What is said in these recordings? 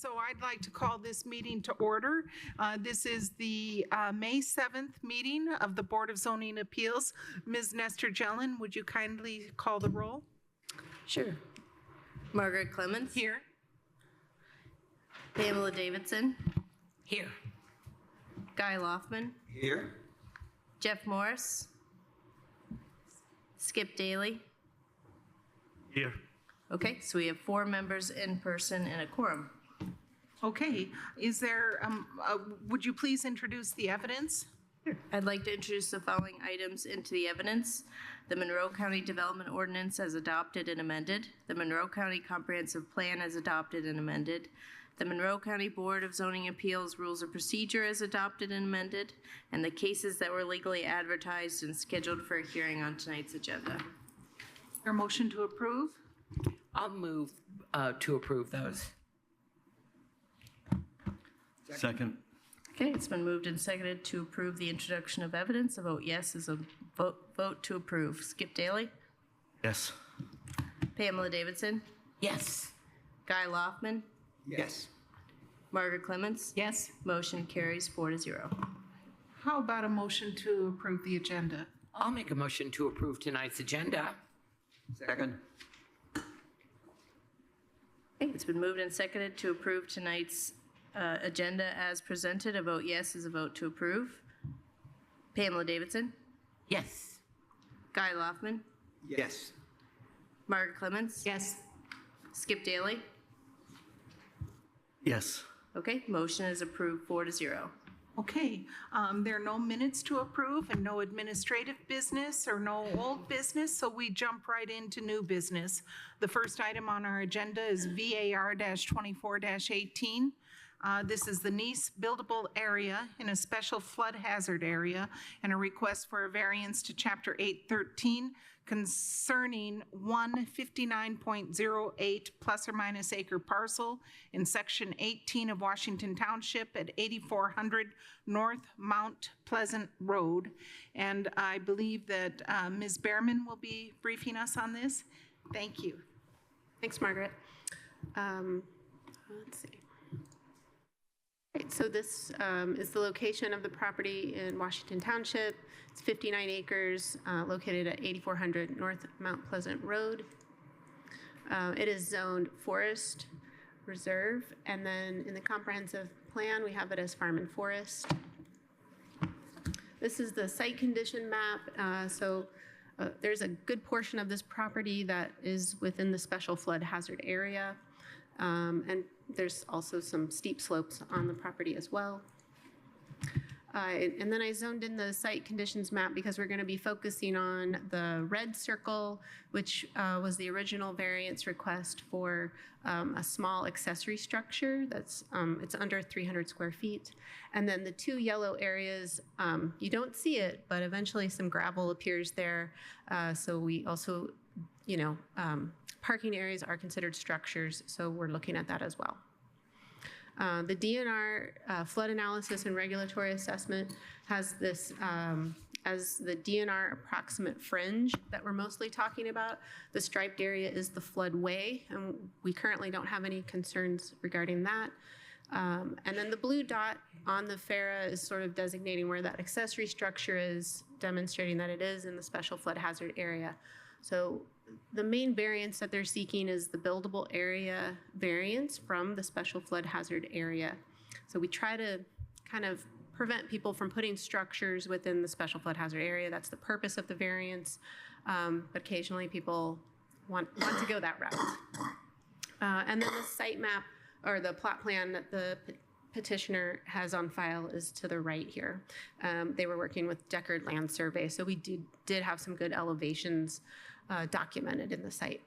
So I'd like to call this meeting to order. This is the May 7th meeting of the Board of Zoning Appeals. Ms. Nestor Jelen, would you kindly call the roll? Sure. Margaret Clemens. Here. Pamela Davidson. Here. Guy Loftman. Here. Jeff Morris. Skip Daly. Here. Okay, so we have 4 members in person and a quorum. Okay, is there, would you please introduce the evidence? I'd like to introduce the following items into the evidence. The Monroe County Development Ordinance as adopted and amended. The Monroe County Comprehensive Plan as adopted and amended. The Monroe County Board of Zoning Appeals Rules of Procedure as adopted and amended. And the cases that were legally advertised and scheduled for a hearing on tonight's agenda. Your motion to approve? I'll move to approve those. Second. Okay, it's been moved and seconded to approve the introduction of evidence. A vote yes is a vote to approve. Skip Daly. Yes. Pamela Davidson. Yes. Guy Loftman. Yes. Margaret Clemens. Yes. Motion carries 4-0. How about a motion to approve the agenda? I'll make a motion to approve tonight's agenda. Second. Okay, it's been moved and seconded to approve tonight's agenda as presented. A vote yes is a vote to approve. Pamela Davidson. Yes. Guy Loftman. Yes. Margaret Clemens. Yes. Skip Daly. Yes. Okay, motion is approved 4-0. Okay, there are no minutes to approve and no administrative business or no old business, so we jump right into new business. The first item on our agenda is VAR-24-18. This is the Nice buildable area in a special flood hazard area and a request for a variance to Chapter 813 concerning 159.08 plus or minus acre parcel in Section 18 of Washington Township at 8400 North Mount Pleasant Road. And I believe that Ms. Behrman will be briefing us on this. Thank you. Thanks, Margaret. Let's see. Right, so this is the location of the property in Washington Township. It's 59 acres located at 8400 North Mount Pleasant Road. It is zoned forest reserve, and then in the comprehensive plan, we have it as farm and forest. This is the site condition map. There's a good portion of this property that is within the special flood hazard area. And there's also some steep slopes on the property as well. And then I zoned in the site conditions map because we're going to be focusing on the red circle, which was the original variance request for a small accessory structure that's it's under 300 square feet. And then the 2 yellow areas, you don't see it, but eventually some gravel appears there. So we also, parking areas are considered structures, so we're looking at that as well. The DNR flood analysis and regulatory assessment has this as the DNR approximate fringe that we're mostly talking about. The striped area is the floodway, and we currently don't have any concerns regarding that. And then the blue dot on the FARA is sort of designating where that accessory structure is, demonstrating that it is in the special flood hazard area. So the main variance that they're seeking is the buildable area variance from the special flood hazard area. So we try to kind of prevent people from putting structures within the special flood hazard area. That's the purpose of the variance. But occasionally people want to go that route. And then the site map or the plot plan that the petitioner has on file is to the right here. They were working with Deckard Land Survey, so we did have some good elevations documented in the site.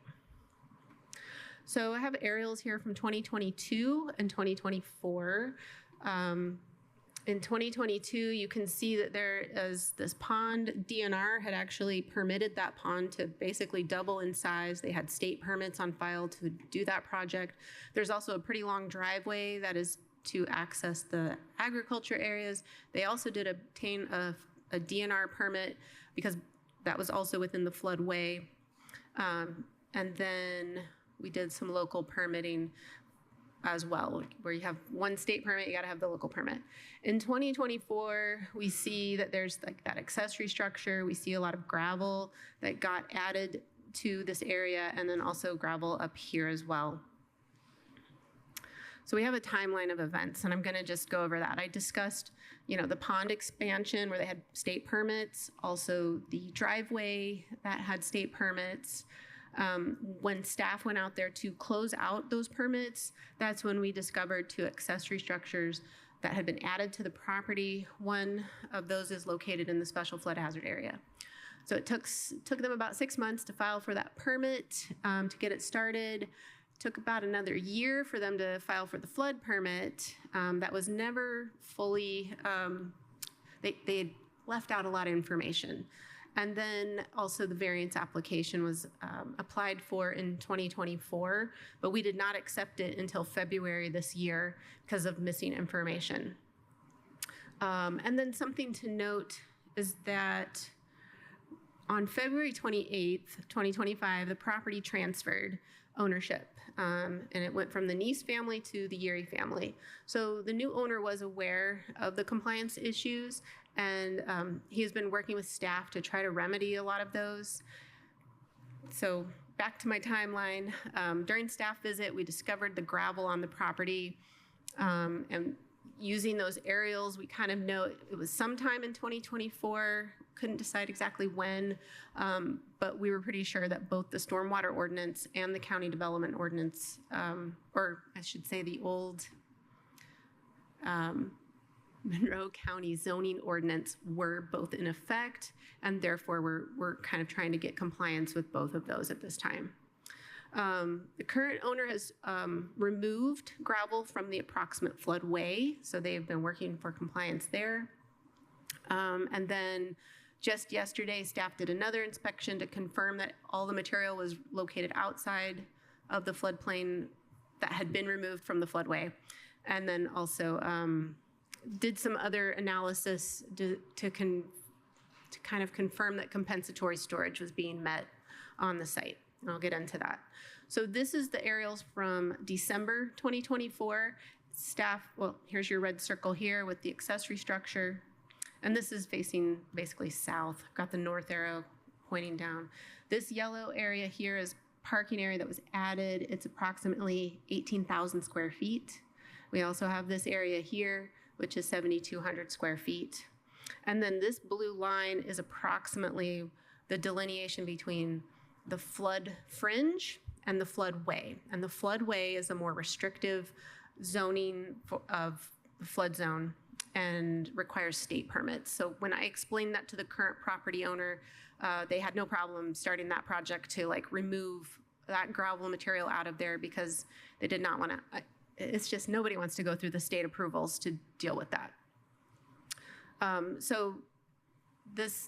So I have aerials here from 2022 and 2024. In 2022, you can see that there is this pond. DNR had actually permitted that pond to basically double in size. They had state permits on file to do that project. There's also a pretty long driveway that is to access the agriculture areas. They also did obtain a DNR permit because that was also within the floodway. And then we did some local permitting as well, where you have one state permit, you got to have the local permit. In 2024, we see that there's like that accessory structure. We see a lot of gravel that got added to this area, and then also gravel up here as well. So we have a timeline of events, and I'm going to just go over that. I discussed, the pond expansion where they had state permits, also the driveway that had state permits. When staff went out there to close out those permits, that's when we discovered 2 accessory structures that had been added to the property. One of those is located in the special flood hazard area. So it took them about 6 months to file for that permit, to get it started. Took about another year for them to file for the flood permit. That was never fully, they had left out a lot of information. And then also the variance application was applied for in 2024, but we did not accept it until February this year because of missing information. And then something to note is that on February 28th, 2025, the property transferred ownership, and it went from the Neese family to the Yeri family. So the new owner was aware of the compliance issues, and he has been working with staff to try to remedy a lot of those. So back to my timeline. During staff visit, we discovered the gravel on the property, and using those aerials, we kind of know it was sometime in 2024, couldn't decide exactly when, but we were pretty sure that both the stormwater ordinance and the county development ordinance, or I should say the old Monroe County zoning ordinance, were both in effect, and therefore we're kind of trying to get compliance with both of those at this time. The current owner has removed gravel from the approximate floodway, so they've been working for compliance there. And then just yesterday, staff did another inspection to confirm that all the material was located outside of the floodplain that had been removed from the floodway. And then also did some other analysis to kind of confirm that compensatory storage was being met on the site. And I'll get into that. So this is the aerials from December 2024. Staff, well, here's your red circle here with the accessory structure. And this is facing basically south. I've got the north arrow pointing down. This yellow area here is parking area that was added. It's approximately 18,000 square feet. We also have this area here, which is 7,200 square feet. And then this blue line is approximately the delineation between the flood fringe and the floodway. And the floodway is a more restrictive zoning of the flood zone and requires state permits. So when I explained that to the current property owner, they had no problem starting that project to remove that gravel material out of there because they did not want to, it's just nobody wants to go through the state approvals to deal with that. So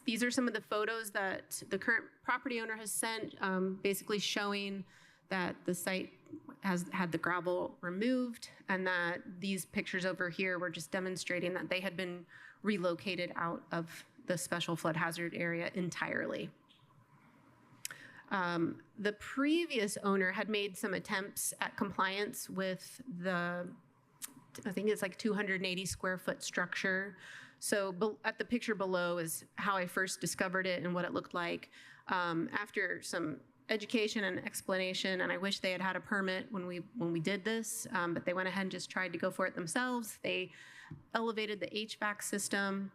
these are some of the photos that the current property owner has sent, basically showing that the site has had the gravel removed, and that these pictures over here were just demonstrating that they had been relocated out of the special flood hazard area entirely. The previous owner had made some attempts at compliance with the, I think it's 280 square foot structure. So at the picture below is how I first discovered it and what it looked like. After some education and explanation, and I wish they had had a permit when we did this, but they went ahead and just tried to go for it themselves. They elevated the HVAC system.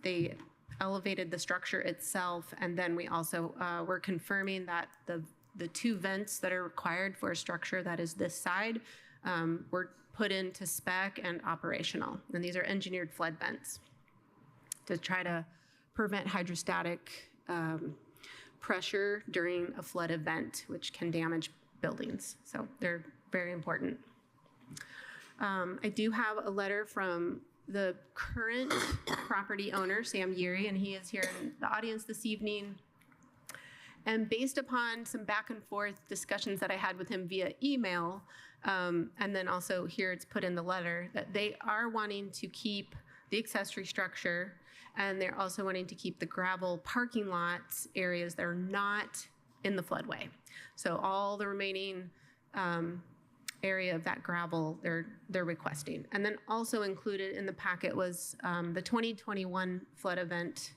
They elevated the structure itself, and then we also were confirming that the 2 vents that are required for a structure that is this side were put into spec and operational. And these are engineered flood vents to try to prevent hydrostatic pressure during a flood event, which can damage buildings. So they're very important. I do have a letter from the current property owner, Sam Yeri, and he is here in the audience this evening. And based upon some back and forth discussions that I had with him via email, and then also here it's put in the letter, that they are wanting to keep the accessory structure, and they're also wanting to keep the gravel parking lots areas that are not in the floodway. So all the remaining area of that gravel they're requesting. And then also included in the packet was the 2021 flood event,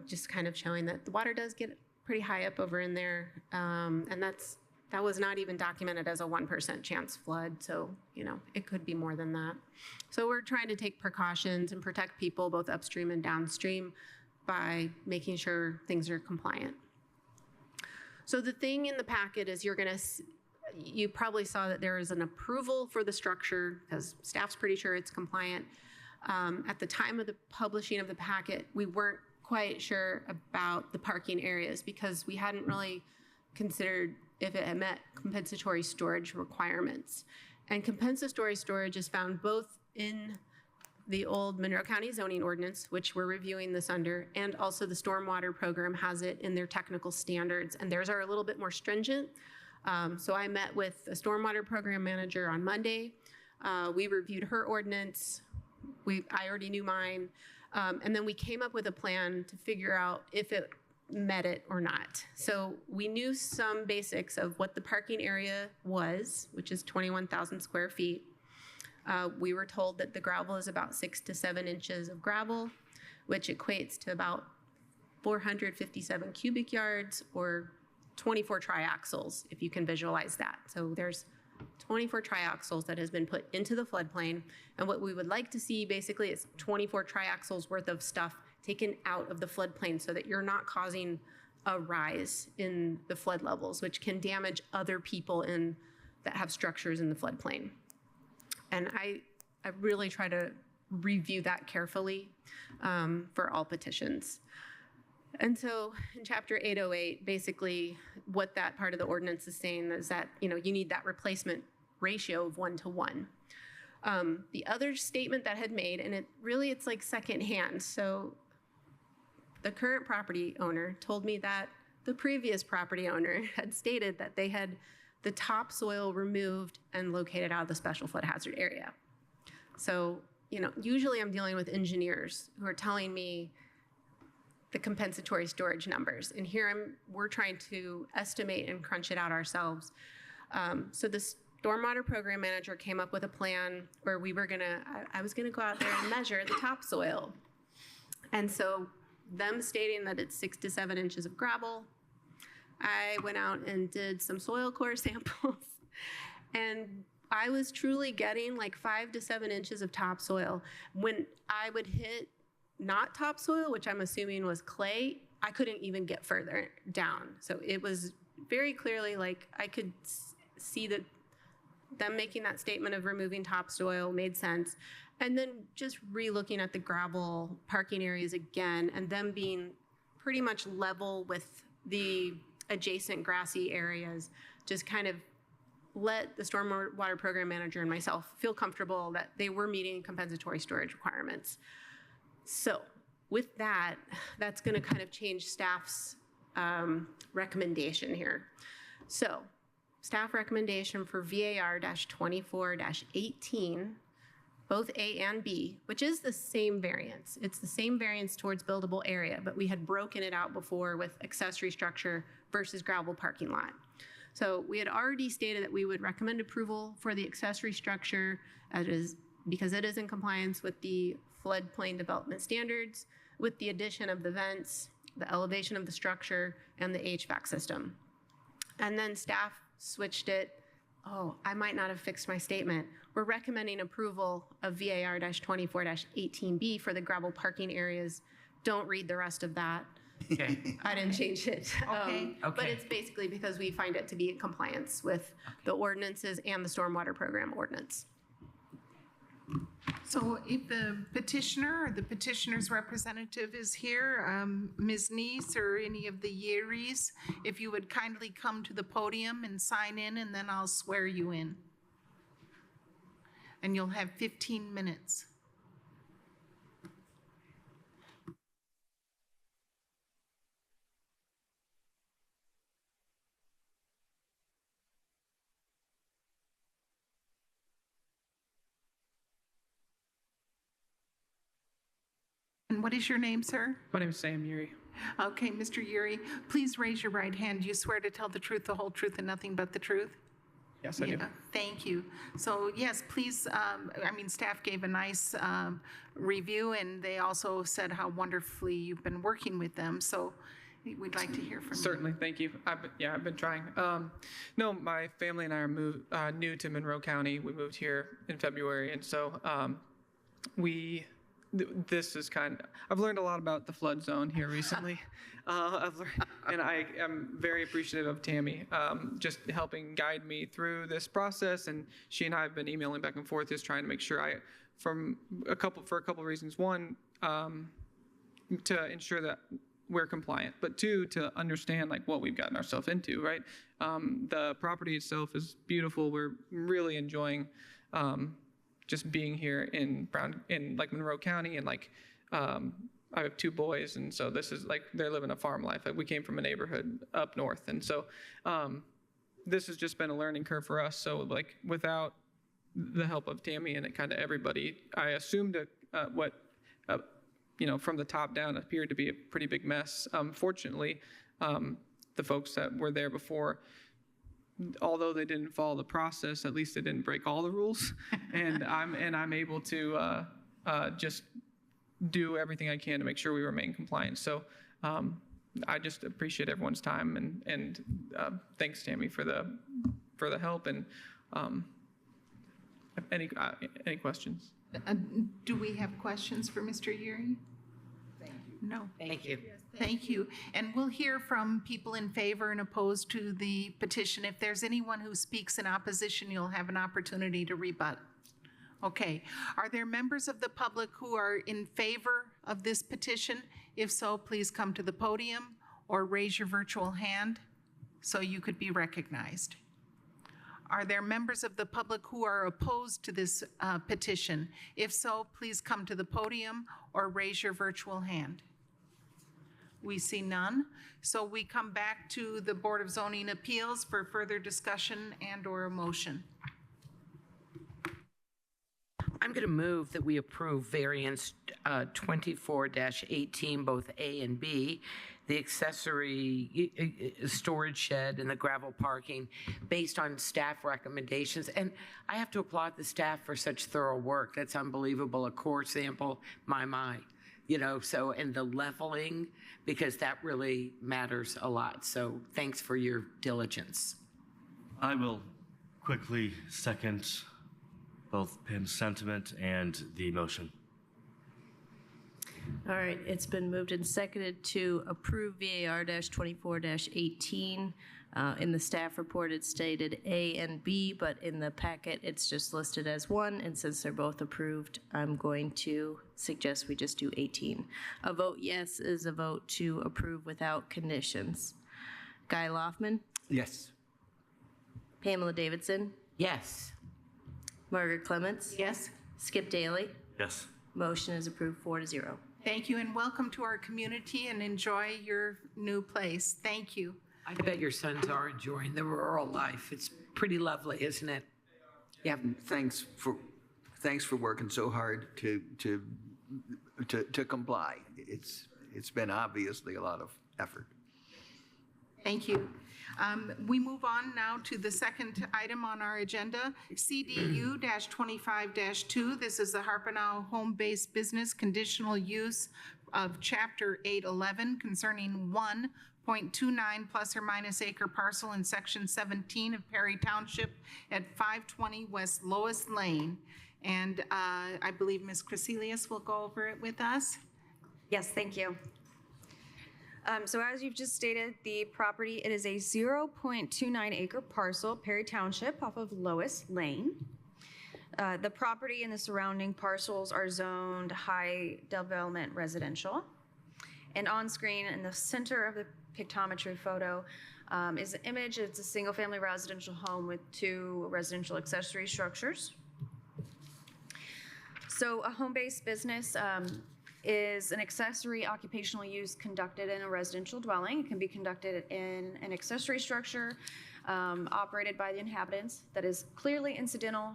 just kind of showing that the water does get pretty high up over in there. And that was not even documented as a 1% chance flood. So, it could be more than that. So we're trying to take precautions and protect people both upstream and downstream by making sure things are compliant. So the thing in the packet is you probably saw that there is an approval for the structure because staff's pretty sure it's compliant. At the time of the publishing of the packet, we weren't quite sure about the parking areas because we hadn't really considered if it had met compensatory storage requirements. And compensatory storage is found both in the old Monroe County zoning ordinance, which we're reviewing this under, and also the stormwater program has it in their technical standards, and theirs are a little bit more stringent. So I met with a stormwater program manager on Monday. We reviewed her ordinance. I already knew mine. And then we came up with a plan to figure out if it met it or not. So we knew some basics of what the parking area was, which is 21,000 square feet. We were told that the gravel is about 6 to 7 inches of gravel, which equates to about 457 cubic yards or 24 triaxles, if you can visualize that. So there's 24 triaxles that has been put into the floodplain. And what we would like to see basically is 24 triaxles worth of stuff taken out of the floodplain so that you're not causing a rise in the flood levels, which can damage other people that have structures in the floodplain. And I really try to review that carefully for all petitions. And so in Chapter 808, basically what that part of the ordinance is saying is that, you need that replacement ratio of 1 to 1. The other statement that had made, and it's like secondhand. So the current property owner told me that the previous property owner had stated that they had the topsoil removed and located out of the special flood hazard area. So, usually I'm dealing with engineers who are telling me the compensatory storage numbers. And here we're trying to estimate and crunch it out ourselves. So the stormwater program manager came up with a plan where I was gonna go out there and measure the topsoil. And so them stating that it's 6 to 7 inches of gravel, I went out and did some soil core samples and I was truly getting like 5 to 7 inches of topsoil. When I would hit not topsoil, which I'm assuming was clay, I couldn't even get further down. So it was very clearly like I could see that them making that statement of removing topsoil made sense. And then just re-looking at the gravel parking areas again and them being pretty much level with the adjacent grassy areas, just kind of let the stormwater program manager and myself feel comfortable that they were meeting compensatory storage requirements. So with that, that's going to kind of change staff's recommendation here. So staff recommendation for VAR-24-18, both A and B, which is the same variance. It's the same variance towards buildable area, but we had broken it out before with accessory structure versus gravel parking lot. So we had already stated that we would recommend approval for the accessory structure because it is in compliance with the floodplain development standards with the addition of the vents, the elevation of the structure, and the HVAC system. And then staff switched it. Oh, I might not have fixed my statement. We're recommending approval of VAR-24-18B for the gravel parking areas. Don't read the rest of that. Okay. I didn't change it. Okay. But it's basically because we find it to be in compliance with the ordinances and the stormwater program ordinance. So if the petitioner or the petitioner's representative is here, Ms. Neese or any of the Yearies, if you would kindly come to the podium and sign in, and then I'll swear you in. And you'll have 15 minutes. And what is your name, sir? My name is Sam Yuri. Okay, Mr. Yuri, please raise your right hand. Do you swear to tell the truth, the whole truth, and nothing but the truth? Yes, I do. Yeah, thank you. So yes, please, staff gave a nice review, and they also said how wonderfully you've been working with them. So we'd like to hear from you. Certainly, thank you. I've been trying. No, my family and I are new to Monroe County. We moved here in February, and so this is I've learned a lot about the flood zone here recently. And I am very appreciative of Tammy just helping guide me through this process. And she and I have been emailing back and forth, just trying to make sure for a couple of reasons. One, to ensure that we're compliant, but two, to understand what we've gotten ourselves into, right? The property itself is beautiful. We're really enjoying just being here in Monroe County, and I have 2 boys, and so this is they're living a farm life. We came from a neighborhood up north, and so this has just been a learning curve for us. So without the help of Tammy and kind of everybody, I assumed what from the top down appeared to be a pretty big mess. Fortunately, the folks that were there before, although they didn't follow the process, at least they didn't break all the rules, and I'm able to just do everything I can to make sure we remain compliant. So I just appreciate everyone's time, and thanks, Tammy, for the help. And any questions? Do we have questions for Mr. Yuri? Thank you. No. Thank you. Thank you. And we'll hear from people in favor and opposed to the petition. If there's anyone who speaks in opposition, you'll have an opportunity to rebut. Okay. Are there members of the public who are in favor of this petition? If so, please come to the podium or raise your virtual hand so you could be recognized. Are there members of the public who are opposed to this petition? If so, please come to the podium or raise your virtual hand. We see none. So we come back to the Board of Zoning Appeals for further discussion and/or a motion. I'm going to move that we approve variance 24-18, both A and B, the accessory storage shed and the gravel parking based on staff recommendations. And I have to applaud the staff for such thorough work. That's unbelievable. A core sample, my. So, and the leveling, because that really matters a lot. So thanks for your diligence. I will quickly second both Pam's sentiment and the motion. All right, it's been moved and seconded to approve VAR-24-18. In the staff report, it's stated A and B, but in the packet, it's just listed as 1. And since they're both approved, I'm going to suggest we just do 18. A vote yes is a vote to approve without conditions. Guy Loftman, Yes. Pamela Davidson, Yes. Margaret Clements, Yes? Skip Daly. Yes. Motion is approved 4-0. Thank you, and welcome to our community, and enjoy your new place. Thank you. I bet your sons are enjoying the rural life. It's pretty lovely, isn't it? Yeah. Thanks for working so hard to comply. It's been obviously a lot of effort. Thank you. We move on now to the second item on our agenda, CDU-25-2. This is the Harpenau Home-Based Business Conditional Use of Chapter 811 concerning 1.29 plus or minus acre parcel in Section 17 of Perry Township at 520 West Lois Lane. And I believe Ms. Crecelius will go over it with us. Yes, thank you. So as you've just stated, the property, it is a 0.29 acre parcel, Perry Township, off of Lois Lane. The property and the surrounding parcels are zoned high development residential. And on screen in the center of the pictometry photo is an image. It's a single family residential home with 2 residential accessory structures. So a home-based business is an accessory occupational use conducted in a residential dwelling. It can be conducted in an accessory structure operated by the inhabitants that is clearly incidental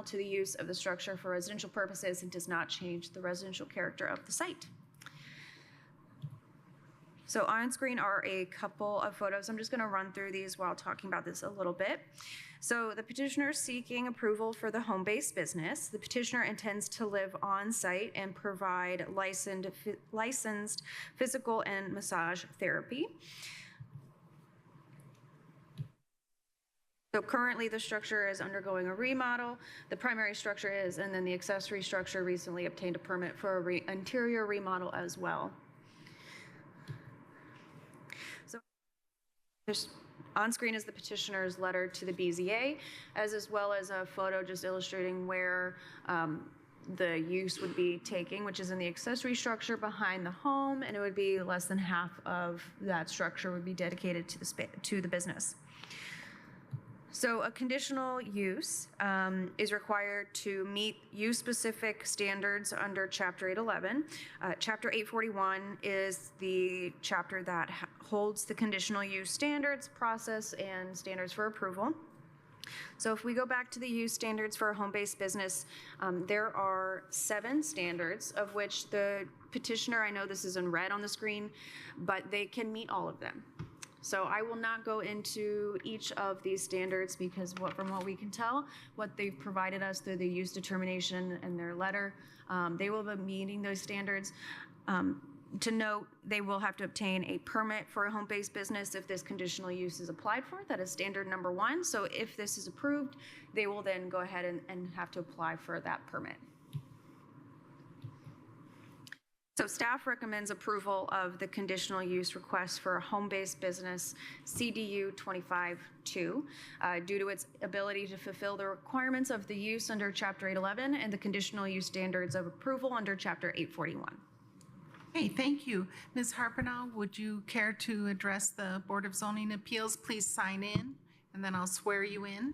to the use of the structure for residential purposes and does not change the residential character of the site. So on screen are a couple of photos. I'm just going to run through these while talking about this a little bit. So the petitioner is seeking approval for the home-based business. The petitioner intends to live on site and provide licensed physical and massage therapy. So currently the structure is undergoing a remodel. The primary structure is, and then the accessory structure recently obtained a permit for an interior remodel as well. So there's on screen is the petitioner's letter to the BZA, as well as a photo just illustrating where the use would be taking, which is in the accessory structure behind the home, and it would be less than half of that structure would be dedicated to the business. So a conditional use is required to meet use-specific standards under Chapter 811. Chapter 841 is the chapter that holds the conditional use standards, process, and standards for approval. So if we go back to the use standards for a home-based business, there are 7 standards, of which the petitioner, I know this is in red on the screen, but they can meet all of them. So I will not go into each of these standards because from what we can tell, what they've provided us through the use determination and their letter, they will be meeting those standards. To note, they will have to obtain a permit for a home-based business if this conditional use is applied for. That is standard number 1. So if this is approved, they will then go ahead and have to apply for that permit. So staff recommends approval of the conditional use request for a home-based business CDU 25-2 due to its ability to fulfill the requirements of the use under Chapter 811 and the conditional use standards of approval under Chapter 841. Okay, thank you. Ms. Harpenow, would you care to address the Board of Zoning Appeals? Please sign in, and then I'll swear you in.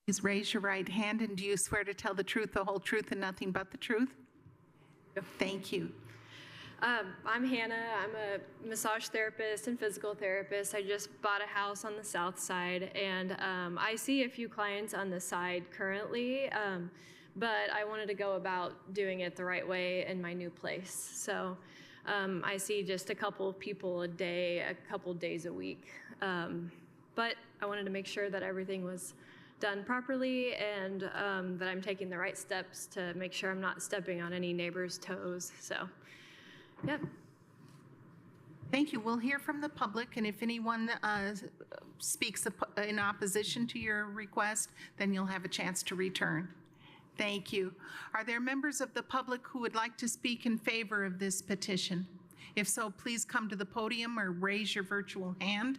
Please raise your right hand, and do you swear to tell the truth, the whole truth, and nothing but the truth? Thank you. I'm Hannah. I'm a massage therapist and physical therapist. I just bought a house on the south side, and I see a few clients on the side currently, but I wanted to go about doing it the right way in my new place. So I see just a couple of people a day, a couple days a week. But I wanted to make sure that everything was done properly and that I'm taking the right steps to make sure I'm not stepping on any neighbor's toes. So, yeah. Thank you. We'll hear from the public, and if anyone speaks in opposition to your request, then you'll have a chance to return. Thank you. Are there members of the public who would like to speak in favor of this petition? If so, please come to the podium or raise your virtual hand.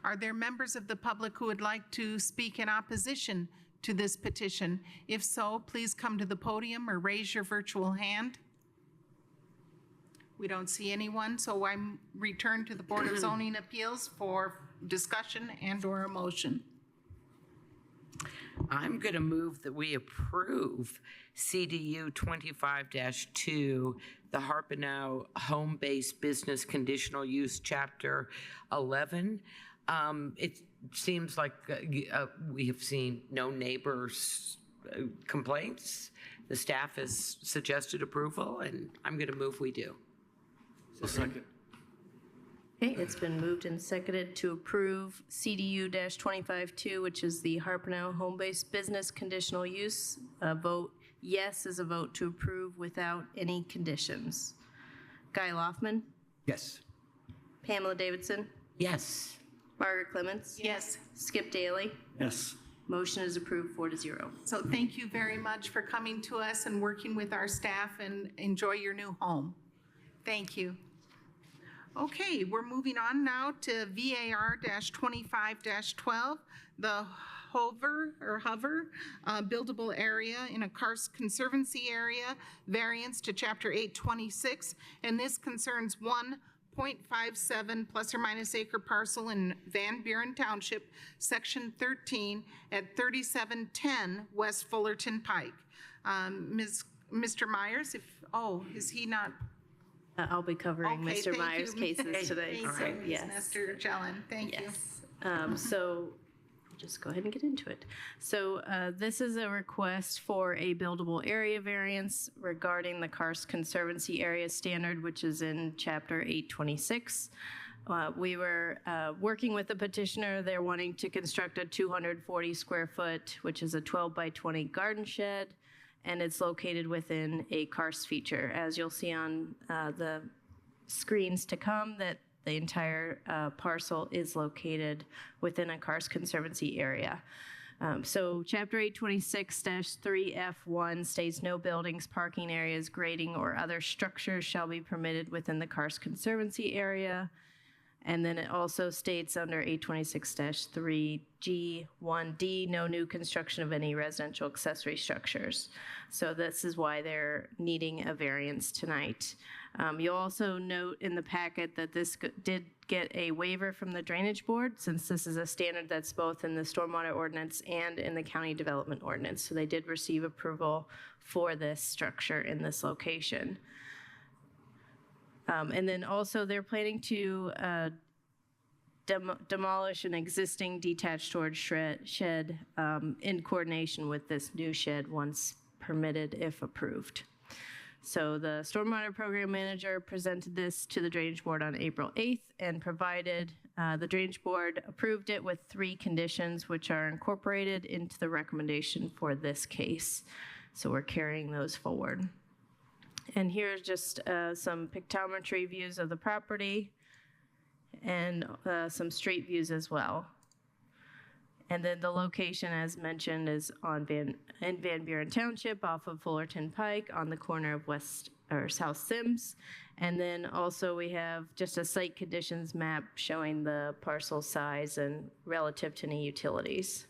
Are there members of the public who would like to speak in opposition to this petition? If so, please come to the podium or raise your virtual hand. We don't see anyone, so I return to the Board of Zoning Appeals for discussion and/or a motion. I'm going to move that we approve CDU 25-2, the Harpenow Home-Based Business Conditional Use Chapter 11. It seems like we have seen no neighbors' complaints. The staff has suggested approval, and I'm going to move we do. So second. Okay, it's been moved and seconded to approve CDU-25-2, which is the Harpenow Home-Based Business Conditional Use. A vote yes is a vote to approve without any conditions. Guy Loftman, Yes. Pamela Davidson, Yes. Margaret Clements, Yes. Skip Daly. Yes. Motion is approved 4-0. So thank you very much for coming to us and working with our staff, and enjoy your new home. Thank you. Okay, we're moving on now to VAR-25-12, the hover buildable area in a Karst Conservancy area, variance to Chapter 826, and this concerns 1 .57 plus or minus acre parcel in Van Buren Township, Section 13 at 3710 West Fullerton Pike. Mr. Myers, is he not? I'll be covering Okay, Mr. thank Myers' you. cases today. Thank So, you, yes. Mr. Jelen, thank you. Yes. So just go ahead and get into it. So this is a request for a buildable area variance regarding the Karst Conservancy Area Standard, which is in Chapter 826. We were working with the petitioner. They're wanting to construct a 240 square foot, which is a 12 by 20 garden shed, and it's located within a karst feature. As you'll see on the screens to come, that the entire parcel is located within a Karst Conservancy area. So Chapter 826-3F1 states no buildings, parking areas, grading, or other structures shall be permitted within the Karst Conservancy area. And then it also states under 826-3G1D, no new construction of any residential accessory structures. So this is why they're needing a variance tonight. You'll also note in the packet that this did get a waiver from the Drainage Board, since this is a standard that's both in the Stormwater Ordinance and in the County Development Ordinance. So they did receive approval for this structure in this location. And then also they're planning to demolish an existing detached storage shed in coordination with this new shed once permitted if approved. So the Stormwater Program Manager presented this to the Drainage Board on April 8th and provided, the Drainage Board approved it with 3 conditions which are incorporated into the recommendation for this case. So we're carrying those forward. And here's just some pictometry views of the property and some street views as well. And then the location, as mentioned, is in Van Buren Township off of Fullerton Pike on the corner of West or South Sims. And then also we have just a site conditions map showing the parcel size and relative to any utilities.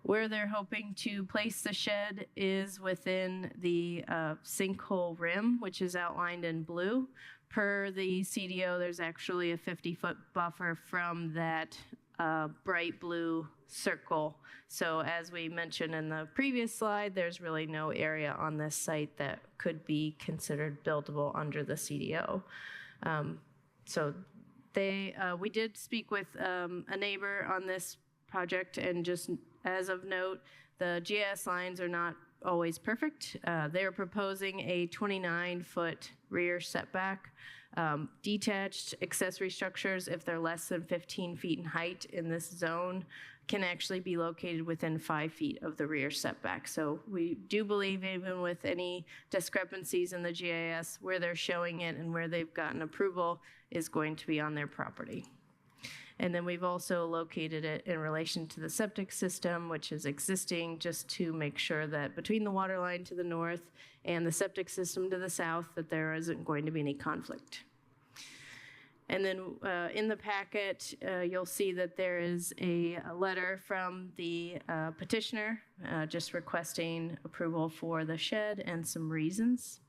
Where they're hoping to place the shed is within the sinkhole rim, which is outlined in blue. Per the CDO, there's actually a 50-foot buffer from that bright blue circle. So as we mentioned in the previous slide, there's really no area on this site that could be considered buildable under the CDO. So we did speak with a neighbor on this project, and just as of note, the GIS lines are not always perfect. They're proposing a 29-foot rear setback. Detached accessory structures, if they're less than 15 feet in height in this zone, can actually be located within 5 feet of the rear setback. So we do believe, even with any discrepancies in the GIS, where they're showing it and where they've gotten approval is going to be on their property. And then we've also located it in relation to the septic system, which is existing, just to make sure that between the water line to the north and the septic system to the south, that there isn't going to be any conflict. And then in the packet, you'll see that there is a letter from the petitioner just requesting approval for the shed and some reasons.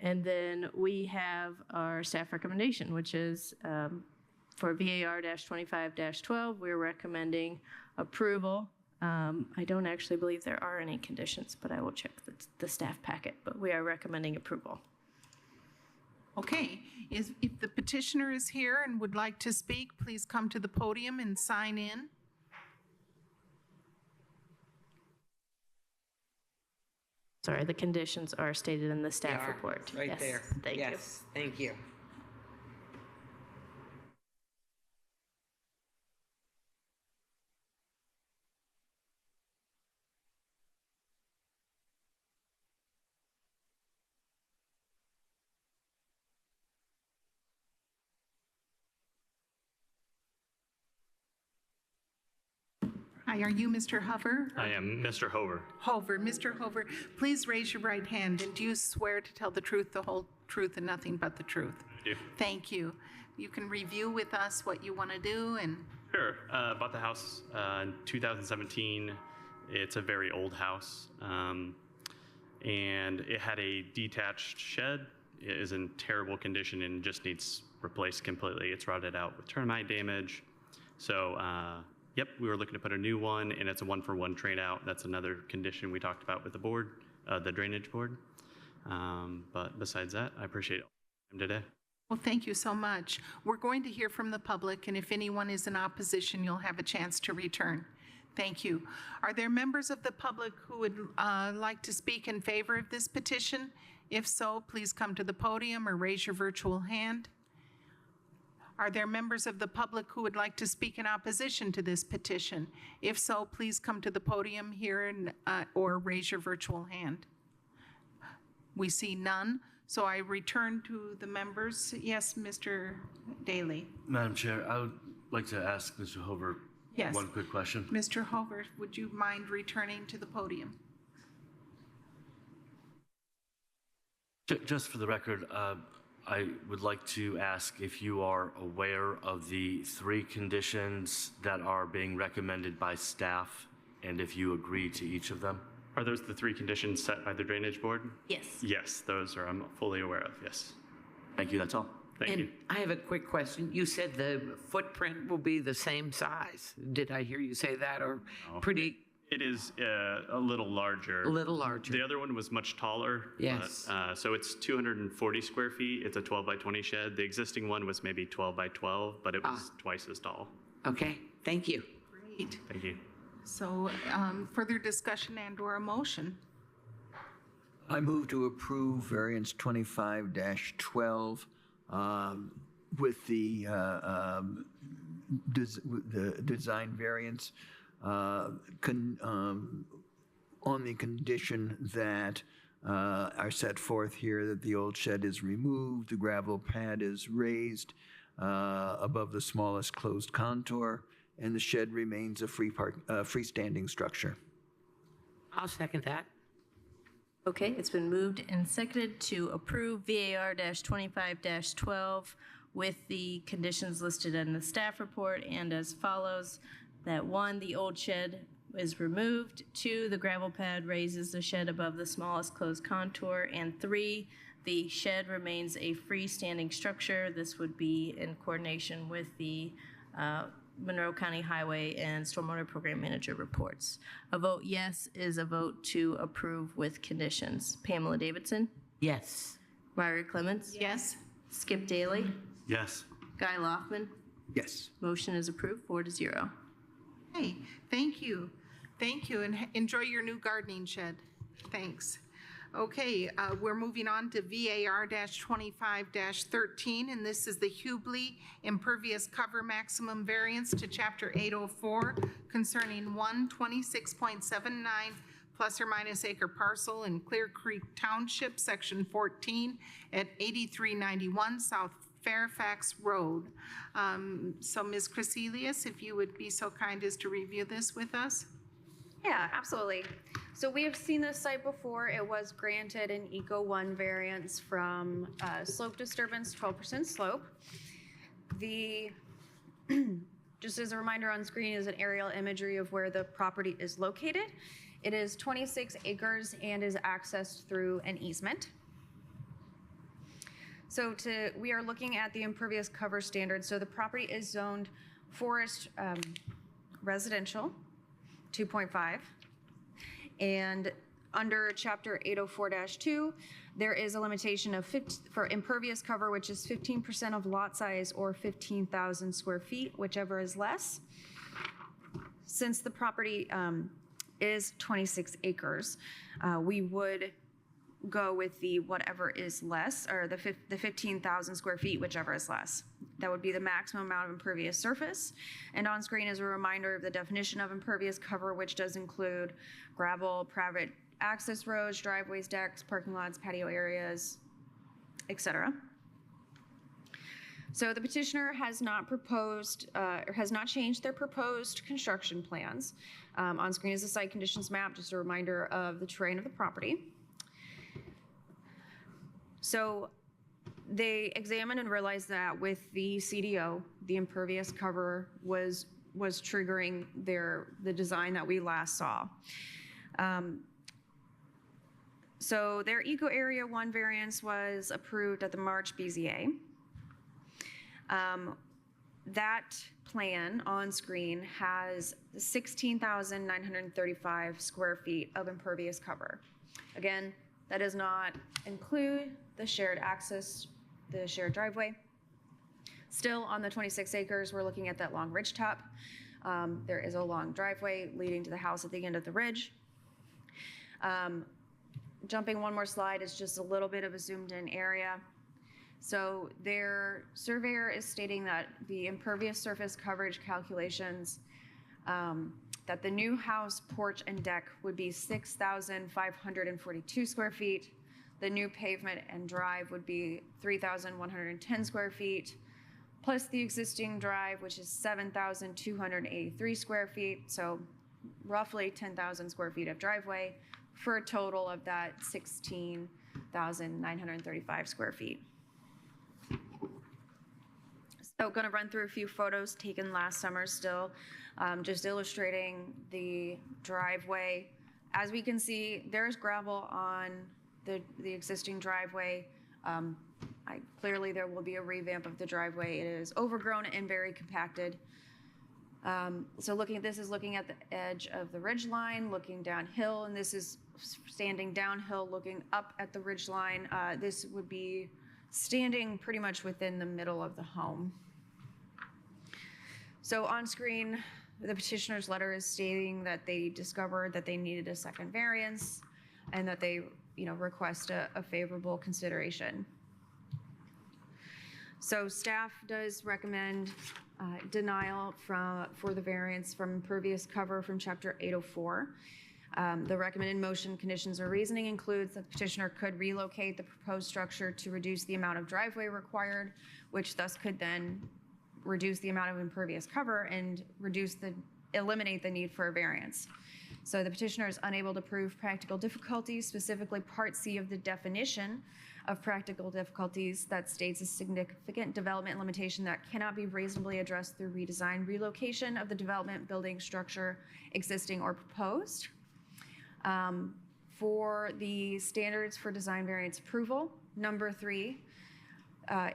And then we have our staff recommendation, which is for VAR-25-12, we're recommending approval. I don't actually believe there are any conditions, but I will check the staff packet, but we are recommending approval. Okay, if the petitioner is here and would like to speak, please come to the podium and sign in. Sorry, the conditions are stated in the staff report. Right yes, there. Thank you. Yes, thank you. Hi, are you Mr. Hover? I am Mr. Hover. Hover, Mr. Hover, please raise your right hand, and do you swear to tell the truth, the whole truth, and nothing but the truth? I do. Thank you. You can review with us what you want to do, and Sure. Bought the house in 2017. It's a very old house, and it had a detached shed is in terrible condition and just needs replaced completely. It's rotted out with termite damage. So, yep, we were looking to put a new one, and it's a 1-for-1 trade out. That's another condition we talked about with the board, the drainage board. But besides that, I appreciate it today. Well, thank you so much. We're going to hear from the public, and if anyone is in opposition, you'll have a chance to return. Thank you. Are there members of the public who would like to speak in favor of this petition? If so, please come to the podium or raise your virtual hand. Are there members of the public who would like to speak in opposition to this petition? If so, please come to the podium here and, or raise your virtual hand. We see none, so I return to the members. Yes, Mr. Daly. Madam Chair, I would like to ask Mr. Hover Yes. one quick question. Mr. Hover, would you mind returning to the podium? Just for the record, I would like to ask if you are aware of the 3 conditions that are being recommended by staff, and if you agree to each of them. Are those the 3 conditions set by the drainage board? Yes. Yes, those are, I'm fully aware of, yes. Thank you, that's all. Thank And you. I have a quick question. You said the footprint will be the same size. Did I hear you say that, or pretty, It is a little larger. a little larger? The other one was much taller. Yes. But, so it's 240 square feet. It's a 12 by 20 shed. The existing one was maybe 12 by 12, but it was twice as tall. Okay, thank you. Great. Thank you. So further discussion and/or a motion? I move to approve variance 25-12 with the design variance on the condition that are set forth here, that the old shed is removed, the gravel pad is raised above the smallest closed contour, and the shed remains a freestanding structure. I'll second that. Okay, it's been moved and seconded to approve VAR-25-12 with the conditions listed in the staff report and as follows: that 1, the old shed is removed; 2, the gravel pad raises the shed above the smallest closed contour; and 3, the shed remains a freestanding structure. This would be in coordination with the Monroe County Highway and Stormwater Program Manager reports. A vote yes is a vote to approve with conditions. Pamela Davidson, Yes. Ryrie Clements, Yes? Skip Daly, Yes. Guy Loftman. Yes. Motion is approved 4-0. Hey, thank you. Thank you, and enjoy your new gardening shed. Thanks. Okay, we're moving on to VAR-25-13, and this is the Hubley impervious cover maximum variance to Chapter 804 concerning 126.79 plus or minus acre parcel in Clear Creek Township, Section 14 at 8391 South Fairfax Road. So Ms. Crecelius, if you would be so kind as to review this with us? Yeah, absolutely. So we have seen this site before. It was granted an Eco 1 variance from slope disturbance, 12% slope. Just as a reminder, on screen is an aerial imagery of where the property is located. It is 26 acres and is accessed through an easement. So we are looking at the impervious cover standard. So the property is zoned forest residential, 2.5. And under Chapter 804-2, there is a limitation of for impervious cover, which is 15% of lot size or 15,000 square feet, whichever is less. Since the property is 26 acres, we would go with the whatever is less, or the 15,000 square feet, whichever is less. That would be the maximum amount of impervious surface. And on screen is a reminder of the definition of impervious cover, which does include gravel, private access roads, driveways, decks, parking lots, patio areas, etc. So the petitioner has not proposed, or has not changed their proposed construction plans. On screen is the site conditions map, just a reminder of the terrain of the property. So they examined and realized that with the CDO, the impervious cover was triggering the design that we last saw. So their Eco Area 1 variance was approved at the March BZA. That plan on screen has 16,935 square feet of impervious cover. Again, that does not include the shared access, the shared driveway. Still on the 26 acres, we're looking at that long ridge top. There is a long driveway leading to the house at the end of the ridge. Jumping one more slide is just a little bit of a zoomed in area. So their surveyor is stating that the impervious surface coverage calculations, that the new house porch and deck would be 6,542 square feet. The new pavement and drive would be 3,110 square feet, plus the existing drive, which is 7,283 square feet. So roughly 10,000 square feet of driveway for a total of that 16,935 square feet. So going to run through a few photos taken last summer still, just illustrating the driveway. As we can see, there's gravel on the existing driveway. Clearly there will be a revamp of the driveway. It is overgrown and very compacted. So looking at this is looking at the edge of the ridge line, looking downhill, and this is standing downhill, looking up at the ridge line. This would be standing pretty much within the middle of the home. So on screen, the petitioner's letter is stating that they discovered that they needed a second variance and that they, request a favorable consideration. So staff does recommend denial for the variance from impervious cover from Chapter 804. The recommended motion, conditions, or reasoning includes that the petitioner could relocate the proposed structure to reduce the amount of driveway required, which thus could then reduce the amount of impervious cover and eliminate the need for a variance. So the petitioner is unable to prove practical difficulties, specifically Part C of the definition of practical difficulties that states a significant development limitation that cannot be reasonably addressed through redesign, relocation of the development, building, structure, existing or proposed. For the standards for design variance approval, number 3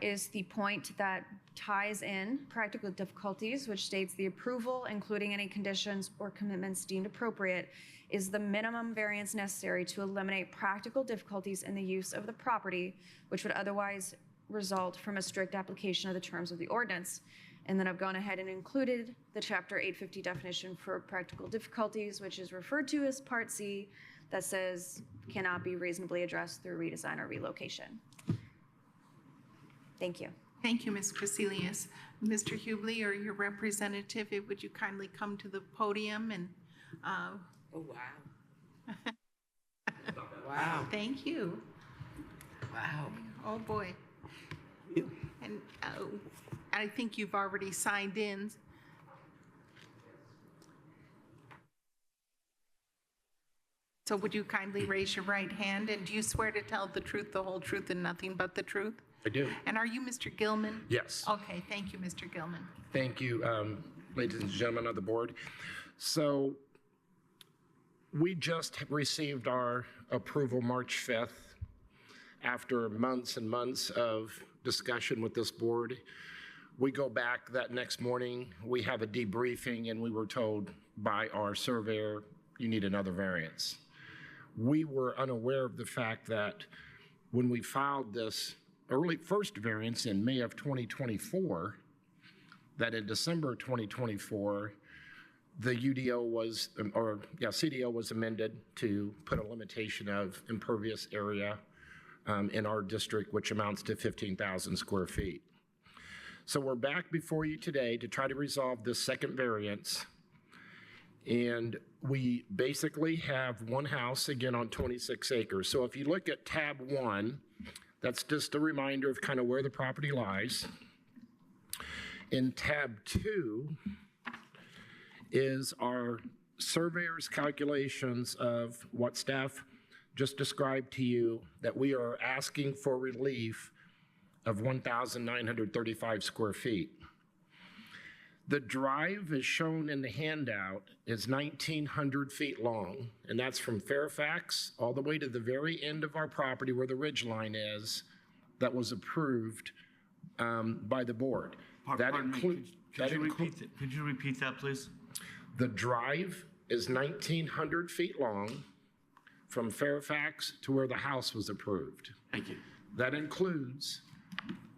is the point that ties in practical difficulties, which states the approval, including any conditions or commitments deemed appropriate, is the minimum variance necessary to eliminate practical difficulties in the use of the property, which would otherwise result from a strict application of the terms of the ordinance. And then I've gone ahead and included the Chapter 850 definition for practical difficulties, which is referred to as Part C, that says cannot be reasonably addressed through redesign or relocation. Thank you. Thank you, Ms. Crecelius. Mr. Hubley, or your representative, would you kindly come to the podium and Oh, wow. Wow. Thank you. Wow. Oh, boy. And I think you've already signed in. So would you kindly raise your right hand, and do you swear to tell the truth, the whole truth, and nothing but the truth? I do. And are you Mr. Gilman? Yes. Okay, thank you, Mr. Gilman. Thank you, ladies and gentlemen of the board. So we just received our approval March 5th after months and months of discussion with this board. We go back that next morning, we have a debriefing, and we were told by our surveyor, you need another variance. We were unaware of the fact that when we filed this first variance in May of 2024, that in December 2024, the CDO was amended to put a limitation of impervious area in our district, which amounts to 15,000 square feet. So we're back before you today to try to resolve this second variance. And we basically have one house, again, on 26 acres. So if you look at tab 1, that's just a reminder of kind of where the property lies. In tab 2 is our surveyor's calculations of what staff just described to you, that we are asking for relief of 1,935 square feet. The drive is shown in the handout is 1,900 feet long, and that's from Fairfax all the way to the very end of our property where the ridge line is that was approved by the board. Pardon me, could you repeat that, please? The drive is 1,900 feet long from Fairfax to where the house was approved. Thank you. That includes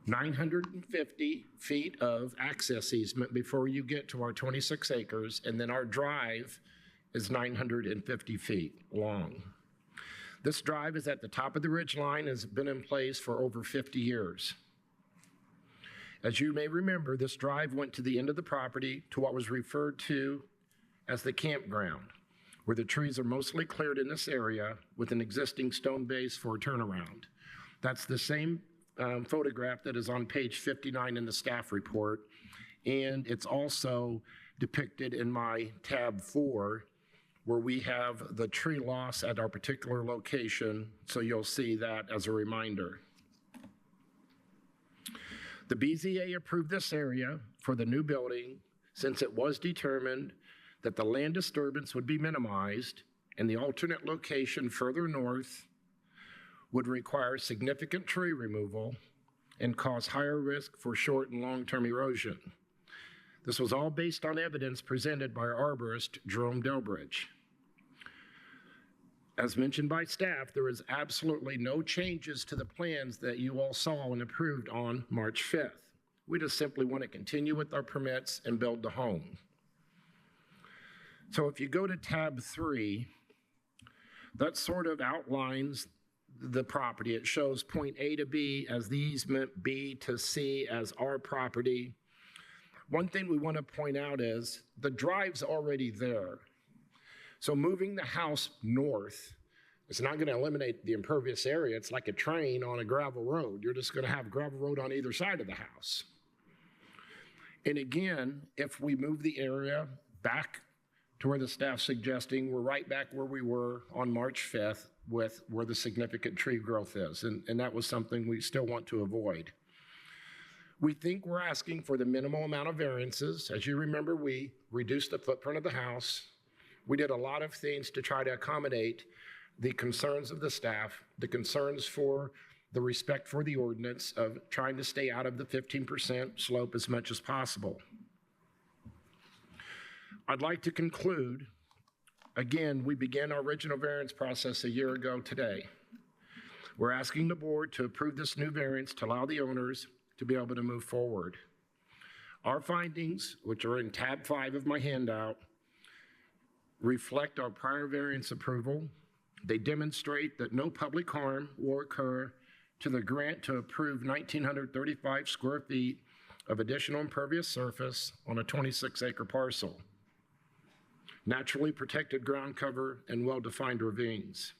950 feet of access easement before you get to our 26 acres, and then our drive is 950 feet long. This drive is at the top of the ridge line, has been in place for over 50 years. As you may remember, this drive went to the end of the property to what was referred to as the campground, where the trees are mostly cleared in this area with an existing stone base for a turnaround. That's the same photograph that is on page 59 in the staff report, and it's also depicted in my tab 4, where we have the tree loss at our particular location, so you'll see that as a reminder. The BZA approved this area for the new building since it was determined that the land disturbance would be minimized and the alternate location further north would require significant tree removal and cause higher risk for short and long-term erosion. This was all based on evidence presented by our arborist, Jerome Delbridge. As mentioned by staff, there is absolutely no changes to the plans that you all saw and approved on March 5th. We just simply want to continue with our permits and build the home. So if you go to tab 3, that sort of outlines the property. It shows point A to B as the easement, B to C as our property. One thing we want to point out is the drive's already there. So moving the house north is not going to eliminate the impervious area. It's like a train on a gravel road. You're just going to have gravel road on either side of the house. And again, if we move the area back to where the staff's suggesting, we're right back where we were on March 5th with where the significant tree growth is. And that was something we still want to avoid. We think we're asking for the minimal amount of variances. As you remember, we reduced the footprint of the house. We did a lot of things to try to accommodate the concerns of the staff, the concerns for the respect for the ordinance of trying to stay out of the 15% slope as much as possible. I'd like to conclude, again, we began our original variance process a year ago today. We're asking the board to approve this new variance to allow the owners to be able to move forward. Our findings, which are in tab 5 of my handout, reflect our prior variance approval. They demonstrate that no public harm will occur to the grant to approve 1,935 square feet of additional impervious surface on a 26-acre parcel, naturally protected ground cover, and well-defined ravines.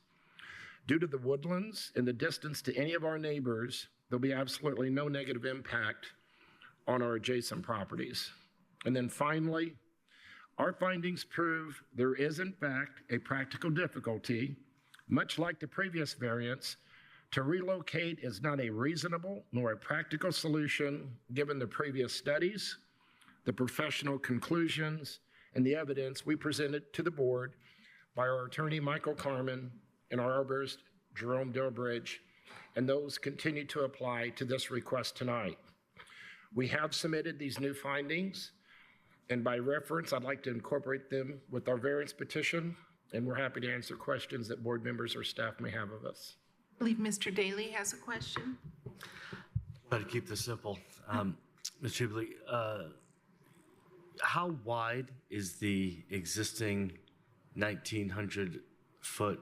Due to the woodlands and the distance to any of our neighbors, there'll be absolutely no negative impact on our adjacent properties. And then finally, our findings prove there is in fact a practical difficulty, much like the previous variance. To relocate is not a reasonable nor a practical solution given the previous studies, the professional conclusions, and the evidence we presented to the board by our attorney, Michael Carmen, and our arborist, Jerome Delbridge, and those continue to apply to this request tonight. We have submitted these new findings, and by reference, I'd like to incorporate them with our variance petition, and we're happy to answer questions that board members or staff may have of us. I believe Mr. Daly has a question. Try to keep this simple. Ms. Shibley, how wide is the existing 1,900-foot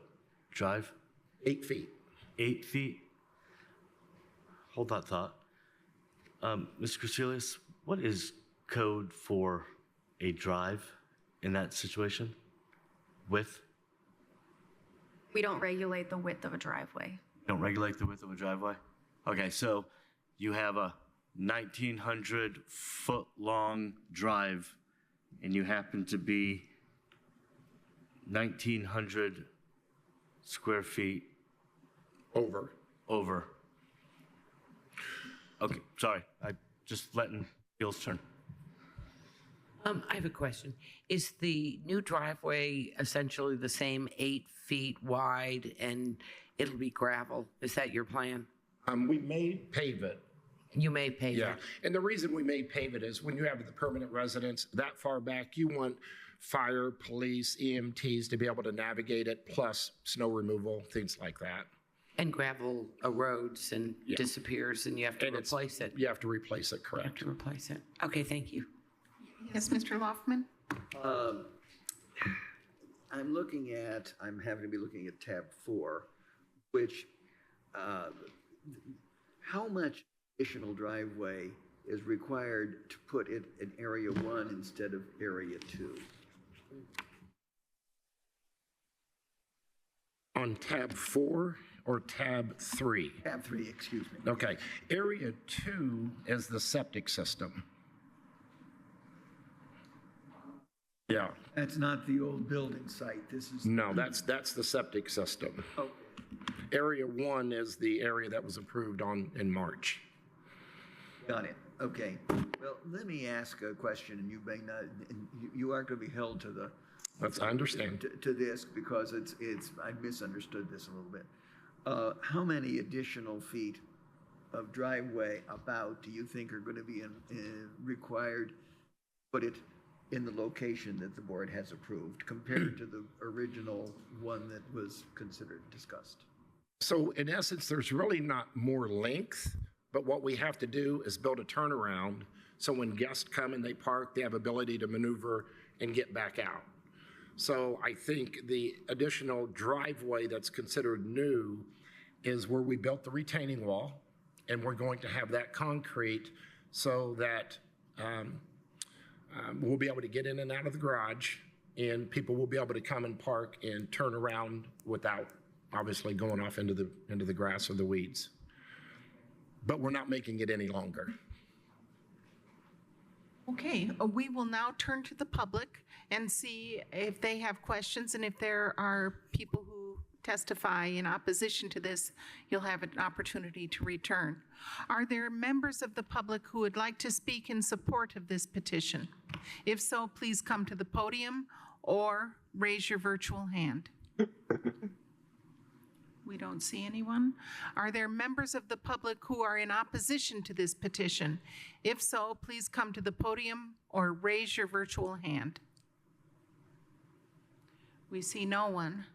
drive? 8 feet. 8 feet? Hold that thought. Mr. Crecelius, what is code for a drive in that situation? Width? We don't regulate the width of a driveway. Don't regulate the width of a driveway? Okay, so you have a 1,900-foot long drive and you happen to be 1,900 square feet Over. Okay, sorry. I just letting wheels turn. I have a question. Is the new driveway essentially the same 8 feet wide and it'll be gravel? Is that your plan? We may pave it. You may pave Yeah, it. and the reason we may pave it is when you have the permanent residents that far back, you want fire, police, EMTs to be able to navigate it, plus snow removal, things like that. And gravel erodes and disappears and you have to replace it. You have to replace it, You have correct? to replace it. Okay, thank you. Yes, Mr. Loftman? I'm having to be looking at tab 4, which, how much additional driveway is required to put it in area 1 instead of area 2? On tab 4 or tab 3? Tab 3, excuse me. Okay, area 2 is the septic system. Yeah, That's not the old building site. This is. no, that's the septic system. Okay. Area 1 is the area that was approved in March. Got it. Okay. Well, let me ask a question, and you may not, and you aren't going to be held to the. I understand. To this, because I misunderstood this a little bit. How many additional feet of driveway do you think are going to be required, put it in the location that the board has approved compared to the original one that was discussed? So in essence, there's really not more length, but what we have to do is build a turnaround so when guests come and they park, they have ability to maneuver and get back out. So I think the additional driveway that's considered new is where we built the retaining wall, and we're going to have that concrete so that we'll be able to get in and out of the garage, and people will be able to come and park and turn around without obviously going off into the grass or the weeds. But we're not making it any longer. Okay, we will now turn to the public and see if they have questions, and if there are people who testify in opposition to this, you'll have an opportunity to return. Are there members of the public who would like to speak in support of this petition? If so, please come to the podium or raise your virtual hand. We don't see anyone. Are there members of the public who are in opposition to this petition? If so, please come to the podium or raise your virtual hand. We see no one.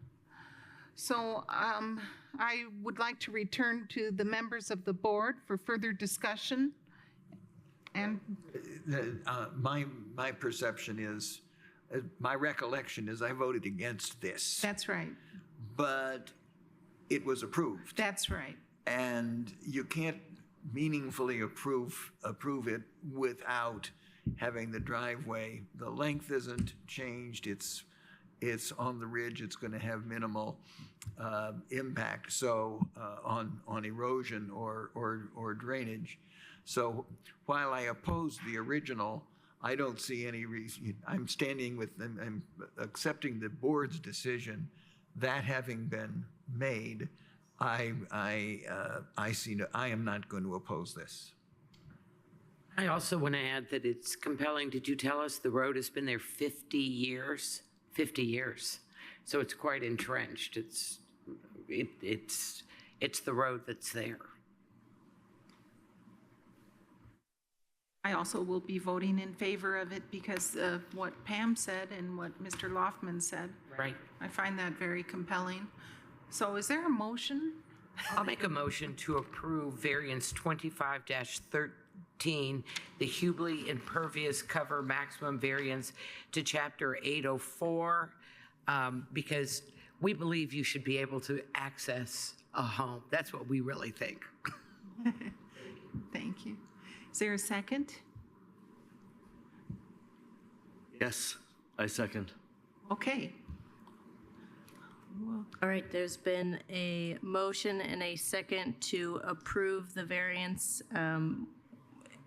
So I would like to return to the members of the board for further discussion. And My perception is, my recollection is I voted against this. that's right. But it was approved. That's right. And you can't meaningfully approve it without having the driveway. The length isn't changed. It's on the ridge. It's going to have minimal impact on erosion or drainage. So while I oppose the original, I don't see any reason. I'm standing with them. I'm accepting the board's decision. That having been made, I am not going to oppose this. I also want to add that it's compelling. Did you tell us the road has been there 50 years? 50 years. So it's quite entrenched. It's the road that's there. I also will be voting in favor of it because of what Pam said and what Mr. Loftman said. Right. I find that very compelling. So is there a motion? I'll make a motion to approve variance 25-13, the Hubley impervious cover maximum variance to chapter 804, because we believe you should be able to access a home. That's what we really think. Thank you. Is there a second? Yes, I second. Okay. All right, there's been a motion and a second to approve the variance. And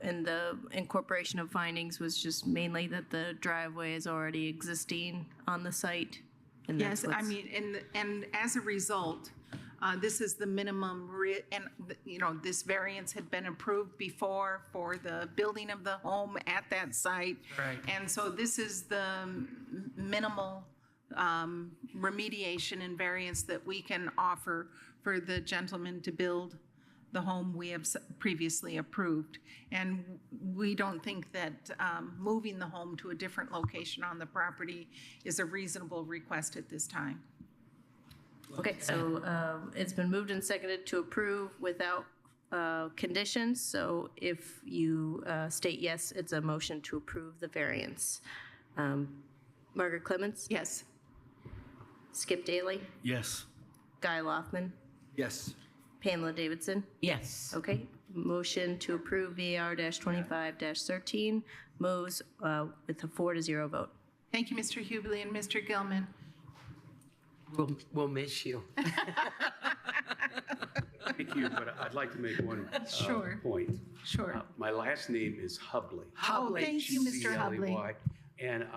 the incorporation of findings was just mainly that the driveway is already existing on the site. And that's Yes, I what's- mean, and as a result, This is the minimum, and, you know, this variance had been approved before for the building of the home at that site. Right. And so this is the minimal remediation and variance that we can offer for the gentleman to build the home we have previously approved. And we don't think that moving the home to a different location on the property is a reasonable request at this time. Okay, so it's been moved and seconded to approve without conditions. So if you state yes, it's a motion to approve the variance. Margaret Clemens? Yes. Skip Daly? Yes. Guy Loftman? Yes. Pamela Davidson? Yes. Okay, motion to approve VAR-25-13 moves with a 4-0 vote. Thank you, Mr. Hubley and Mr. Gilman. We'll miss you. Thank you, but I'd like to make one Sure. point. Sure. My last name is Hubley. Oh, thank you, Mr. Hubley. Hubley. And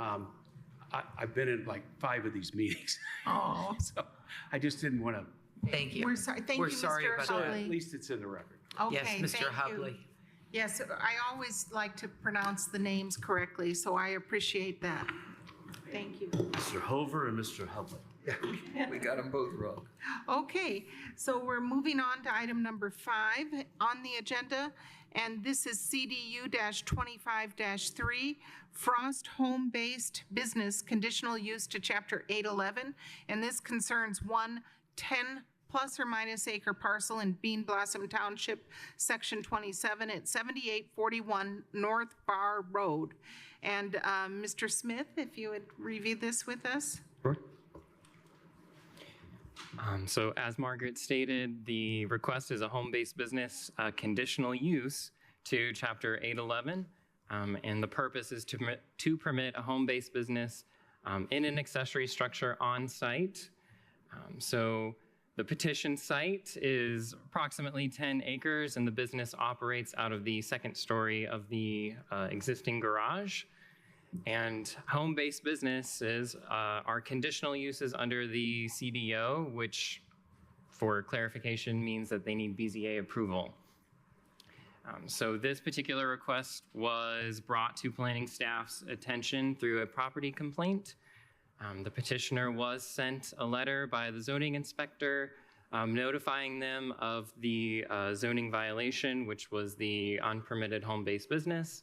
I've been in like 5 of these meetings. Oh, So I just didn't want to, Thank you. we're sorry. Thank We're you, sorry Mr. about so that. at Hubley. least it's in the record. Okay, Yes, Mr. thank you. Hubley. Yes, I always like to pronounce the names correctly, so I appreciate that. Thank you. Mr. Hover and Mr. Hubley. We got them both wrong. Okay, so we're moving on to item number 5 on the agenda, and this is CDU-25-3, Frost Home-Based Business Conditional Use to Chapter 811, and this concerns 10 plus or minus acre parcel in Bean Blossom Township, Section 27 at 7841 North Bar Road. And Mr. Smith, if you would review this with us. Sure. So as Margaret stated, the request is a home-based business conditional use to Chapter 811. And the purpose is to permit a home-based business in an accessory structure on site. So the petition site is approximately 10 acres and the business operates out of the second story of the existing garage. And home-based businesses are conditional uses under the CDO, which for clarification means that they need BZA approval. So this particular request was brought to planning staff's attention through a property complaint. The petitioner was sent a letter by the zoning inspector notifying them of the zoning violation, which was the unpermitted home-based business.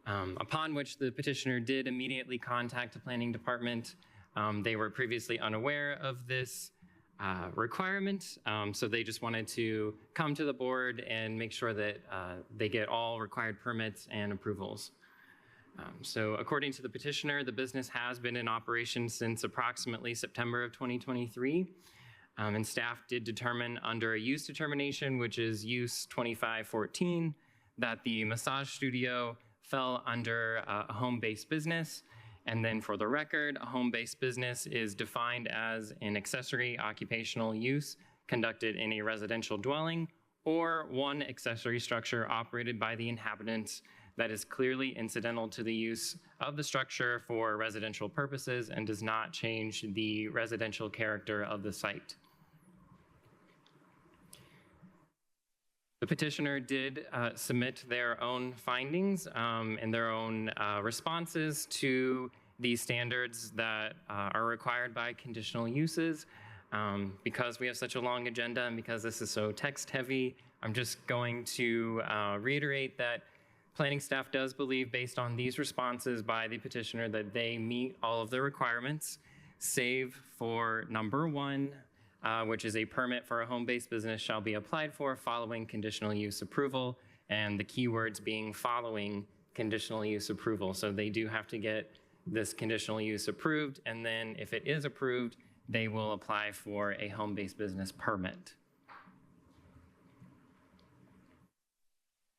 Upon which the petitioner did immediately contact the planning department. They were previously unaware of this requirement, so they just wanted to come to the board and make sure that they get all required permits and approvals. So according to the petitioner, the business has been in operation since approximately September of 2023. And staff did determine under a use determination, which is use 2514, that the massage studio fell under a home-based business. And then for the record, a home-based business is defined as an accessory occupational use conducted in a residential dwelling or one accessory structure operated by the inhabitants that is clearly incidental to the use of the structure for residential purposes and does not change the residential character of the site. The petitioner did submit their own findings and their own responses to these standards that are required by conditional uses. Because we have such a long agenda and because this is so text heavy, I'm just going to reiterate that planning staff does believe, based on these responses by the petitioner, that they meet all of the requirements, save for number 1, which is a permit for a home-based business shall be applied for following conditional use approval, and the keywords being following conditional use approval. So they do have to get this conditional use approved, and then if it is approved, they will apply for a home-based business permit.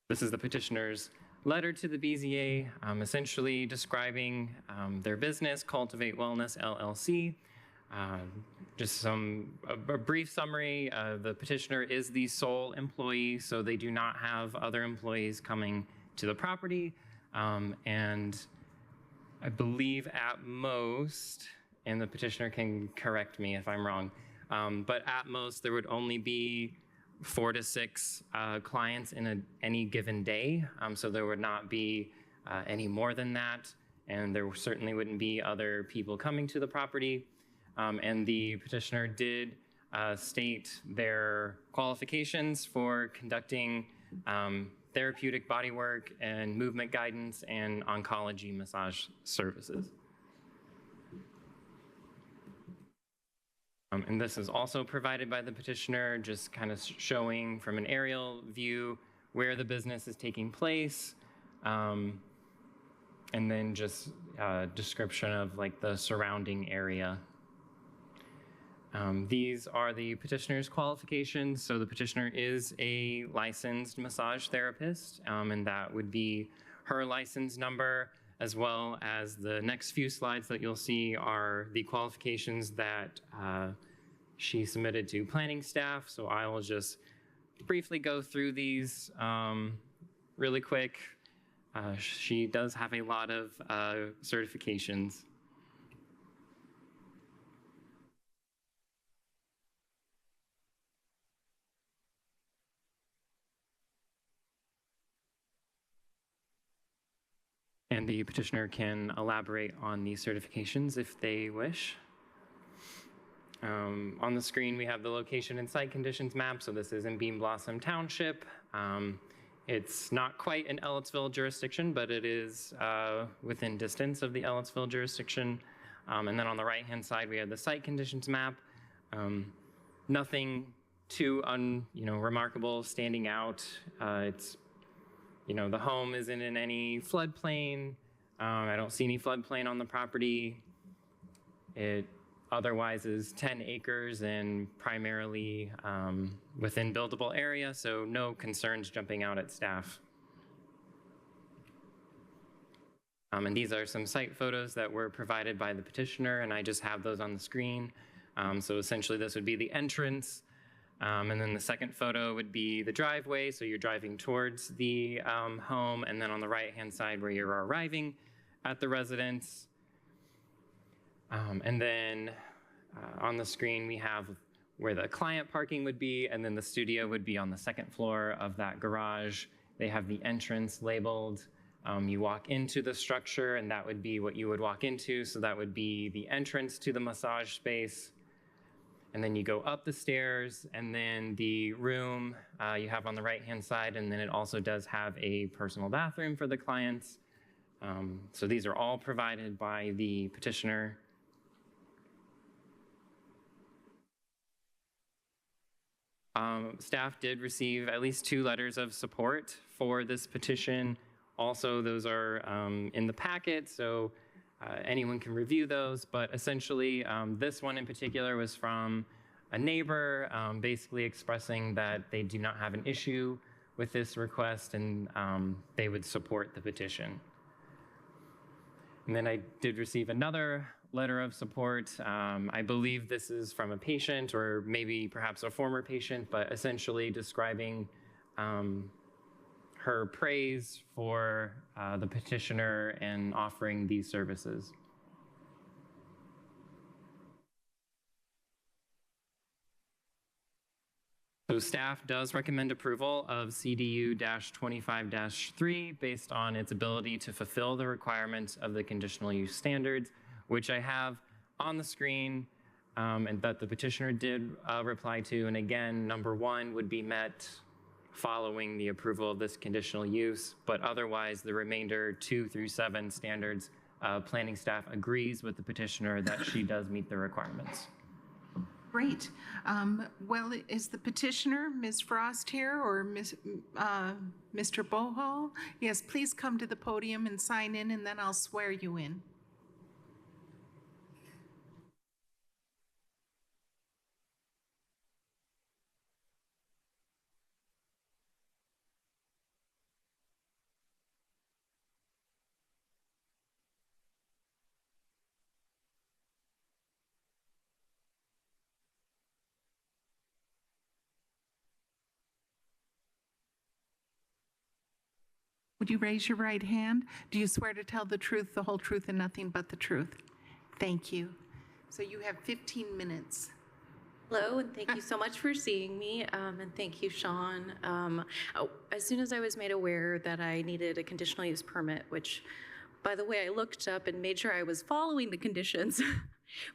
This is the petitioner's letter to the BZA, essentially describing their business, Cultivate Wellness LLC. Just a brief summary, the petitioner is the sole employee, so they do not have other employees coming to the property. And I believe at most, and the petitioner can correct me if I'm wrong, But at most, there would only be 4 to 6 clients in any given day. So there would not be any more than that. And there certainly wouldn't be other people coming to the property. And the petitioner did state their qualifications for conducting therapeutic bodywork and movement guidance and oncology massage services. And this is also provided by the petitioner, just kind of showing from an aerial view where the business is taking place, and then just description of like the surrounding area. These are the petitioner's qualifications. So the petitioner is a licensed massage therapist, and that would be her license number, as well as the next few slides that you'll see are the qualifications that she submitted to planning staff. So I will just briefly go through these really quick. She does have a lot of certifications. And the petitioner can elaborate on these certifications if they wish. On the screen, we have the location and site conditions map. So this is in Bean Blossom Township. It's not quite an Ellettsville jurisdiction, but it is within distance of the Ellettsville jurisdiction. And then on the right-hand side, we have the site conditions map. Nothing too remarkable standing out. It's the home isn't in any floodplain. I don't see any floodplain on the property. It otherwise is 10 acres and primarily within buildable area, so no concerns jumping out at staff. And these are some site photos that were provided by the petitioner, and I just have those on the screen. So essentially this would be the entrance. And then the second photo would be the driveway, so you're driving towards the home, and then on the right-hand side where you're arriving at the residence. And then on the screen we have where the client parking would be, and then the studio would be on the second floor of that garage. They have the entrance labeled. You walk into the structure, and that would be what you would walk into, so that would be the entrance to the massage space. And then you go up the stairs, and then the room you have on the right-hand side, and then it also does have a personal bathroom for the clients. So these are all provided by the petitioner. Staff did receive at least 2 letters of support for this petition. Also, those are in the packet, so anyone can review those, but essentially this one in particular was from a neighbor, basically expressing that they do not have an issue with this request and they would support the petition. And then I did receive another letter of support. I believe this is from a patient or maybe perhaps a former patient, but essentially describing her praise for the petitioner and offering these services. So staff does recommend approval of CDU-25-3 based on its ability to fulfill the requirements of the conditional use standards, which I have on the screen and that the petitioner did reply to. And again, number 1 would be met following the approval of this conditional use, but otherwise the remainder 2 through 7 standards, planning staff agrees with the petitioner that she does meet the requirements. Great. Well, is the petitioner, Ms. Frost, here, or Mr. Bohol? Yes, please come to the podium and sign in, and then I'll swear you in. Would you raise your right hand? Do you swear to tell the truth, the whole truth, and nothing but the truth? Thank you. So you have 15 minutes. Hello, and thank you so much for seeing me, and thank you, Sean. As soon as I was made aware that I needed a conditional use permit, which, by the way, I looked up and made sure I was following the conditions,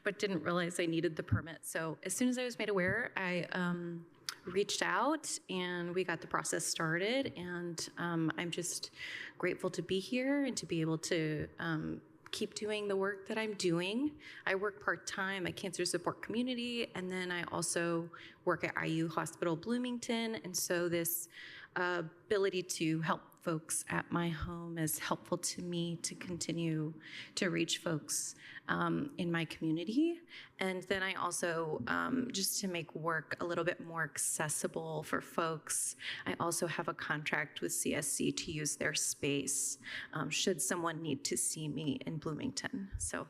but didn't realize I needed the permit. So as soon as I was made aware, I reached out and we got the process started, and I'm just grateful to be here and to be able to keep doing the work that I'm doing. I work part-time at Cancer Support Community, and then I also work at IU Hospital Bloomington, and so this ability to help folks at my home is helpful to me to continue to reach folks in my community. And then I also, just to make work a little bit more accessible for folks, I also have a contract with CSC to use their space should someone need to see me in Bloomington. So,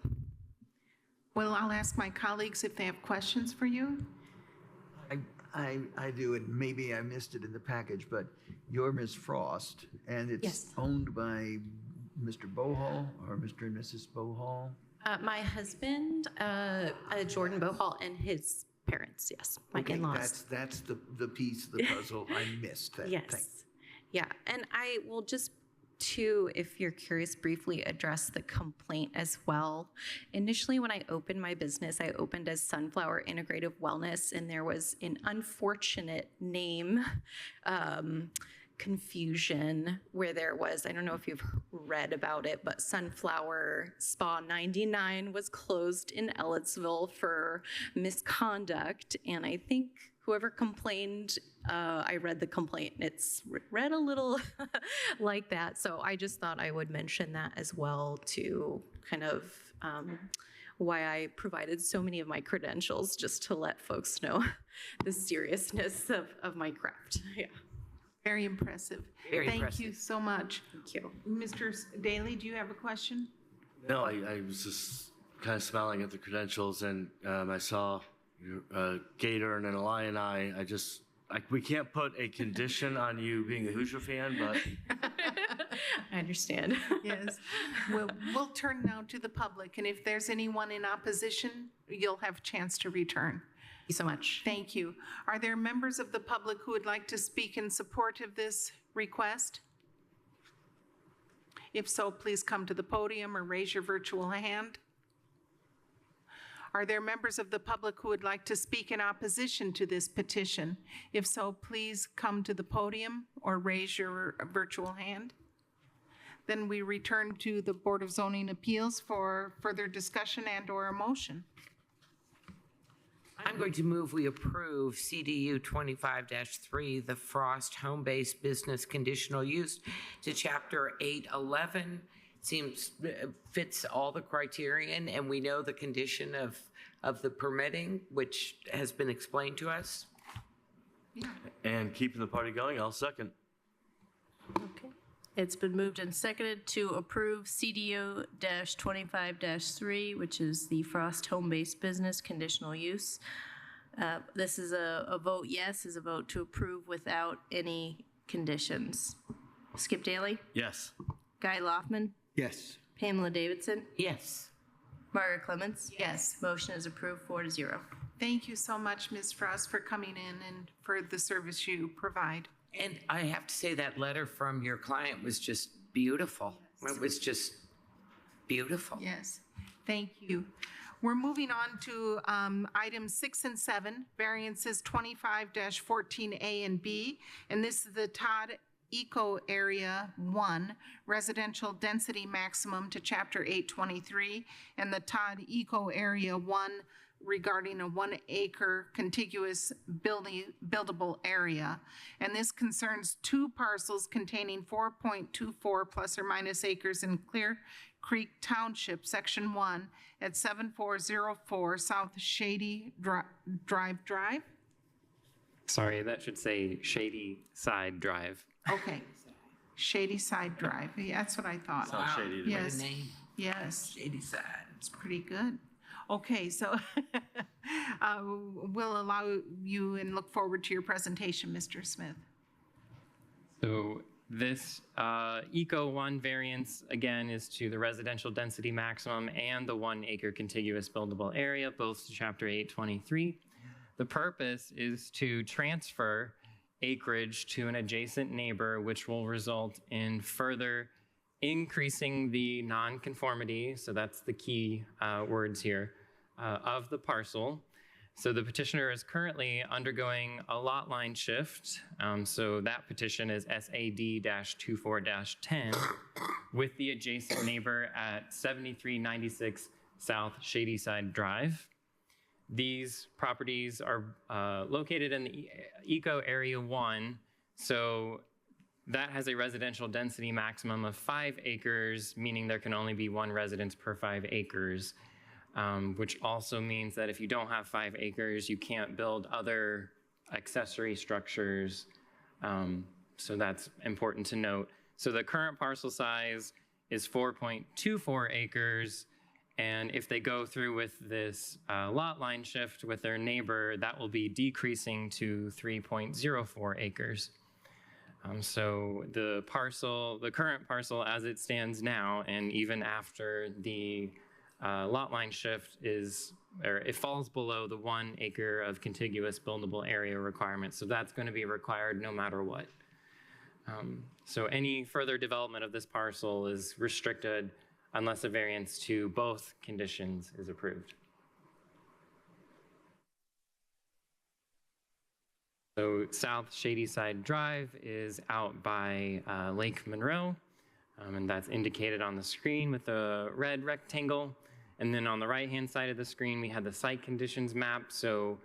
Well, I'll ask my colleagues if they have questions for you. I do, and maybe I missed it in the package, but you're Ms. Frost, and it's Yes. owned by Mr. Bohall or Mr. and Mrs. Bohall? my husband, Jordan Bohall, and his parents, yes, my Okay, in-laws. that's the piece of the puzzle I missed. That, Yes. thank- Yeah, and I will just, too, if you're curious, briefly address the complaint as well. Initially, when I opened my business, I opened as Sunflower Integrative Wellness, and there was an unfortunate name confusion where there was, I don't know if you've read about it, but Sunflower Spa 99 was closed in Ellettsville for misconduct. And I think whoever complained, I read the complaint, and it's read a little like that. So I just thought I would mention that as well to kind of why I provided so many of my credentials, just to let folks know the seriousness of my craft. Yeah. Very impressive. Very Thank impressive. you so much. Thank you. Mr. Daly, do you have a question? No, I was just kind of smiling at the credentials, and I saw your Gator and an Illini. I just, we can't put a condition on you being a Hoosier fan, but I understand. Yes. We'll turn now to the public, and if there's anyone in opposition, you'll have a chance to return. Thank you so much. Thank you. Are there members of the public who would like to speak in support of this request? If so, please come to the podium or raise your virtual hand. Are there members of the public who would like to speak in opposition to this petition? If so, please come to the podium or raise your virtual hand. Then we return to the Board of Zoning Appeals for further discussion and/or a motion. I'm going to move we approve CDU 25-3, the Frost Home-Based Business Conditional Use to Chapter 811. Seems fits all the criterion, and we know the condition of the permitting, which has been explained to us. and keeping the party going, I'll second. Okay. It's been moved and seconded to approve CDO-25-3, which is the Frost Home-Based Business Conditional Use. This is a vote yes, is a vote to approve without any conditions. Skip Daly? Yes. Guy Loftman? Yes. Pamela Davidson? Yes. Margaret Clements? Yes. Motion is approved 4-0. Thank you so much, Ms. Frost, for coming in and for the service you provide. And I have to say that letter from your client was just beautiful. It was just beautiful. Yes, thank you. We're moving on to items 6 and 7, variances 25-14A and B, and this is the Todd Eco Area 1 residential density maximum to Chapter 823, and the Todd Eco Area 1 regarding a 1-acre contiguous buildable area. And this concerns 2 parcels containing 4.24 plus or minus acres in Clear Creek Township, Section 1, at 7404 South Shady Drive. Sorry, that should say Shady Side Drive. Okay, Shady Side Drive. Yeah, that's what I thought. Sounds shady to me. Yes. Name. Yes, Shady Side. it's pretty good. Okay, so we'll allow you and look forward to your presentation, Mr. Smith. So this Eco 1 variance, again, is to the residential density maximum and the 1-acre contiguous buildable area, both to Chapter 823. The purpose is to transfer acreage to an adjacent neighbor, which will result in further increasing the nonconformity, so that's the key words here, of the parcel. So the petitioner is currently undergoing a lot line shift. So that petition is SAD-24-10 with the adjacent neighbor at 7396 South Shadyside Drive. These properties are located in the Eco Area 1, so that has a residential density maximum of 5 acres, meaning there can only be 1 residence per 5 acres, which also means that if you don't have 5 acres, you can't build other accessory structures. So that's important to note. So the current parcel size is 4.24 acres. And if they go through with this lot line shift with their neighbor, that will be decreasing to 3.04 acres. So the current parcel as it stands now, and even after the lot line shift it falls below the 1 acre of contiguous buildable area requirement. So that's going to be required no matter what. So any further development of this parcel is restricted unless a variance to both conditions is approved. So South Shadyside Drive is out by Lake Monroe, and that's indicated on the screen with a red rectangle. And then on the right-hand side of the screen, we have the site conditions map. So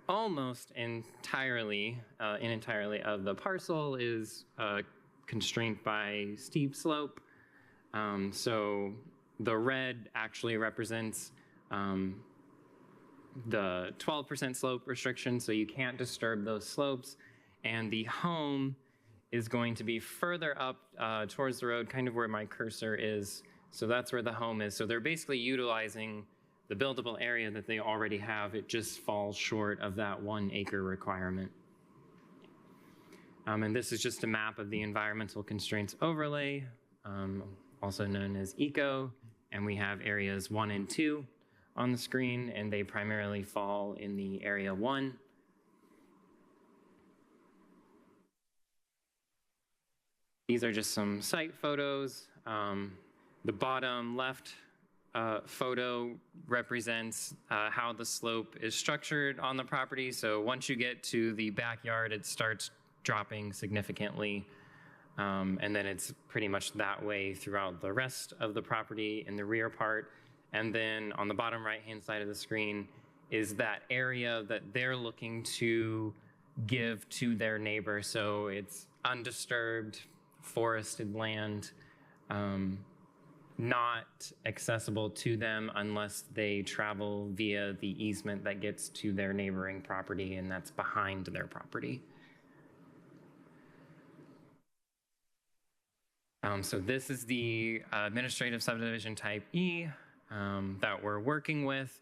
almost entirely of the parcel is constrained by steep slope. So the red actually represents the 12% slope restriction, so you can't disturb those slopes. And the home is going to be further up towards the road, kind of where my cursor is. So that's where the home is. So they're basically utilizing the buildable area that they already have. It just falls short of that 1 acre requirement. And this is just a map of the environmental constraints overlay, also known as ECO. And we have areas 1 and 2 on the screen, and they primarily fall in the area 1. These are just some site photos. The bottom left photo represents how the slope is structured on the property. So once you get to the backyard, it starts dropping significantly. And then it's pretty much that way throughout the rest of the property in the rear part. And then on the bottom right-hand side of the screen is that area that they're looking to give to their neighbor. So it's undisturbed, forested land, not accessible to them unless they travel via the easement that gets to their neighboring property, and that's behind their property. So this is the administrative subdivision type E that we're working with.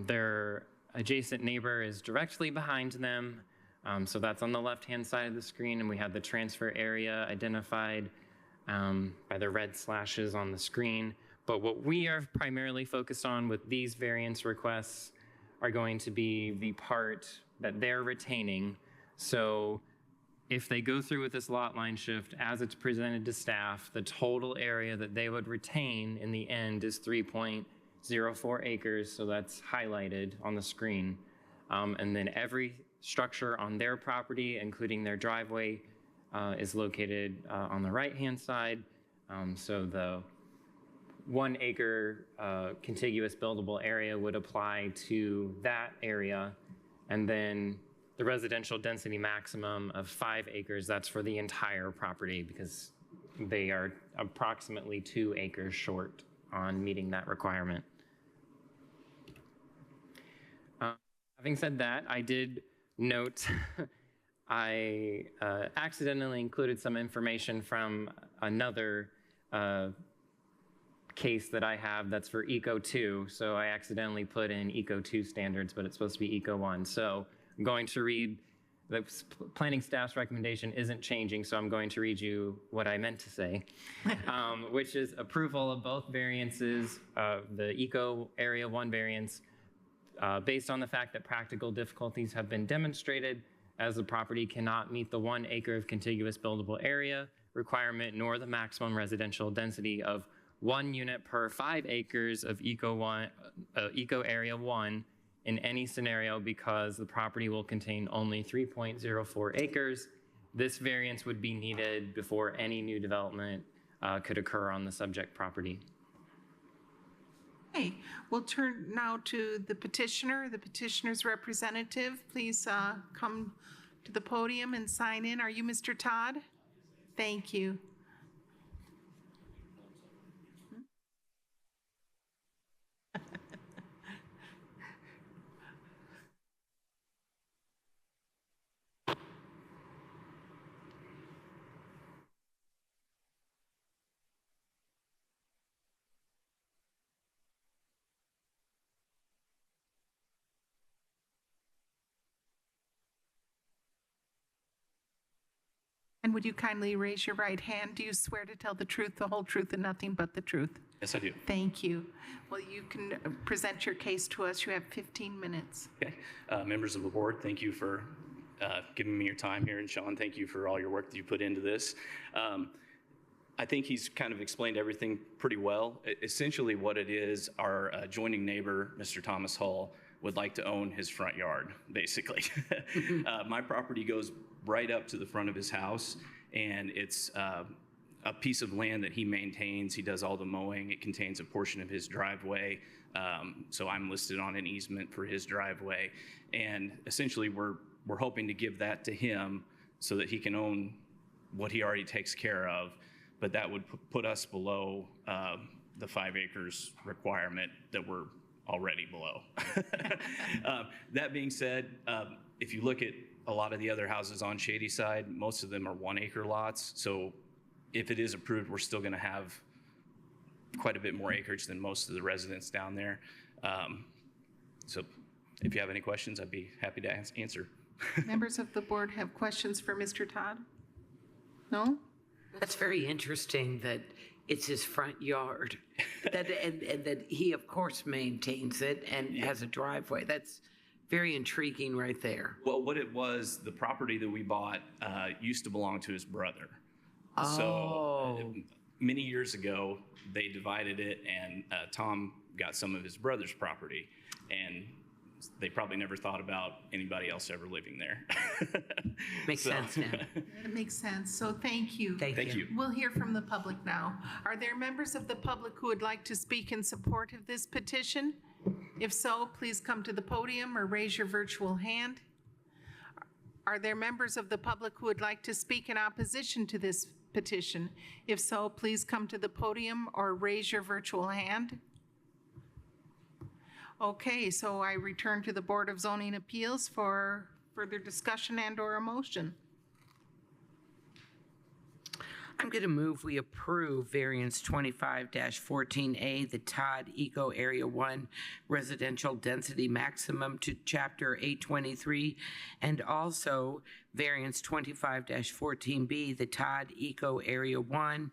Their adjacent neighbor is directly behind them. So that's on the left-hand side of the screen, and we have the transfer area identified by the red slashes on the screen. But what we are primarily focused on with these variance requests are going to be the part that they're retaining. So if they go through with this lot line shift as it's presented to staff, the total area that they would retain in the end is 3.04 acres. So that's highlighted on the screen. And then every structure on their property, including their driveway, is located on the right-hand side. So the 1 acre contiguous buildable area would apply to that area. And then the residential density maximum of 5 acres, that's for the entire property because they are approximately 2 acres short on meeting that requirement. Having said that, I did note I accidentally included some information from another case that I have that's for Eco 2. So I accidentally put in Eco 2 standards, but it's supposed to be Eco 1. So I'm going to read, the planning staff's recommendation isn't changing, so I'm going to read you what I meant to say, which is approval of both variances, the Eco Area 1 variance Based on the fact that practical difficulties have been demonstrated, as the property cannot meet the 1 acre of contiguous buildable area requirement, nor the maximum residential density of 1 unit per 5 acres of Eco Area 1 in any scenario, because the property will contain only 3.04 acres. This variance would be needed before any new development could occur on the subject property. Okay, we'll turn now to the petitioner, the petitioner's representative. Please come to the podium and sign in. Are you Mr. Todd? Thank you. And would you kindly raise your right hand? Do you swear to tell the truth, the whole truth, and nothing but the truth? Yes, I do. Thank you. Well, you can present your case to us. You have 15 minutes. Okay. Members of the board, thank you for giving me your time here. And Sean, thank you for all your work that you put into this. I think he's kind of explained everything pretty well. Essentially what it is, our adjoining neighbor, Mr. Thomas Hall, would like to own his front yard, basically. My property goes right up to the front of his house, and it's a piece of land that he maintains. He does all the mowing. It contains a portion of his driveway, so I'm listed on an easement for his driveway. And essentially, we're hoping to give that to him so that he can own what he already takes care of, but that would put us below the 5 acres requirement that we're already below. That being said, if you look at a lot of the other houses on Shady Side, most of them are 1 acre lots. So if it is approved, we're still gonna have quite a bit more acreage than most of the residents down there. So if you have any questions, I'd be happy to answer. Members of the board have questions for Mr. Todd? No? That's very interesting that it's his front yard, and that he, of course, maintains it and has a driveway. That's very intriguing right there. Well, what it was, the property that we bought used to belong to his brother. Oh. So many years ago, they divided it, and Tom got some of his brother's property, and they probably never thought about anybody else ever living there. Makes sense now. It makes sense. So thank you. Thank you. We'll hear from the public now. Are there members of the public who would like to speak in support of this petition? If so, please come to the podium or raise your virtual hand. Are there members of the public who would like to speak in opposition to this petition? If so, please come to the podium or raise your virtual hand. Okay, so I return to the Board of Zoning Appeals for further discussion and/or a motion. I'm going to move we approve variance 25-14A, the Todd Eco Area 1 residential density maximum to Chapter 823, and also variance 25-14B, the Todd Eco Area 1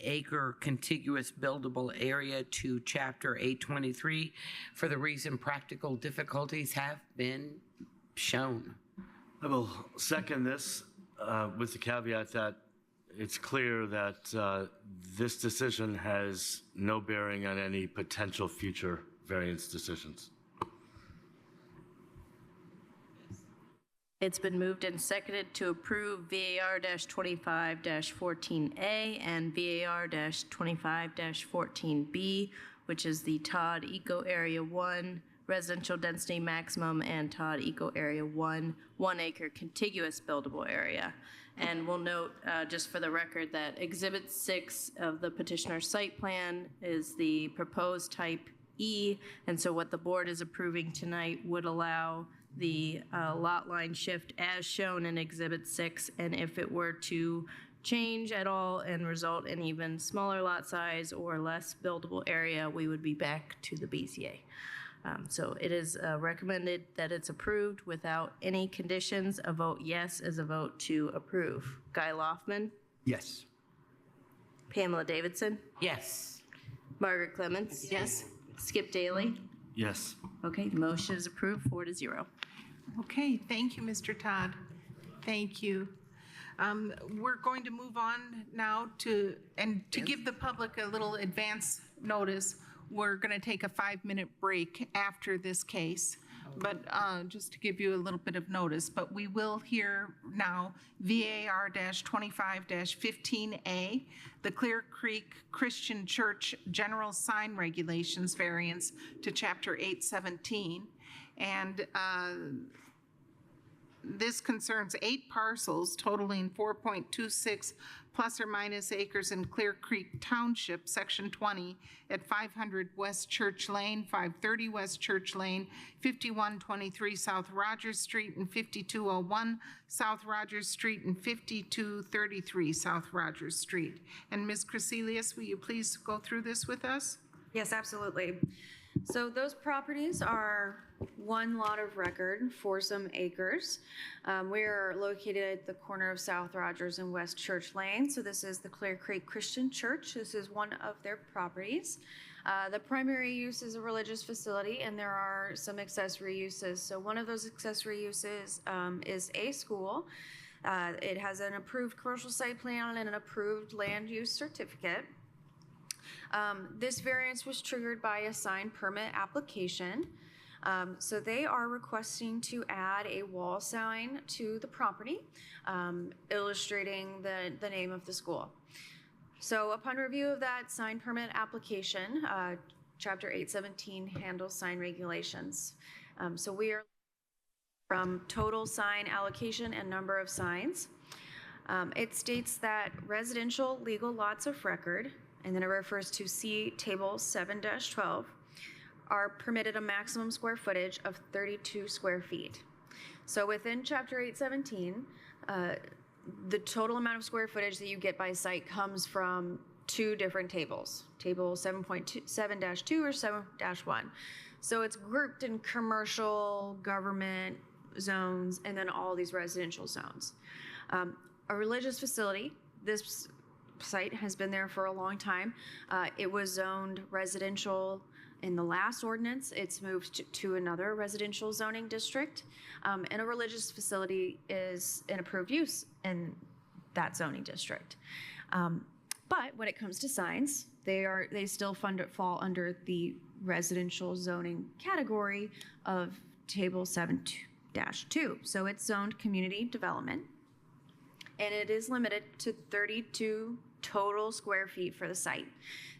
acre contiguous buildable area to Chapter 823 for the reason practical difficulties have been shown. I will second this with the caveat that it's clear that this decision has no bearing on any potential future variance decisions. It's been moved and seconded to approve VAR-25-14A and VAR-25-14B, which is the Todd Eco Area 1 residential density maximum and Todd Eco Area 1 acre contiguous buildable area. And we'll note, just for the record, that Exhibit 6 of the petitioner's site plan is the proposed type E, and so what the board is approving tonight would allow the lot line shift as shown in Exhibit 6, and if it were to change at all and result in even smaller lot size or less buildable area, we would be back to the BZA. So it is recommended that it's approved without any conditions. A vote yes is a vote to approve. Guy Loftman? Yes. Pamela Davidson? Yes. Margaret Clements? Yes. Skip Daly? Yes. Okay, motion is approved, 4-0. Okay, thank you, Mr. Todd. Thank you. We're going to move on now to give the public a little advance notice, we're going to take a 5-minute break after this case. But just to give you a little bit of notice, but we will hear now VAR-25-15A, the Clear Creek Christian Church General Sign Regulations variance to Chapter 817. And this concerns 8 parcels totaling 4.26 plus or minus acres in Clear Creek Township, Section 20, at 500 West Church Lane, 530 West Church Lane, 5123 South Rogers Street, and 5201 South Rogers Street, and 5233 South Rogers Street. And Ms. Crecelius, will you please go through this with us? Yes, absolutely. So those properties are one lot of record, 4 acres. We are located at the corner of South Rogers and West Church Lane. So this is the Clear Creek Christian Church. This is one of their properties. The primary use is a religious facility, and there are some accessory uses. So one of those accessory uses is a school. It has an approved commercial site plan and an approved land use certificate. This variance was triggered by a sign permit application. So they are requesting to add a wall sign to the property, illustrating the name of the school. So upon review of that sign permit application, Chapter 817 handles sign regulations. So we are from total sign allocation and number of signs. It states that residential legal lots of record, and then it refers to C Table 7-12, are permitted a maximum square footage of 32 square feet. So within Chapter 817, the total amount of square footage that you get by site comes from 2 different tables, Table 7.2, 7-2 or 7-1. So it's grouped in commercial, government zones, and then all these residential zones. A religious facility, this site has been there for a long time. It was zoned residential in the last ordinance. It's moved to another residential zoning district, and a religious facility is an approved use in that zoning district. But when it comes to signs, they still fall under the residential zoning category of Table 7-2. So it's zoned community development, and it is limited to 32 total square feet for the site.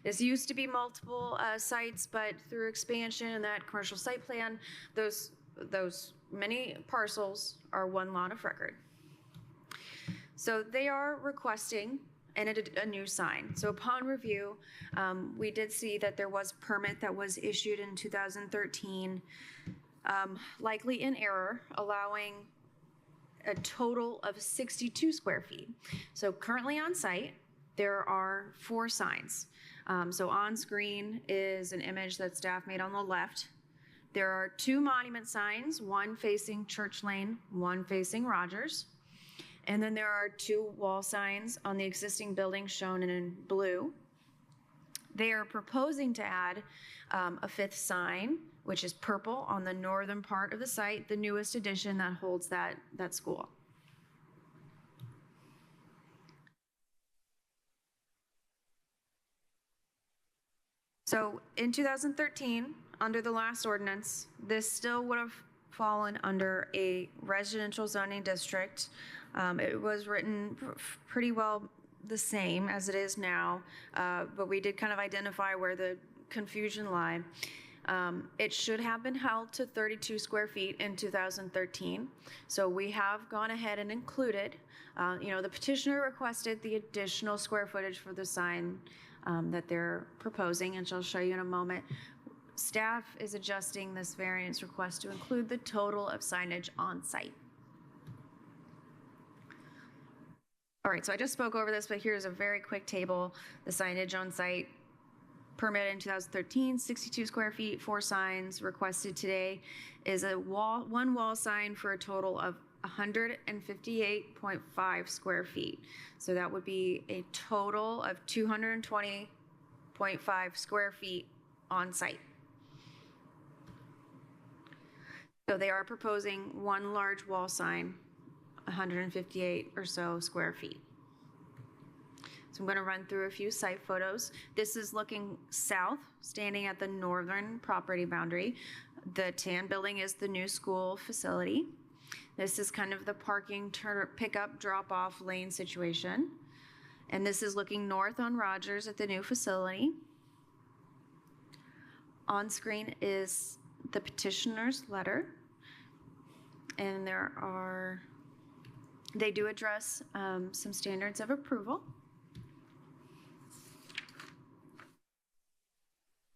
This used to be multiple sites, but through expansion and that commercial site plan, those many parcels are one lot of record. So they are requesting a new sign. So upon review, we did see that there was a permit that was issued in 2013, likely in error, allowing a total of 62 square feet. So currently on site, there are 4 signs. So on screen is an image that staff made on the left. There are 2 monument signs, one facing Church Lane, one facing Rogers. And then there are 2 wall signs on the existing building shown in blue. They are proposing to add a 5th sign, which is purple, on the northern part of the site, the newest addition that holds that school. So in 2013, under the last ordinance, this still would have fallen under a residential zoning district. It was written pretty well the same as it is now, but we did kind of identify where the confusion lied. It should have been held to 32 square feet in 2013. So we have gone ahead and included, the petitioner requested the additional square footage for the sign that they're proposing, and I'll show you in a moment. Staff is adjusting this variance request to include the total of signage on site. All right, so I just spoke over this, but here's a very quick table. The signage on site permitted in 2013, 62 square feet, 4 signs. Requested today is one wall sign for a total of 158.5 square feet. So that would be a total of 220.5 square feet on site. So they are proposing one large wall sign, 158 or so square feet. So I'm going to run through a few site photos. This is looking south, standing at the northern property boundary. The tan building is the new school facility. This is kind of the parking pickup drop-off lane situation. And this is looking north on Rogers at the new facility. On screen is the petitioner's letter. And they do address some standards of approval.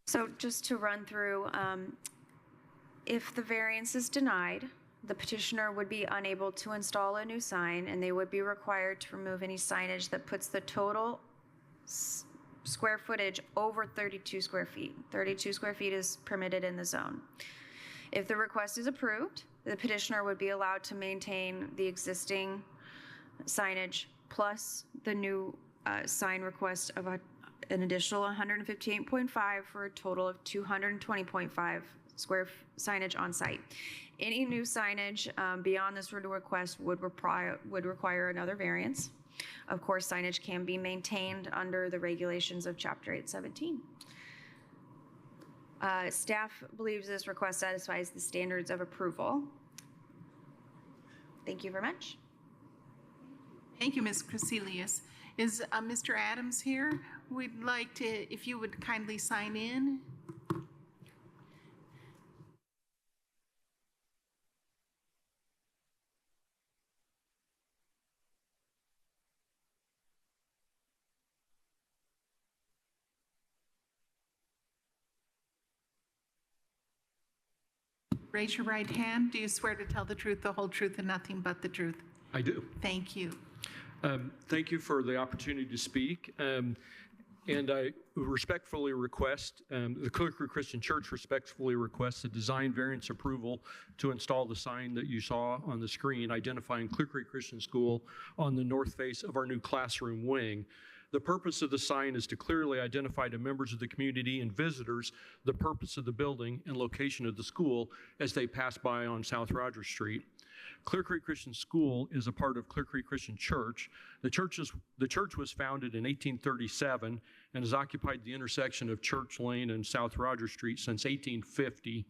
So just to run through, if the variance is denied, the petitioner would be unable to install a new sign, and they would be required to remove any signage that puts the total square footage over 32 square feet. 32 square feet is permitted in the zone. If the request is approved, the petitioner would be allowed to maintain the existing signage plus the new sign request of an additional 158.5 for a total of 220.5 square signage on site. Any new signage beyond this request would require another variance. Of course, signage can be maintained under the regulations of Chapter 817. Staff believes this request satisfies the standards of approval. Thank you very much. Thank you, Ms. Crecelius. Is Mr. Adams here? We'd like to, if you would kindly sign in. Raise your right hand. Do you swear to tell the truth, the whole truth, and nothing but the truth? I do. Thank you. Thank you for the opportunity to speak. And I respectfully request, the Clear Creek Christian Church respectfully requests a design variance approval to install the sign that you saw on the screen identifying Clear Creek Christian School on the north face of our new classroom wing. The purpose of the sign is to clearly identify to members of the community and visitors the purpose of the building and location of the school as they pass by on South Rogers Street. Clear Creek Christian School is a part of Clear Creek Christian Church. The church was founded in 1837 and has occupied the intersection of Church Lane and South Rogers Street since 1850.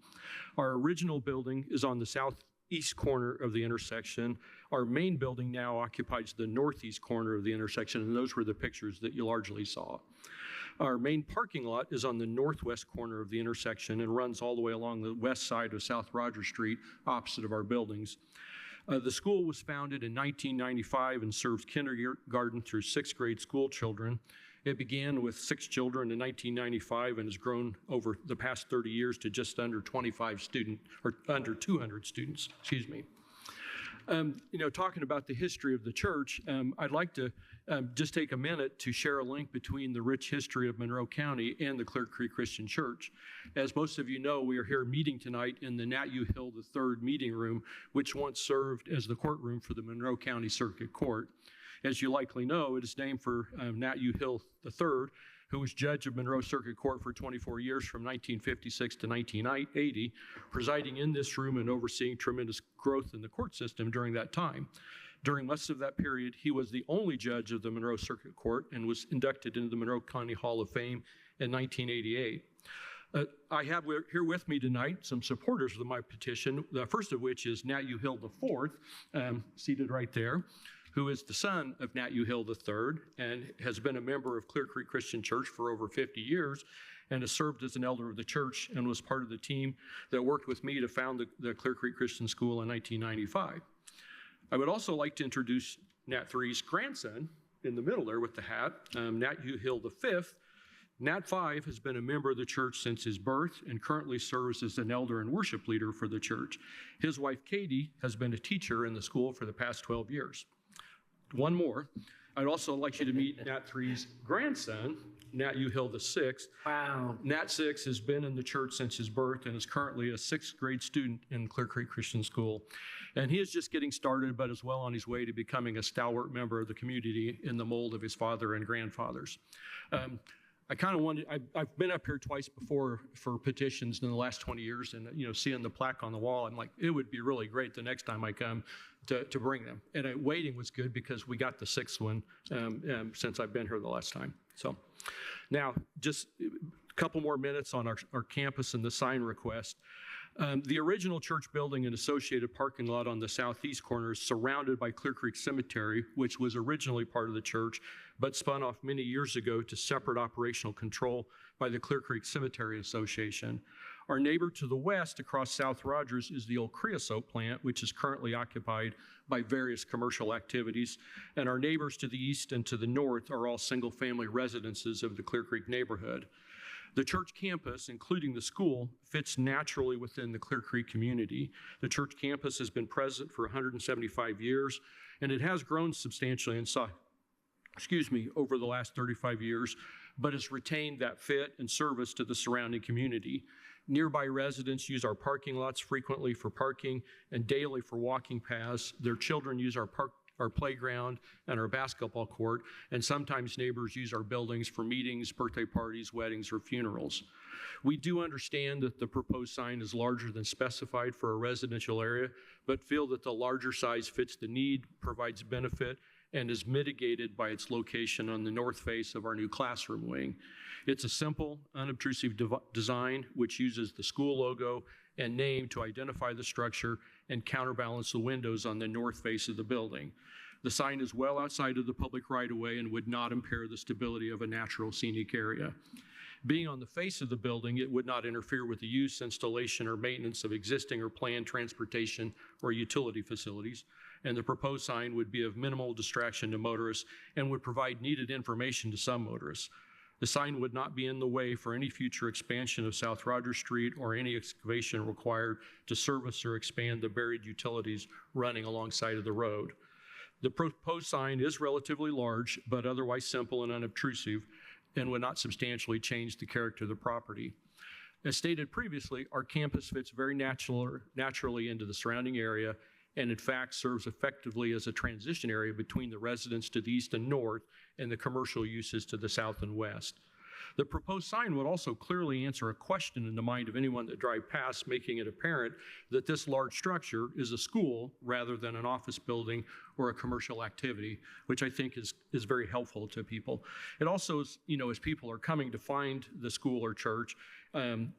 Our original building is on the southeast corner of the intersection. Our main building now occupies the northeast corner of the intersection, and those were the pictures that you largely saw. Our main parking lot is on the northwest corner of the intersection and runs all the way along the west side of South Rogers Street, opposite of our buildings. The school was founded in 1995 and serves kindergarten through 6th grade school children. It began with 6 children in 1995 and has grown over the past 30 years to just under 200 students, excuse me. Talking about the history of the church, I'd like to just take a minute to share a link between the rich history of Monroe County and the Clear Creek Christian Church. As most of you know, we are here meeting tonight in the Nat U. Hill III meeting room, which once served as the courtroom for the Monroe County Circuit Court. As you likely know, it is named for Nat U. Hill III, who was judge of Monroe Circuit Court for 24 years from 1956 to 1980, presiding in this room and overseeing tremendous growth in the court system during that time. During much of that period, he was the only judge of the Monroe Circuit Court and was inducted into the Monroe County Hall of Fame in 1988. I have here with me tonight some supporters of my petition, the first of which is Nat U. Hill IV, seated right there, who is the son of Nat U. Hill III and has been a member of Clear Creek Christian Church for over 50 years and has served as an elder of the church and was part of the team that worked with me to found the Clear Creek Christian School in 1995. I would also like to introduce Nat III's grandson in the middle there with the hat, Nat U. Hill V. Nat V has been a member of the church since his birth and currently serves as an elder and worship leader for the church. His wife, Katie, has been a teacher in the school for the past 12 years. One more, I'd also like you to meet Nat III's grandson, Nat U. Hill VI. Wow. Nat VI has been in the church since his birth and is currently a 6th grade student in Clear Creek Christian School. And he is just getting started, but is well on his way to becoming a stalwart member of the community in the mold of his father and grandfathers. I kind of wanted, I've been up here twice before for petitions in the last 20 years, and, you know, seeing the plaque on the wall, I'm like, it would be really great the next time I come to bring them. And waiting was good because we got the 6th one since I've been here the last time. So now, just a couple more minutes on our campus and the sign request. The original church building and associated parking lot on the southeast corner is surrounded by Clear Creek Cemetery, which was originally part of the church, but spun off many years ago to separate operational control by the Clear Creek Cemetery Association. Our neighbor to the west across South Rogers is the old creosote plant, which is currently occupied by various commercial activities. And our neighbors to the east and to the north are all single-family residences of the Clear Creek neighborhood. The church campus, including the school, fits naturally within the Clear Creek community. The church campus has been present for 175 years, and it has grown substantially in size, over the last 35 years, but has retained that fit and service to the surrounding community. Nearby residents use our parking lots frequently for parking and daily for walking paths. Their children use our playground and our basketball court, and sometimes neighbors use our buildings for meetings, birthday parties, weddings, or funerals. We do understand that the proposed sign is larger than specified for a residential area, but feel that the larger size fits the need, provides benefit, and is mitigated by its location on the north face of our new classroom wing. It's a simple, unobtrusive design which uses the school logo and name to identify the structure and counterbalance the windows on the north face of the building. The sign is well outside of the public right-of-way and would not impair the stability of a natural scenic area. Being on the face of the building, it would not interfere with the use, installation, or maintenance of existing or planned transportation or utility facilities, and the proposed sign would be of minimal distraction to motorists and would provide needed information to some motorists. The sign would not be in the way for any future expansion of South Rogers Street or any excavation required to service or expand the buried utilities running alongside of the road. The proposed sign is relatively large, but otherwise simple and unobtrusive, and would not substantially change the character of the property. As stated previously, our campus fits very naturally into the surrounding area, and in fact serves effectively as a transition area between the residents to the east and north and the commercial uses to the south and west. The proposed sign would also clearly answer a question in the mind of anyone that drives past, making it apparent that this large structure is a school rather than an office building or a commercial activity, which I think is very helpful to people. It also is, you know, as people are coming to find the school or church,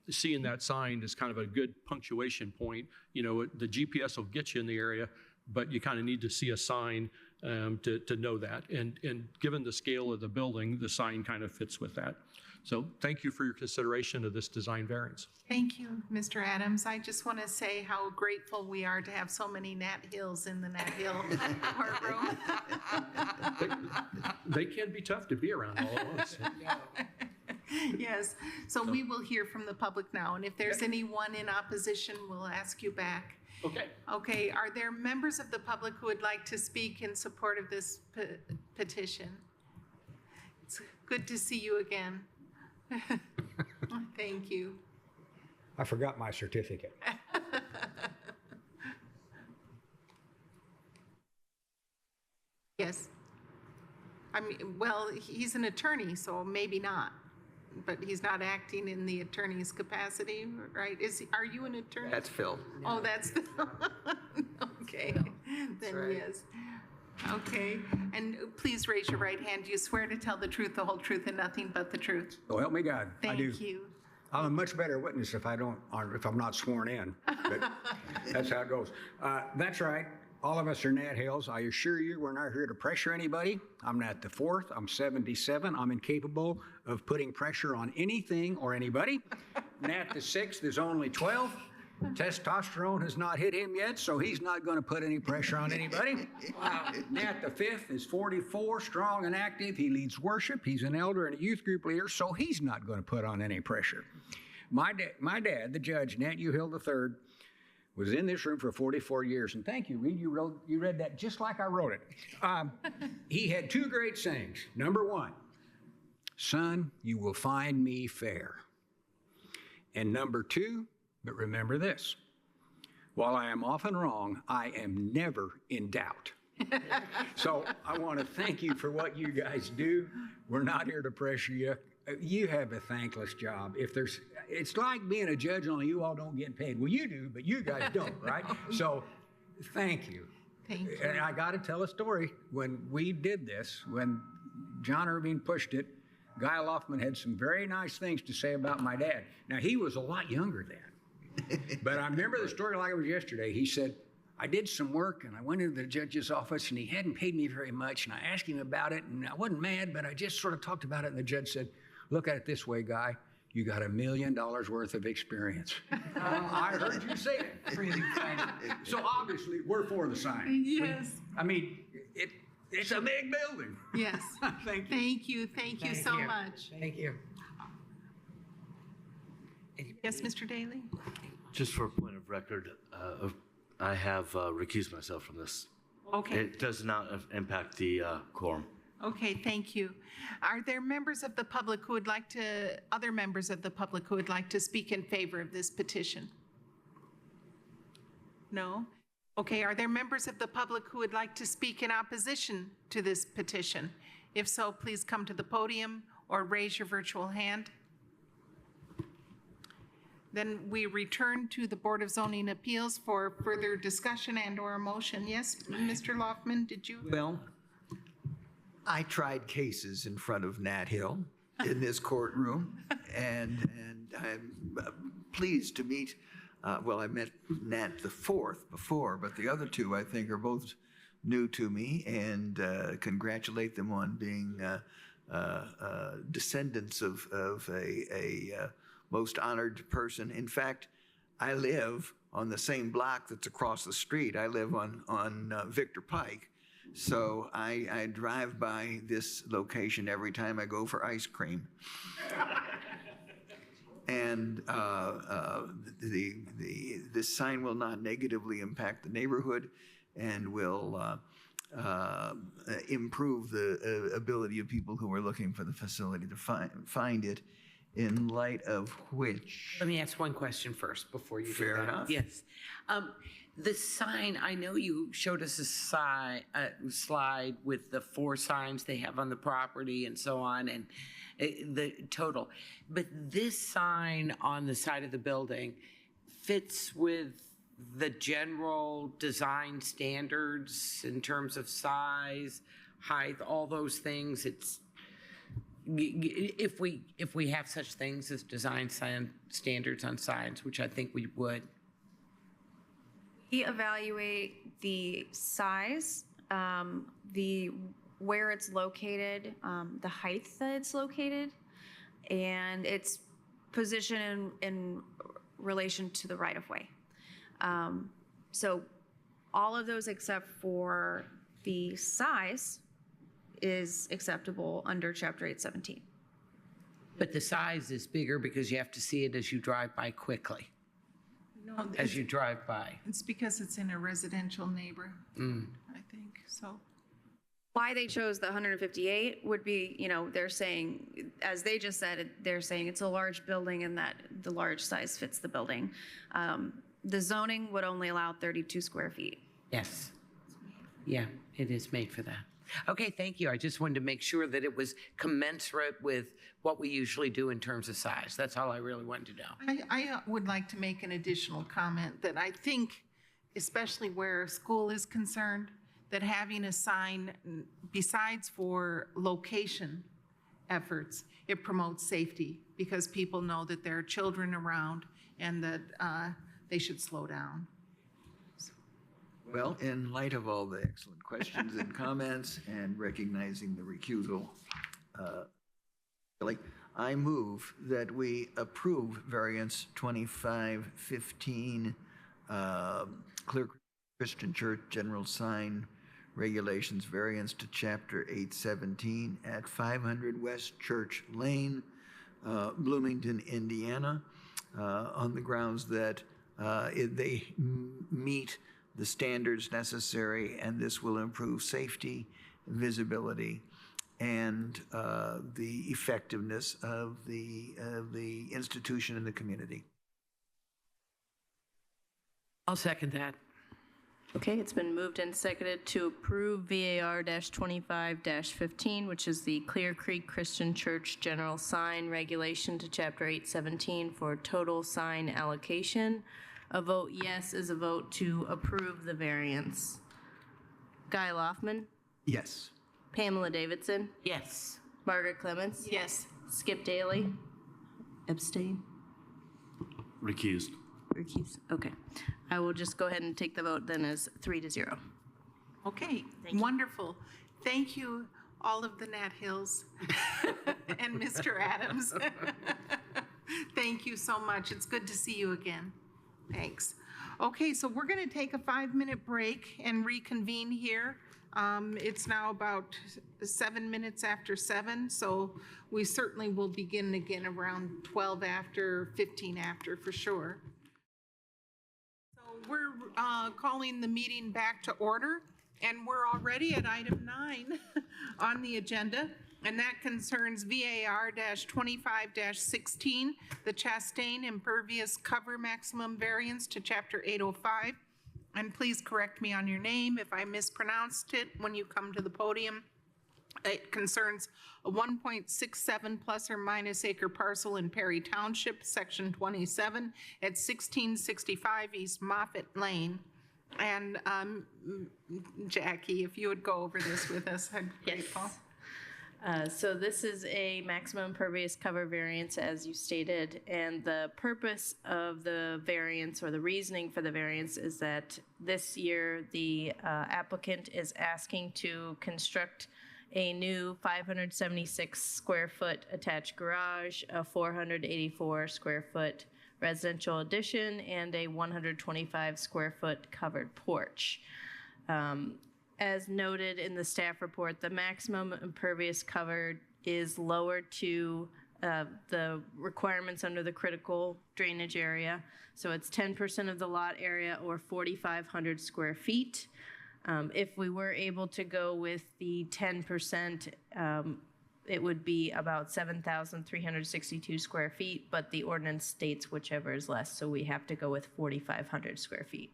seeing that sign is kind of a good punctuation point. You know, the GPS will get you in the area, but you kind of need to see a sign to know that. And given the scale of the building, the sign kind of fits with that. So thank you for your consideration of this design variance. Thank you, Mr. Adams. I just want to say how grateful we are to have so many Nat Hills in the Nat Hill courtroom. They can be tough to be around all at once. Yes, so we will hear from the public now, and if there's anyone in opposition, we'll ask you back. Okay. Okay, are there members of the public who would like to speak in support of this petition? It's good to see you again. Thank you. I forgot my certificate. Yes. I mean, well, he's an attorney, so maybe not. But he's not acting in the attorney's capacity, right? Are you an attorney? That's Phil. Oh, that's Phil. Okay, then right. yes. Okay, and please raise your right hand. Do you swear to tell the truth, the whole truth, and nothing but the truth? So help me God. I do. Thank you. I'm a much better witness if I'm not sworn in. But that's how it goes. That's right. All of us are Nat Hills. I assure you, we're not here to pressure anybody. I'm Nat the 4th. I'm 77. I'm incapable of putting pressure on anything or anybody. Nat the 6th is only 12. Testosterone has not hit him yet, so he's not going to put any pressure on anybody. Nat the 5th is 44, strong and active. He leads worship. He's an elder and a youth group leader, so he's not going to put on any pressure. My dad, the judge, Nat U. Hill III, was in this room for 44 years. And thank you, Reed. You read that just like I wrote it. He had 2 great sayings. Number 1, son, you will find me fair. And number 2, but remember this, while I am often wrong, I am never in doubt. So I want to thank you for what you guys do. We're not here to pressure you. you have a thankless job. It's like being a judge, only you all don't get paid. Well, you do, but you guys don't, right? So, thank you. Thank you. And I got to tell a story. When we did this, when John Irving pushed it, Guy Loftman had some very nice things to say about my dad. Now, he was a lot younger then. But I remember the story like it was yesterday. He said, I did some work and I went into the judge's office and he hadn't paid me very much. And I asked him about it and I wasn't mad, but I just sort of talked about it. And the judge said, look at it this way, Guy. You got $1 million worth of experience. I heard you say it. So obviously, we're for the sign. Yes. It's a big building. Yes. Thank you. Thank you. Thank you so much. Thank you. Yes, Mr. Daly? Just for a point of record, I have recused myself from this. Okay. It does not impact the quorum. Okay, thank you. Are there members of the public who would like to, other members of the public who would like to speak in favor of this petition? No? Okay, are there members of the public who would like to speak in opposition to this petition? If so, please come to the podium or raise your virtual hand. Then we return to the Board of Zoning Appeals for further discussion and/or a motion. Yes, Mr. Loftman, did you? Well, I tried cases in front of Nat Hill in this courtroom, and I'm pleased to meet, I met Nat the fourth before, but the other two I think are both new to me, and congratulate them on being descendants of a most honored person. In fact, I live on the same block that's across the street. I live on Victor Pike. So I drive by this location every time I go for ice cream. And this sign will not negatively impact the neighborhood and will improve the ability of people who are looking for the facility to find it, in light of which... Let me ask one question first before you do that. Fair enough. Yes. The sign, I know you showed us a slide with the 4 signs they have on the property and so on, and the total. But this sign on the side of the building fits with the general design standards in terms of size, height, all those things. It's if we have such things as design standards on signs, which I think we would. We evaluate the size, where it's located, the height that it's located, and its position in relation to the right-of-way. So all of those except for the size is acceptable under Chapter 817. But the size is bigger because you have to see it as you drive by quickly. No, as you drive by. It's because it's in a residential neighborhood, I think, so. Why they chose the 158 would be, they're saying, as they just said, they're saying it's a large building and that the large size fits the building. The zoning would only allow 32 square feet. Yes. Yeah, it is made for that. Okay, thank you. I just wanted to make sure that it was commensurate with what we usually do in terms of size. That's all I really wanted to know. I would like to make an additional comment that I think, especially where school is concerned, that having a sign, besides for location efforts, it promotes safety because people know that there are children around and that they should slow down. Well, in light of all the excellent questions and comments and recognizing the recusal, I move that we approve variance 2515, Clear Christian Church General Sign Regulations variance to Chapter 817 at 500 West Church Lane, Bloomington, Indiana, on the grounds that they meet the standards necessary, and this will improve safety, visibility, and the effectiveness of the institution and the community. I'll second that. Okay, it's been moved and seconded to approve VAR-25-15, which is the Clear Creek Christian Church General Sign Regulation to Chapter 817 for total sign allocation. A vote yes is a vote to approve the variance. Guy Loftman, Yes. Pamela Davidson, Yes. Margaret Clements, Yes. Skip Daly, abstain. Recused. Recuse. Okay. I will just go ahead and take the vote then as 3-0. Okay, wonderful. Thank you, all of the Nat Hills and Mr. Adams. Thank you so much. It's good to see you again. Thanks. Okay, so we're going to take a 5-minute break and reconvene here. It's now about 7 minutes after 7, so we certainly will begin again around 12 after, 15 after for sure. So we're calling the meeting back to order, and we're already at item 9 on the agenda, and that concerns VAR-25-16, the Chastain impervious cover maximum variance to Chapter 805. And please correct me on your name if I mispronounced it when you come to the podium. It concerns a 1.67 plus or minus acre parcel in Perry Township, Section 27, at 1665 East Moffett Lane. And Jackie, if you would go over this with us, I'd be grateful. So this is a maximum impervious cover variance, as you stated, and the purpose of the variance, or the reasoning for the variance, is that this year the applicant is asking to construct a new 576 square foot attached garage, a 484 square foot residential addition, and a 125 square foot covered porch. As noted in the staff report, the maximum impervious cover is lowered to the requirements under the critical drainage area. So it's 10% of the lot area, or 4,500 square feet. If we were able to go with the 10%, it would be about 7,362 square feet, but the ordinance states whichever is less, so we have to go with 4,500 square feet.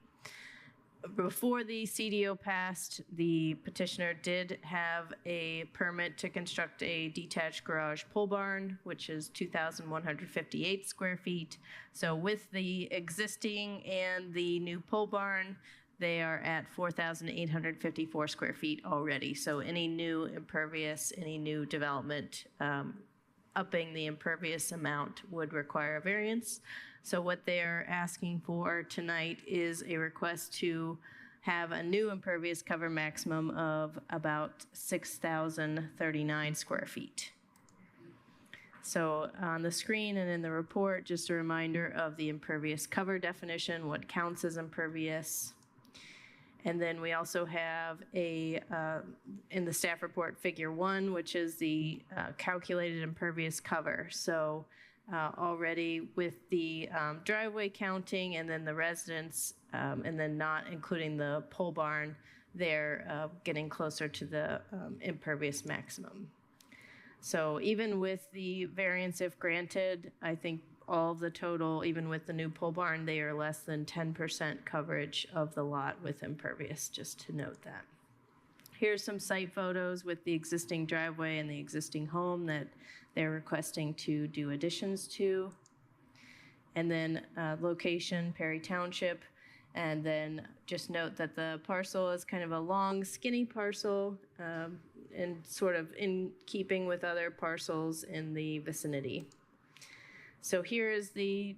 Before the CDO passed, the petitioner did have a permit to construct a detached garage pole barn, which is 2,158 square feet. So with the existing and the new pole barn, they are at 4,854 square feet already. So any new impervious, any new development, upping the impervious amount would require a variance. So what they're asking for tonight is a request to have a new impervious cover maximum of about 6,039 square feet. So on the screen and in the report, just a reminder of the impervious cover definition, what counts as impervious. And then we also have a, in the staff report, figure 1, which is the calculated impervious cover. So already with the driveway counting and then the residence, and then not including the pole barn, they're getting closer to the impervious maximum. So even with the variance, if granted, I think all of the total, even with the new pole barn, they are less than 10% coverage of the lot with impervious, just to note that. Here's some site photos with the existing driveway and the existing home that they're requesting to do additions to. And then location, Perry Township. And then just note that the parcel is kind of a long, skinny parcel, and sort of in keeping with other parcels in the vicinity. So here is the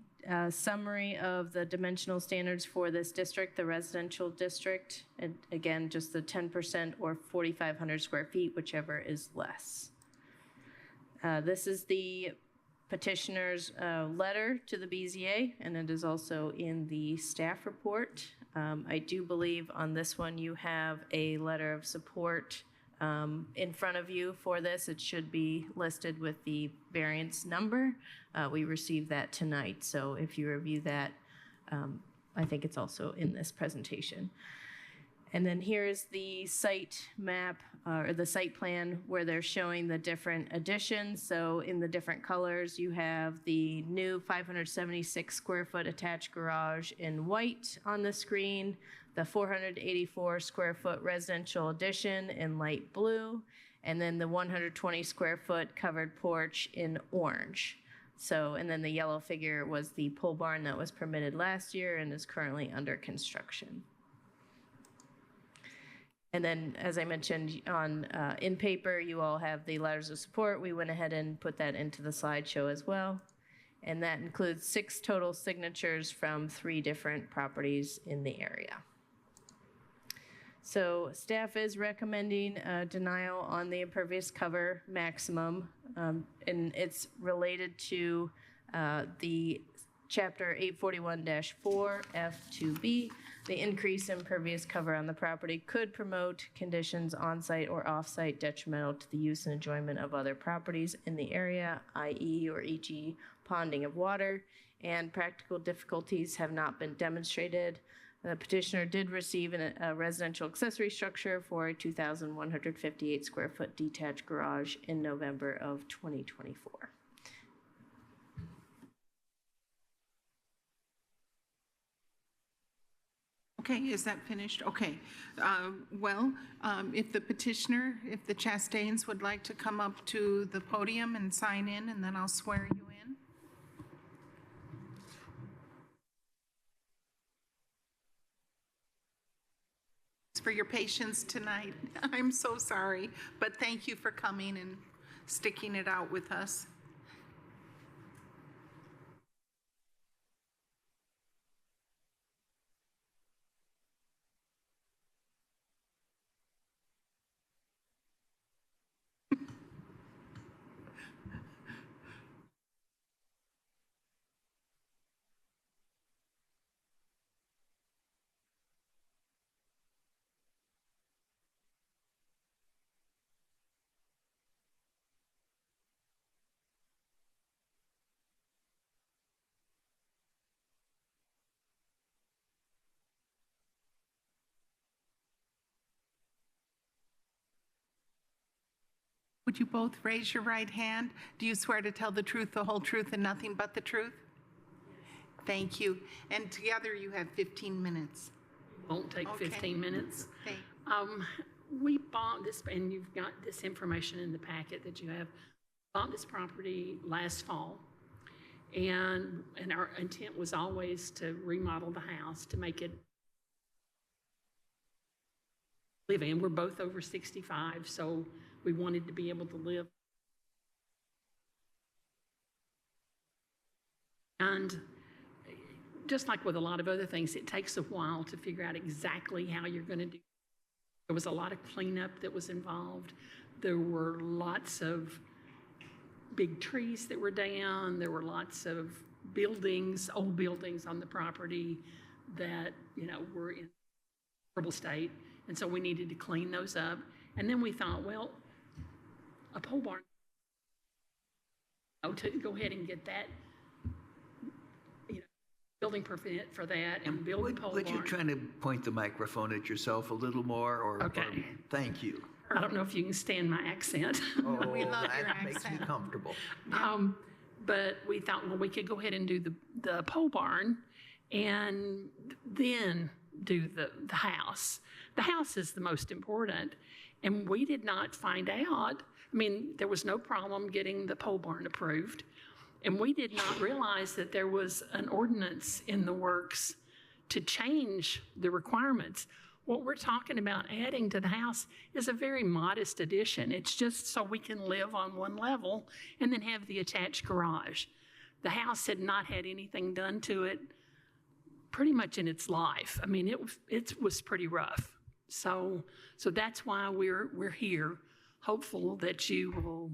summary of the dimensional standards for this district, the residential district. And again, just the 10% or 4,500 square feet, whichever is less. This is the petitioner's letter to the BZA, and it is also in the staff report. I do believe on this one you have a letter of support in front of you for this. It should be listed with the variance number. We received that tonight, so if you review that, I think it's also in this presentation. And then here's the site map or the site plan where they're showing the different additions. So in the different colors, you have the new 576 square foot attached garage in white on the screen, the 484 square foot residential addition in light blue, and then the 120 square foot covered porch in orange. So, and then the yellow figure was the pole barn that was permitted last year and is currently under construction. And then, as I mentioned on in paper, you all have the letters of support. We went ahead and put that into the slideshow as well. And that includes 6 total signatures from 3 different properties in the area. So staff is recommending denial on the impervious cover maximum, and it's related to the Chapter 841-4 F2B. The increase in impervious cover on the property could promote conditions on-site or off-site detrimental to the use and enjoyment of other properties in the area, i.e. or e.g. ponding of water, and practical difficulties have not been demonstrated. The petitioner did receive a residential accessory structure for a 2,158 square foot detached garage in November of 2024. Okay, is that finished? Okay. If the petitioner, if the Chastains would like to come up to the podium and sign in, and then I'll swear you in. Thanks for your patience tonight. I'm so sorry, but thank you for coming and sticking it out with us. Would you both raise your right hand? Do you swear to tell the truth, the whole truth, and nothing but the truth? Thank you. And together you have 15 minutes. Won't take Okay. 15 minutes. Thank We bought this, and you've got this information in the packet that you have. Bought this property last fall, and our intent was always to remodel the house to make it live in. We're both over 65, so we wanted to be able to live. And just like with a lot of other things, it takes a while to figure out exactly how you're going to do. There was a lot of cleanup that was involved. There were lots of big trees that were down. There were lots of buildings, old buildings on the property that, were in a horrible state. And so we needed to clean those up. And then we thought, well, a pole barn, to go ahead and get that, building permit for that and build a pole barn. Would you try to point the microphone at yourself a little more? Okay. Thank you. I don't know if you can stand my accent. Oh, We love your that makes me accent. comfortable. But we thought, well, we could go ahead and do the pole barn and then do the house. The house is the most important. And we did not find out. I mean, there was no problem getting the pole barn approved. And we did not realize that there was an ordinance in the works to change the requirements. What we're talking about adding to the house is a very modest addition. It's just so we can live on one level and then have the attached garage. The house had not had anything done to it pretty much in its life. I mean, it was pretty rough. So that's why we're here, hopeful that you will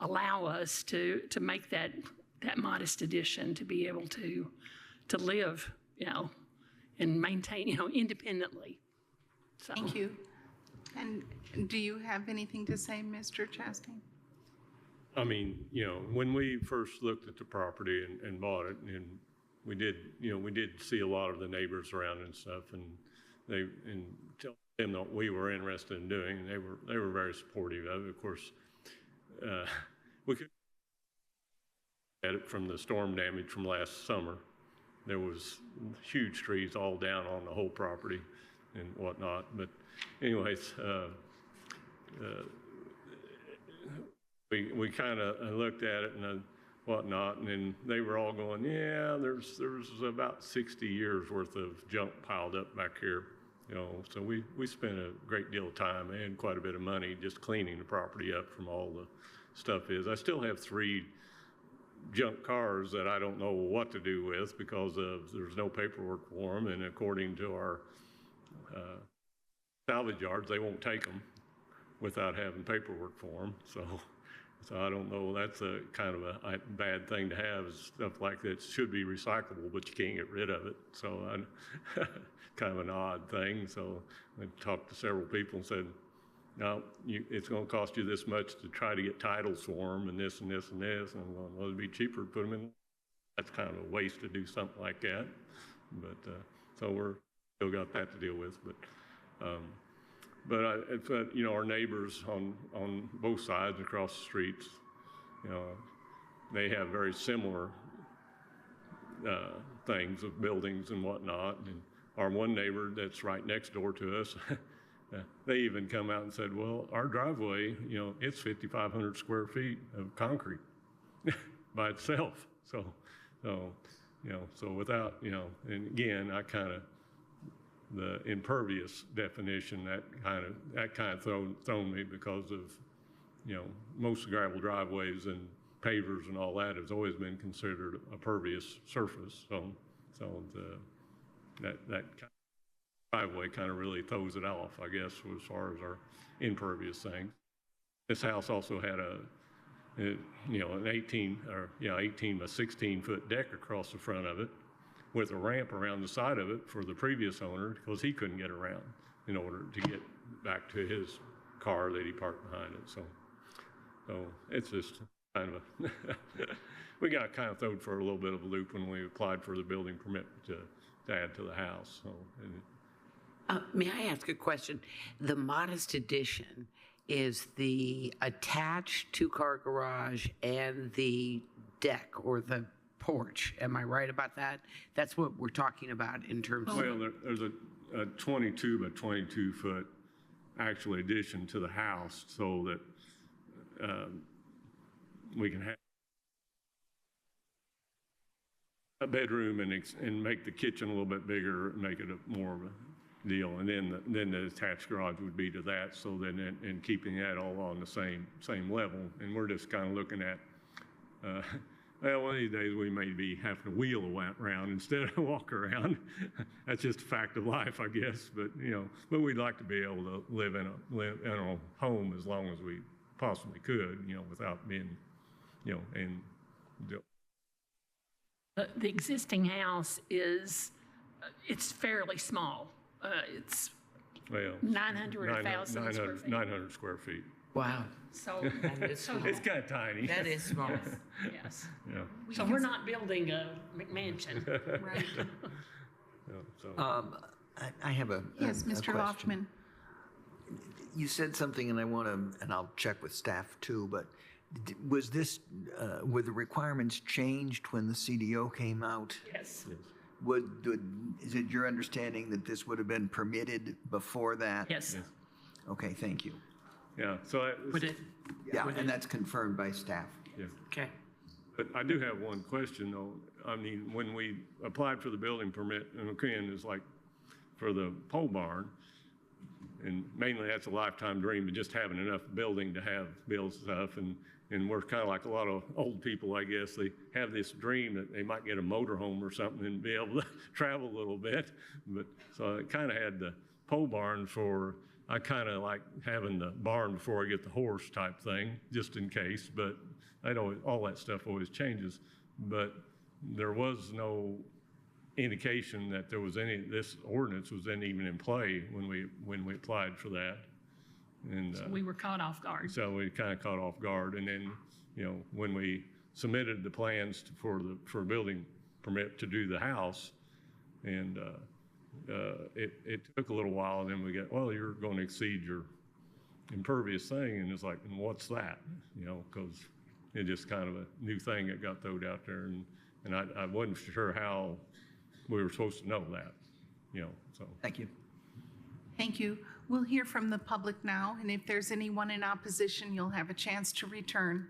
allow us to make that modest addition to be able to live, and maintain, independently. So. Thank you. And do you have anything to say, Mr. Chastain? I mean, when we first looked at the property and bought it, and we did see a lot of the neighbors around and stuff, and them what we were interested in doing, and they were very supportive of it. Of course, we could at it from the storm damage from last summer. There was huge trees all down on the whole property and whatnot. But anyways, we kind of looked at it and whatnot, and then they were all going, yeah, there's about 60 years worth of junk piled up back here. You know, so we spent a great deal of time and quite a bit of money just cleaning the property up from all the stuff. I still have 3 junk cars that I don't know what to do with because there's no paperwork for them, and according to our salvage yards, they won't take them without having paperwork for them. So I don't know. That's a kind of a bad thing to have. Is stuff like that should be recyclable, but you can't get rid of it. So kind of an odd thing. So I talked to several people and said, no, it's going to cost you this much to try to get titles for them and this and this and this. And I'm going, well, it'd be cheaper to put them in. That's kind of a waste to do something like that. But so we're still got that to deal with. But you know, our neighbors on both sides across the streets, you know, they have very similar things of buildings and whatnot. And our one neighbor that's right next door to us, they even come out and said, well, our driveway, you know, it's 5,500 square feet of concrete by itself. So, you know, so without, you know, and again, the impervious definition, that kind of thrown me because of, you know, most gravel driveways and pavers and all that has always been considered a pervious surface. So that kind of driveway kind of really throws it off, I guess, as far as our impervious thing. This house also had an 18 by 16 foot deck across the front of it, with a ramp around the side of it for the previous owner because he couldn't get around in order to get back to his car that he parked behind it. So it's just kind of we got kind of thrown for a little bit of a loop when we applied for the building permit to add to the house. So, may I ask a question? The modest addition is the attached 2-car garage and the deck or the porch. Am I right about that? That's what we're talking about in terms of... Well, there's a 22 by 22 foot actual addition to the house so that we can have a bedroom and make the kitchen a little bit bigger, make it more of a deal. And then the attached garage would be to that. So then, and keeping that all on the same level. And we're just kind of looking at, well, one of these days we may be having to wheel around instead of walk around. That's just a fact of life, I guess. But you know, we'd like to be able to live in a home as long as we possibly could, you know, without being, you know, and. The existing house it's fairly small. It's 900 or 1,000 square feet. 900 square feet. Wow. So it's kind of tiny. That is small. Yes. Yeah. So we're not building a McMansion. Right. I have a Yes, Mr. Hoffman. You said something, and and I'll check with staff too, but was this, were the requirements changed when the CDO came out? Yes. Is it your understanding that this would have been permitted before that? Yes. Okay, thank you. Yeah, so and that's confirmed by staff. Yeah. Okay. But I do have one question though. I mean, when we applied for the building permit, and again, it's like for the pole barn, and mainly that's a lifetime dream of just having enough building to build stuff, and we're kind of like a lot of old people, I guess. They have this dream that they might get a motorhome or something and be able to travel a little bit. But so I kind of had the pole barn I kind of like having the barn before I get the horse type thing, just in case. But I know all that stuff always changes. But there was no indication that there was this ordinance was even in play when we applied for that. And So we were caught off guard. So we kind of caught off guard. And then, you know, when we submitted the plans for building permit to do the house, and it took a little while, and then we got, well, you're going to exceed your impervious thing, and it's like, and what's that? You know, because it's just kind of a new thing that got thrown out there, and I wasn't sure how we were supposed to know that, you know, so. Thank you. Thank you. We'll hear from the public now, and if there's anyone in opposition, you'll have a chance to return.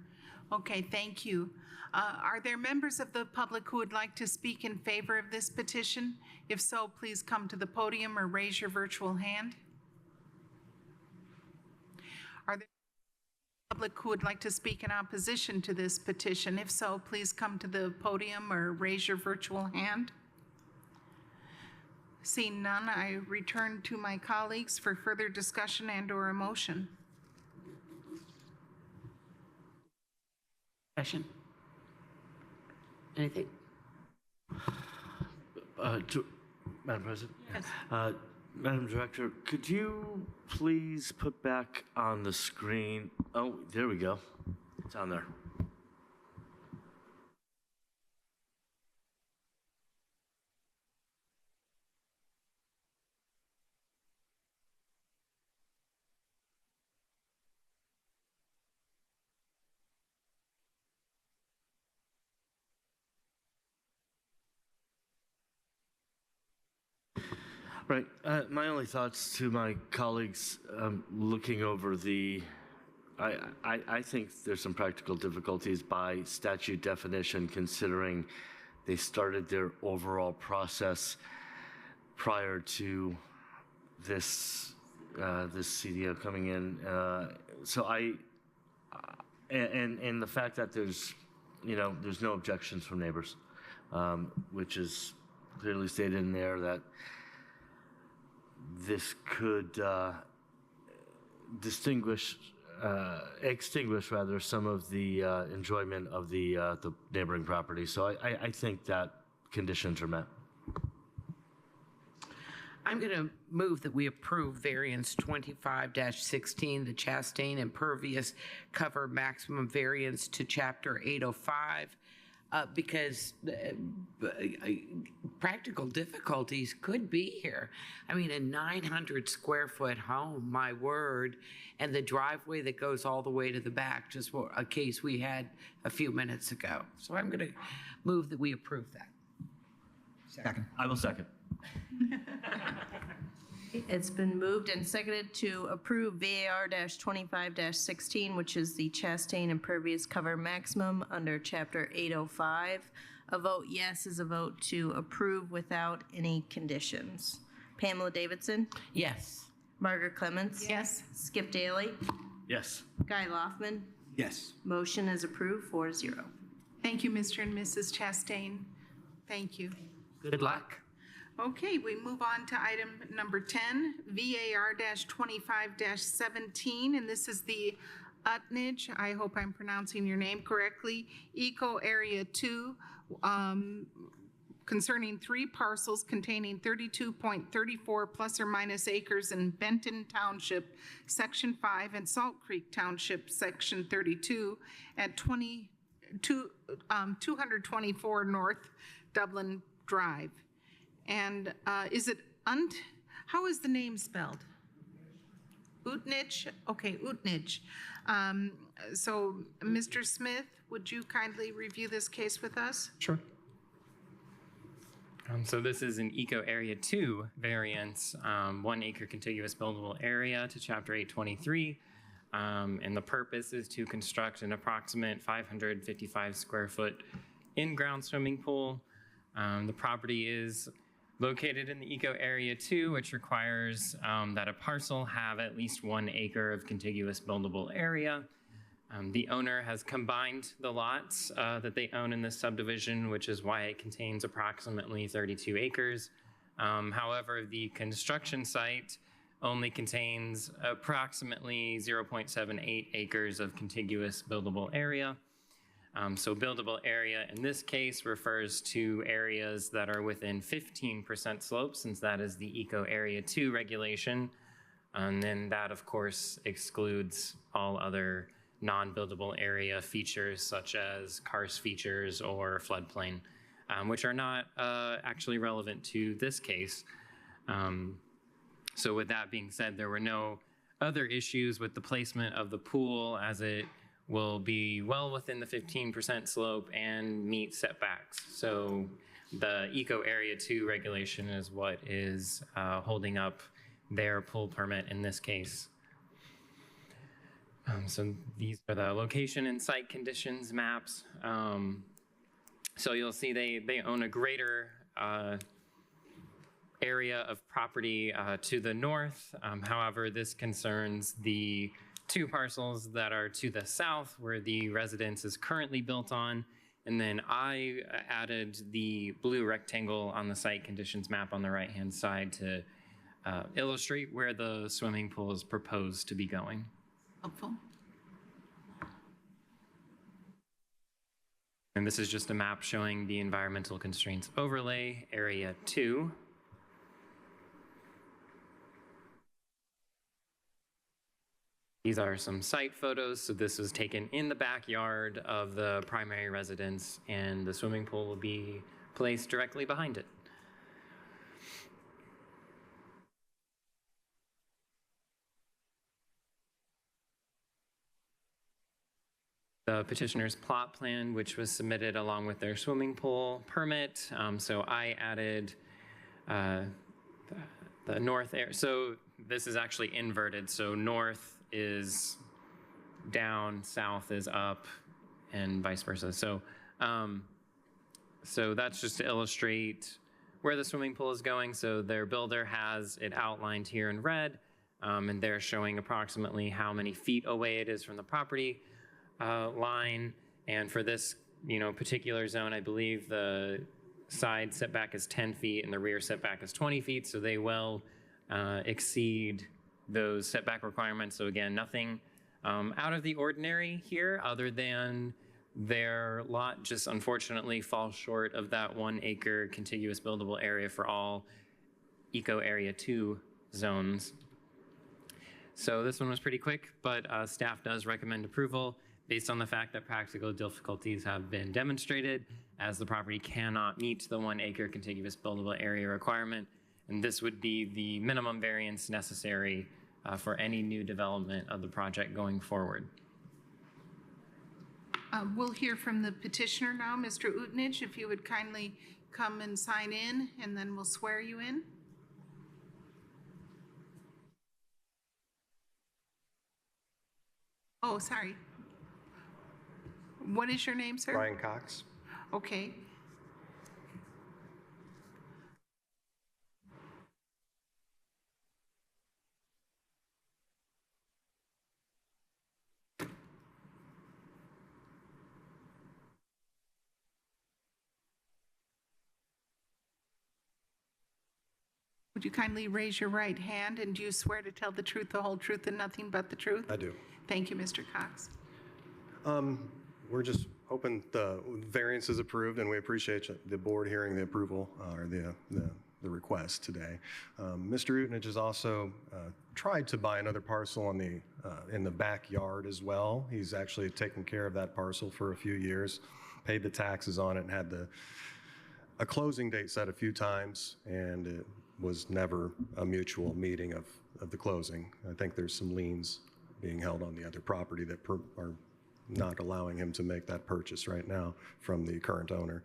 Okay, thank you. Are there members of the public who would like to speak in favor of this petition? If so, please come to the podium or raise your virtual hand. Are there public who would like to speak in opposition to this petition? If so, please come to the podium or raise your virtual hand. Seeing none, I return to my colleagues for further discussion and/or a motion. Question? Anything? Madam President? Yes. Madam Director, could you please put back on the screen? Oh, there we go. It's on there. Right. My only thoughts to my colleagues looking over the, I think there's some practical difficulties by statute definition, considering they started their overall process prior to this this CDO coming in. And the fact that there's no objections from neighbors, which is clearly stated in there that this could extinguish rather some of the enjoyment of the neighboring property. So I think that conditions are met. I'm going to move that we approve variance 25-16, the Chastain impervious cover maximum variance to chapter 805. Because practical difficulties could be here. I mean, a 900 square foot home, my word, and the driveway that goes all the way to the back, just for a case we had a few minutes ago. So I'm going to move that we approve that. Second. I will second. It's been moved and seconded to approve VAR-25-16, which is the Chastain impervious cover maximum under Chapter 805. A vote yes is a vote to approve without any conditions. Pamela Davidson? Yes. Margaret Clements? Yes. Skip Daly? Yes. Guy Loftman? Yes. Motion is approved 4-0. Thank you, Mr. and Mrs. Chastain. Thank you. Good luck. Okay, we move on to item number 10, VAR-25-17, and this is the Utnage, I hope I'm pronouncing your name correctly, Eco Area 2, concerning 3 parcels containing 32.34 plus or minus acres in Benton Township, Section 5, and Salt Creek Township, Section 32, at 224 North Dublin Drive. And is it how is the name spelled? Utnage? Okay, Utnage. So, Mr. Smith, would you kindly review this case with us? Sure. So this is an Eco Area 2 variance, 1 acre contiguous buildable area to Chapter 823. And the purpose is to construct an approximate 555 square foot in-ground swimming pool. The property is located in the Eco Area 2, which requires that a parcel have at least 1 acre of contiguous buildable area. The owner has combined the lots that they own in this subdivision, which is why it contains approximately 32 acres. However, the construction site only contains approximately 0.78 acres of contiguous buildable area. So buildable area in this case refers to areas that are within 15% slope, since that is the Eco Area 2 regulation. And then that, of course, excludes all other non-buildable area features such as karst features or floodplain, which are not actually relevant to this case. So with that being said, there were no other issues with the placement of the pool, as it will be well within the 15% slope and meet setbacks. So the Eco Area 2 regulation is what is holding up their pool permit in this case. So these are the location and site conditions maps. So you'll see they own a greater area of property to the north. However, this concerns the 2 parcels that are to the south, where the residence is currently built on. And then I added the blue rectangle on the site conditions map on the right-hand side to illustrate where the swimming pool is proposed to be going. Helpful. And this is just a map showing the environmental constraints overlay, area 2. These are some site photos. So this was taken in the backyard of the primary residence, and the swimming pool will be placed directly behind it. The petitioner's plot plan, which was submitted along with their swimming pool permit. So I added the north area. So this is actually inverted. So north is down, south is up, and vice versa. So, so that's just to illustrate where the swimming pool is going. So their builder has it outlined here in red, and they're showing approximately how many feet away it is from the property line. And for this, particular zone, I believe the side setback is 10 feet and the rear setback is 20 feet. So they will exceed those setback requirements. So again, nothing out of the ordinary here, other than their lot just unfortunately falls short of that 1 acre contiguous buildable area for all Eco Area 2 zones. So this one was pretty quick, but staff does recommend approval based on the fact that practical difficulties have been demonstrated, as the property cannot meet the 1 acre contiguous buildable area requirement. And this would be the minimum variance necessary for any new development of the project going forward. We'll hear from the petitioner now. Mr. Utnich, if you would kindly come and sign in, and then we'll swear you in. Oh, sorry. What is your name, sir? Brian Cox. Okay. Would you kindly raise your right hand, and do you swear to tell the truth, the whole truth, and nothing but the truth? I do. Thank you, Mr. Cox. We're just hoping the variance is approved, and we appreciate the board hearing the approval or the request today. Mr. Utnich has also tried to buy another parcel in the backyard as well. He's actually taken care of that parcel for a few years, paid the taxes on it, and had a closing date set a few times, and it was never a mutual meeting of the closing. I think there's some liens being held on the other property that are not allowing him to make that purchase right now from the current owner.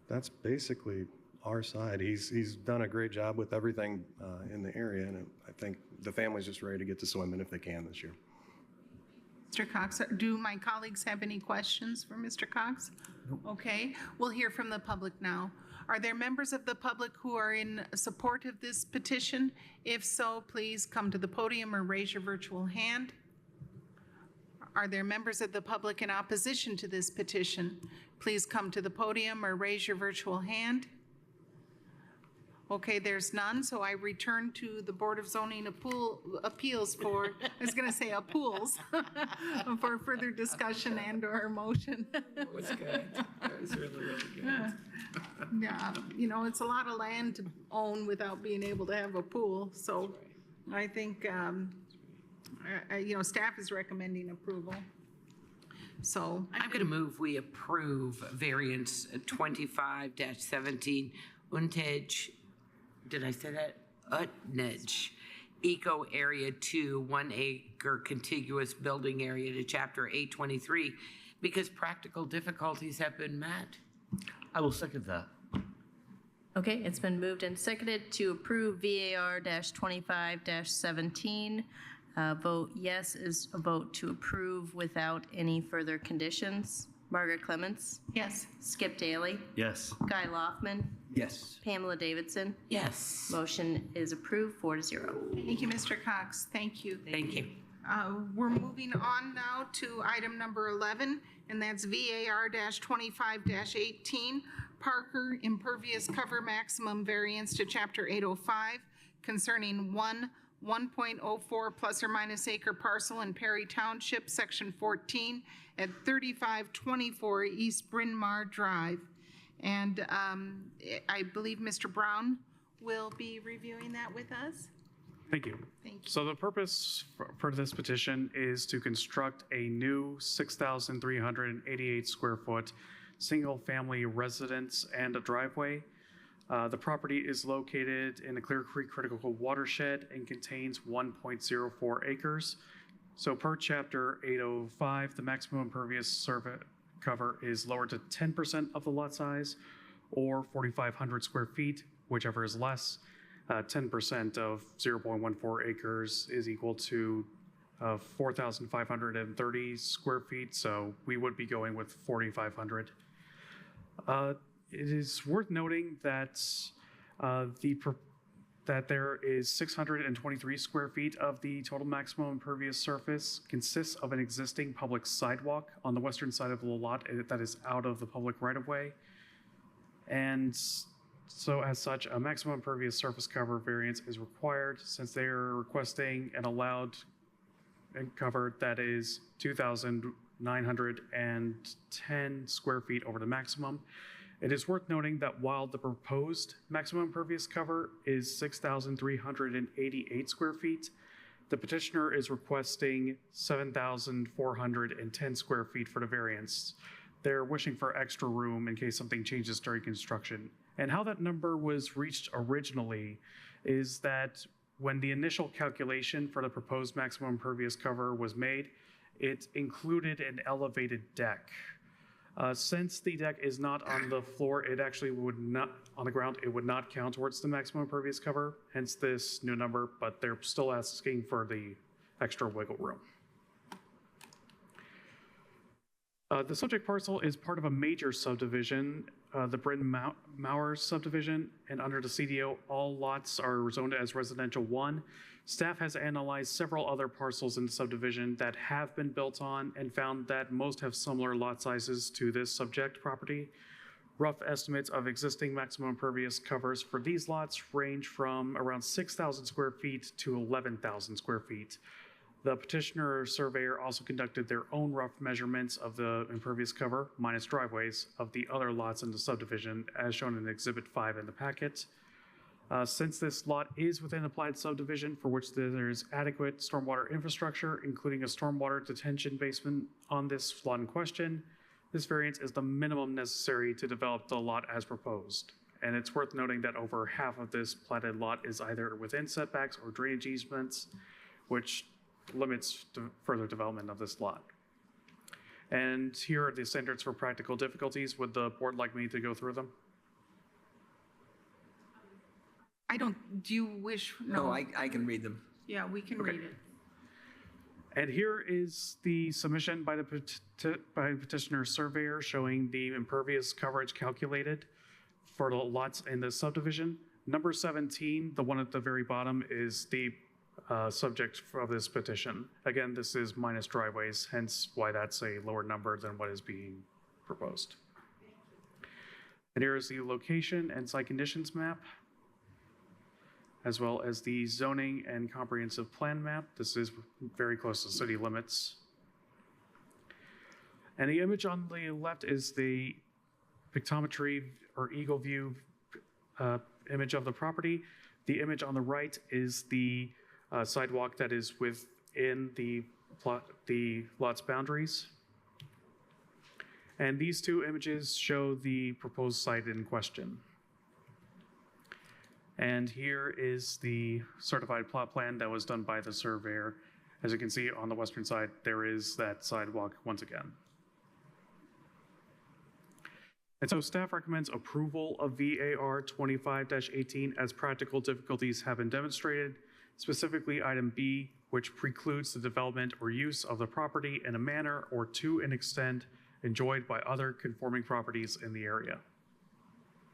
That's basically our side. He's done a great job with everything in the area, and I think the family's just ready to get to swimming if they can this year. Mr. Cox, do my colleagues have any questions for Mr. Cox? Nope. Okay, we'll hear from the public now. Are there members of the public who are in support of this petition? If so, please come to the podium or raise your virtual hand. Are there members of the public in opposition to this petition? Please come to the podium or raise your virtual hand. Okay, there's none, so I return to the Board of Zoning Appeals for, I was going to say appeals, for further discussion and or motion. That was good. That was really, really good. Yeah, it's a lot of land to own without being able to have a pool, so I think, staff is recommending approval. So I'm going to move we approve variance 25-17 Untage did I say that? Utnage Eco Area 2, 1 acre contiguous building area to Chapter 823 because practical difficulties have been met. I will second that. Okay, it's been moved and seconded to approve VAR-25-17. Vote yes is a vote to approve without any further conditions. Margaret Clements? Yes. Skip Daly? Yes. Guy Loftman? Yes. Pamela Davidson? Yes. Motion is approved 4-0. Thank you, Mr. Cox. Thank you. Thank you. We're moving on now to item number 11, and that's VAR-25-18, Parker Impervious Cover Maximum Variance to Chapter 805 concerning 1.04 plus or minus acre parcel in Perry Township, Section 14 at 3524 East Bryn Mawr Drive. And I believe Mr. Brown will be reviewing that with us. Thank you. Thank you. So the purpose for this petition is to construct a new 6,388 square foot single-family residence and a driveway. The property is located in the Clear Creek Critical Watershed and contains 1.04 acres. So per Chapter 805, the maximum impervious surface cover is lowered to 10% of the lot size or 4,500 square feet, whichever is less. 10% of 0.14 acres is equal to 4,530 square feet, so we would be going with 4,500. It is worth noting that that there is 623 square feet of the total maximum impervious surface consists of an existing public sidewalk on the western side of the lot that is out of the public right-of-way. And so as such, a maximum impervious surface cover variance is required since they are requesting an allowed cover that is 2,910 square feet over the maximum. It is worth noting that while the proposed maximum impervious cover is 6,388 square feet, the petitioner is requesting 7,410 square feet for the variance. They're wishing for extra room in case something changes during construction. And how that number was reached originally is that when the initial calculation for the proposed maximum impervious cover was made, it included an elevated deck. Since the deck is not on the floor, it actually would not, on the ground, it would not count towards the maximum impervious cover, hence this new number, but they're still asking for the extra wiggle room. The subject parcel is part of a major subdivision, the Bryn Mawr subdivision, and under the CDO, all lots are zoned as residential 1. Staff has analyzed several other parcels in the subdivision that have been built on and found that most have similar lot sizes to this subject property. Rough estimates of existing maximum impervious covers for these lots range from around 6,000 square feet to 11,000 square feet. The petitioner surveyor also conducted their own rough measurements of the impervious cover, minus driveways, of the other lots in the subdivision, as shown in Exhibit 5 in the packet. Since this lot is within a platted subdivision for which there is adequate stormwater infrastructure, including a stormwater detention basement on this lot in question, this variance is the minimum necessary to develop the lot as proposed. And it's worth noting that over half of this platted lot is either within setbacks or drainage easements, which limits further development of this lot. And here are the standards for practical difficulties. Would the board like me to go through them? Do you wish? No, I can read them. Yeah, we can read it. And here is the submission by the petitioner surveyor showing the impervious coverage calculated for the lots in the subdivision. Number 17, the one at the very bottom, is the subject of this petition. Again, this is minus driveways, hence why that's a lower number than what is being proposed. And here is the location and site conditions map, as well as the zoning and comprehensive plan map. This is very close to city limits. And the image on the left is the pictometry or eagle view image of the property. The image on the right is the sidewalk that is within the lot's boundaries. And these two images show the proposed site in question. And here is the certified plot plan that was done by the surveyor. As you can see on the western side, there is that sidewalk once again. And so staff recommends approval of VAR 25-18 as practical difficulties have been demonstrated, specifically item B, which precludes the development or use of the property in a manner or to an extent enjoyed by other conforming properties in the area.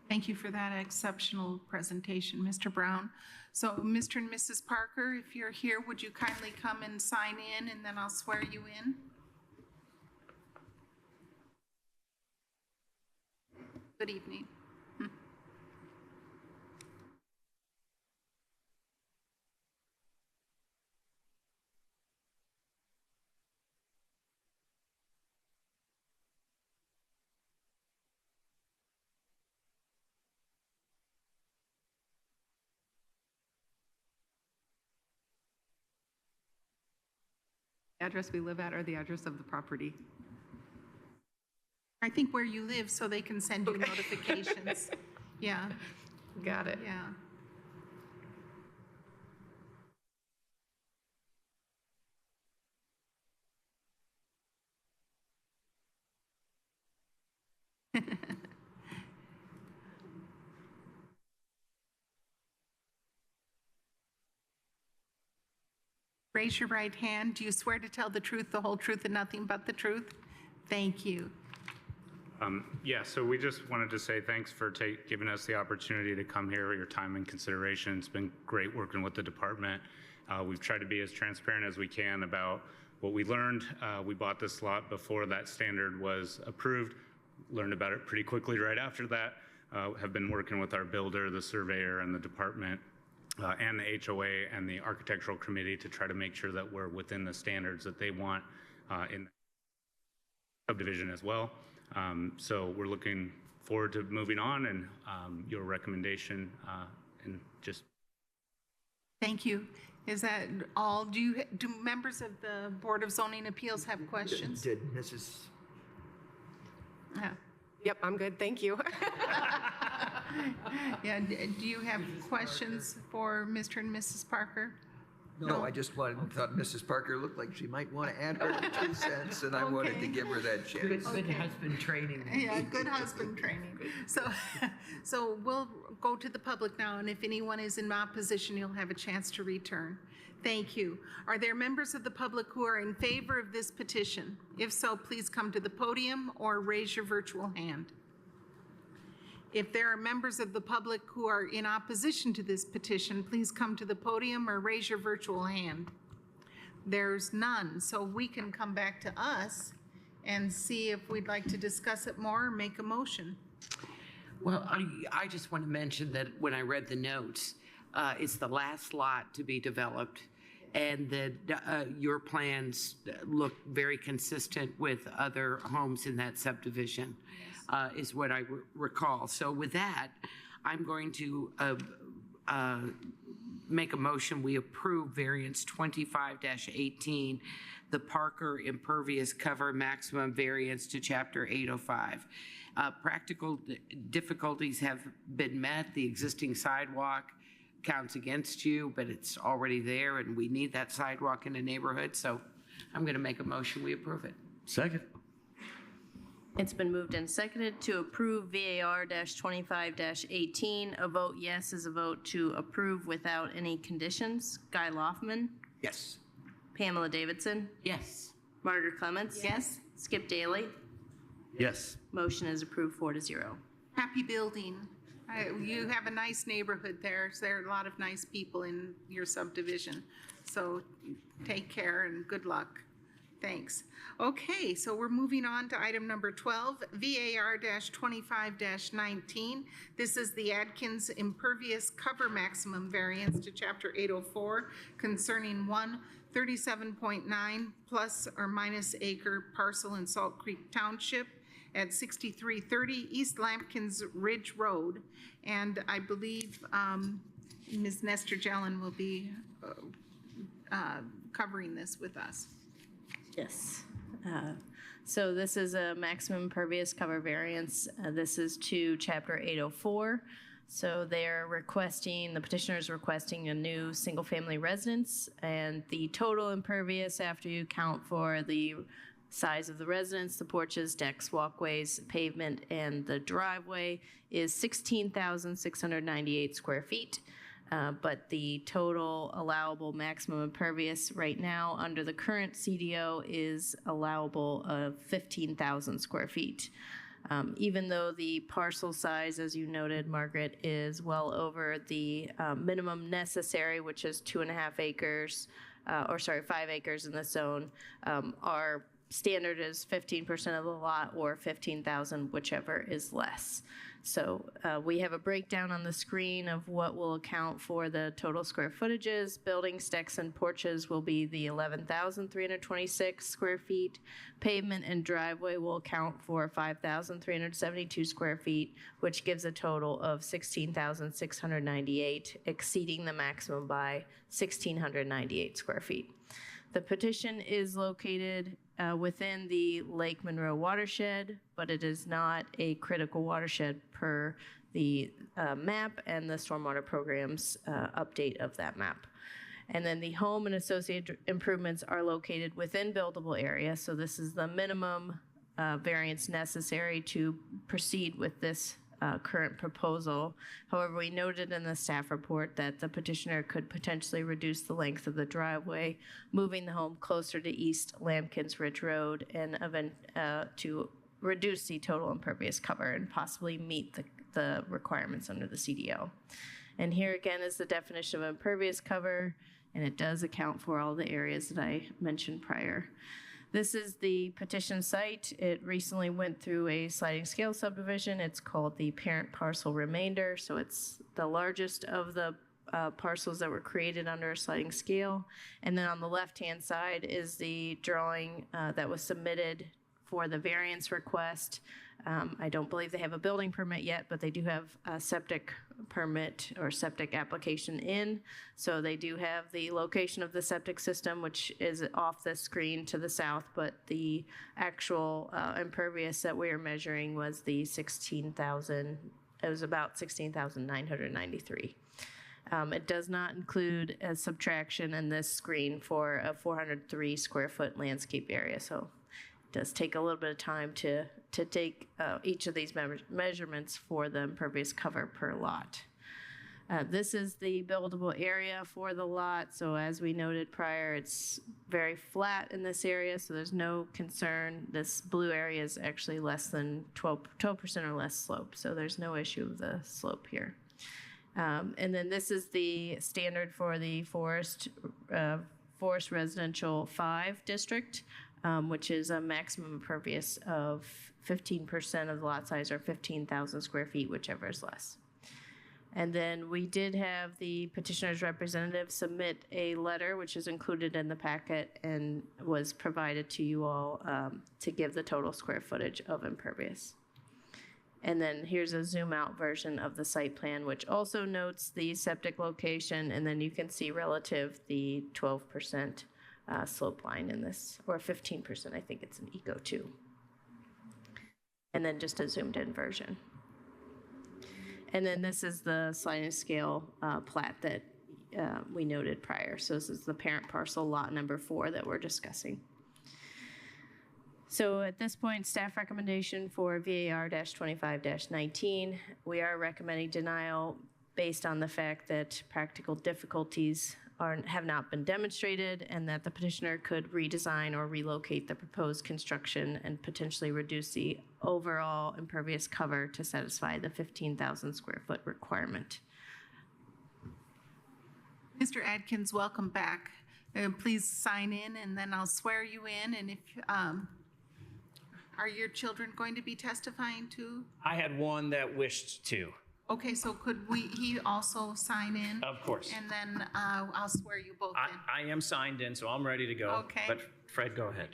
Thank you for that exceptional presentation, Mr. Brown. So Mr. and Mrs. Parker, if you're here, would you kindly come and sign in, and then I'll swear you in? Good evening. Address we live at or the address of the property? I think where you live so they can send you notifications. Yeah. Got it. Yeah. Raise your right hand. Do you swear to tell the truth, the whole truth, and nothing but the truth? Thank you. Yeah, so we just wanted to say thanks for giving us the opportunity to come here, your time and consideration. It's been great working with the department. We've tried to be as transparent as we can about what we learned. We bought this lot before that standard was approved, learned about it pretty quickly right after that, have been working with our builder, the surveyor, and the department, and the HOA and the architectural committee to try to make sure that we're within the standards that they want in subdivision as well. So we're looking forward to moving on and your recommendation and just. Thank you. Is that all? Do members of the Board of Zoning Appeals have questions? Did Mrs. Yeah. Yep, I'm good. Thank you. Yeah. Do you have questions for Mr. and Mrs. Parker? No, I just thought Mrs. Parker looked like she might want to add her 2 cents, and I wanted to give her that chance. Good husband training. Yeah, good husband training. So we'll go to the public now, and if anyone is in opposition, you'll have a chance to return. Thank you. Are there members of the public who are in favor of this petition? If so, please come to the podium or raise your virtual hand. If there are members of the public who are in opposition to this petition, please come to the podium or raise your virtual hand. There's none, so we can come back to us and see if we'd like to discuss it more or make a motion. Well, I just want to mention that when I read the notes, it's the last lot to be developed, and that your plans look very consistent with other homes in that subdivision. Is what I recall. So with that, I'm going to make a motion. We approve variance 25-18, the Parker impervious cover maximum variance to chapter 805. Practical difficulties have been met. The existing sidewalk counts against you, but it's already there, and we need that sidewalk in the neighborhood. So I'm going to make a motion. We approve it. Second. It's been moved and seconded to approve VAR-25-18. A vote yes is a vote to approve without any conditions. Guy Loftman? Yes. Pamela Davidson? Yes. Margaret Clements? Yes. Skip Daly? Yes. Motion is approved 4-0. Happy building. You have a nice neighborhood there. So there are a lot of nice people in your subdivision. So take care and good luck. Thanks. Okay, so we're moving on to item number 12, VAR-25-19. This is the Adkins impervious cover maximum variance to Chapter 804 concerning 137.9 plus or minus acre parcel in Salt Creek Township at 6330 East Lampkins Ridge Road. And I believe Ms. Nestor Jelen will be covering this with us. Yes. So this is a maximum impervious cover variance. This is to Chapter 804. So they're requesting, the petitioner is requesting a new single-family residence, and the total impervious after you count for the size of the residence, the porches, decks, walkways, pavement, and the driveway is 16,698 square feet. But the total allowable maximum impervious right now under the current CDO is allowable of 15,000 square feet. Even though the parcel size, as you noted, Margaret, is well over the minimum necessary, which is 2.5 acres, 5 acres in the zone, our standard is 15% of the lot or 15,000, whichever is less. So we have a breakdown on the screen of what will account for the total square footages. Buildings, decks, and porches will be the 11,326 square feet. Pavement and driveway will account for 5,372 square feet, which gives a total of 16,698, exceeding the maximum by 1,698 square feet. The petition is located within the Lake Monroe watershed, but it is not a critical watershed per the map and the stormwater program's update of that map. And then the home and associated improvements are located within buildable area, so this is the minimum variance necessary to proceed with this current proposal. However, we noted in the staff report that the petitioner could potentially reduce the length of the driveway, moving the home closer to East Lambkins Ridge Road and to reduce the total impervious cover and possibly meet the requirements under the CDO. And here again is the definition of impervious cover, and it does account for all the areas that I mentioned prior. This is the petition site. It recently went through a sliding scale subdivision. It's called the parent parcel remainder, so it's the largest of the parcels that were created under a sliding scale. And then on the left-hand side is the drawing that was submitted for the variance request. I don't believe they have a building permit yet, but they do have a septic permit or septic application in. So they do have the location of the septic system, which is off the screen to the south, but the actual impervious that we are measuring was the 16,000, it was about 16,993. It does not include a subtraction in this screen for a 403 square foot landscape area. So it does take a little bit of time to take each of these measurements for the impervious cover per lot. This is the buildable area for the lot. So as we noted prior, it's very flat in this area, so there's no concern. This blue area is actually less than 12% or less slope, so there's no issue with the slope here. And then this is the standard for the Forest Residential 5 district, which is a maximum impervious of 15% of the lot size or 15,000 square feet, whichever is less. And then we did have the petitioner's representative submit a letter, which is included in the packet and was provided to you all to give the total square footage of impervious. And then here's a zoom out version of the site plan, which also notes the septic location, and then you can see relative the 12% slope line in this, or 15%, I think it's an Eco 2. And then just a zoomed in version. And then this is the sliding scale plat that we noted prior. So this is the parent parcel lot number 4 that we're discussing. So at this point, staff recommendation for VAR-25-19, we are recommending denial based on the fact that practical difficulties have not been demonstrated and that the petitioner could redesign or relocate the proposed construction and potentially reduce the overall impervious cover to satisfy the 15,000 square foot requirement. Mr. Adkins, welcome back. Please sign in and then I'll swear you in. And if are your children going to be testifying too? I had one that wished to. Okay, so could he also sign in? Of course. And then I'll swear you both in. I am signed in, so I'm ready to go. Okay. But Fred, go ahead.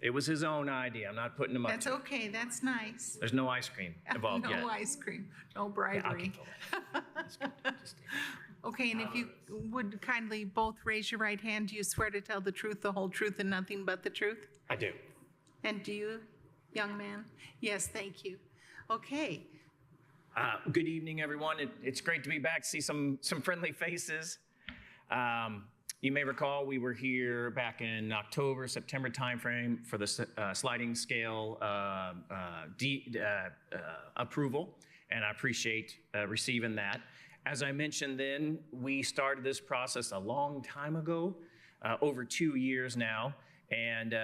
It was his own idea. I'm not putting him up. That's okay. That's nice. There's no ice cream involved yet. No ice cream. No bribery. Okay, and if you would kindly both raise your right hand, do you swear to tell the truth, the whole truth, and nothing but the truth? I do. And do you, young man? Yes, thank you. Okay. Good evening, everyone. It's great to be back, see some friendly faces. You may recall we were here back in October, September timeframe for the sliding scale approval, and I appreciate receiving that. As I mentioned then, we started this process a long time ago, over 2 years now, and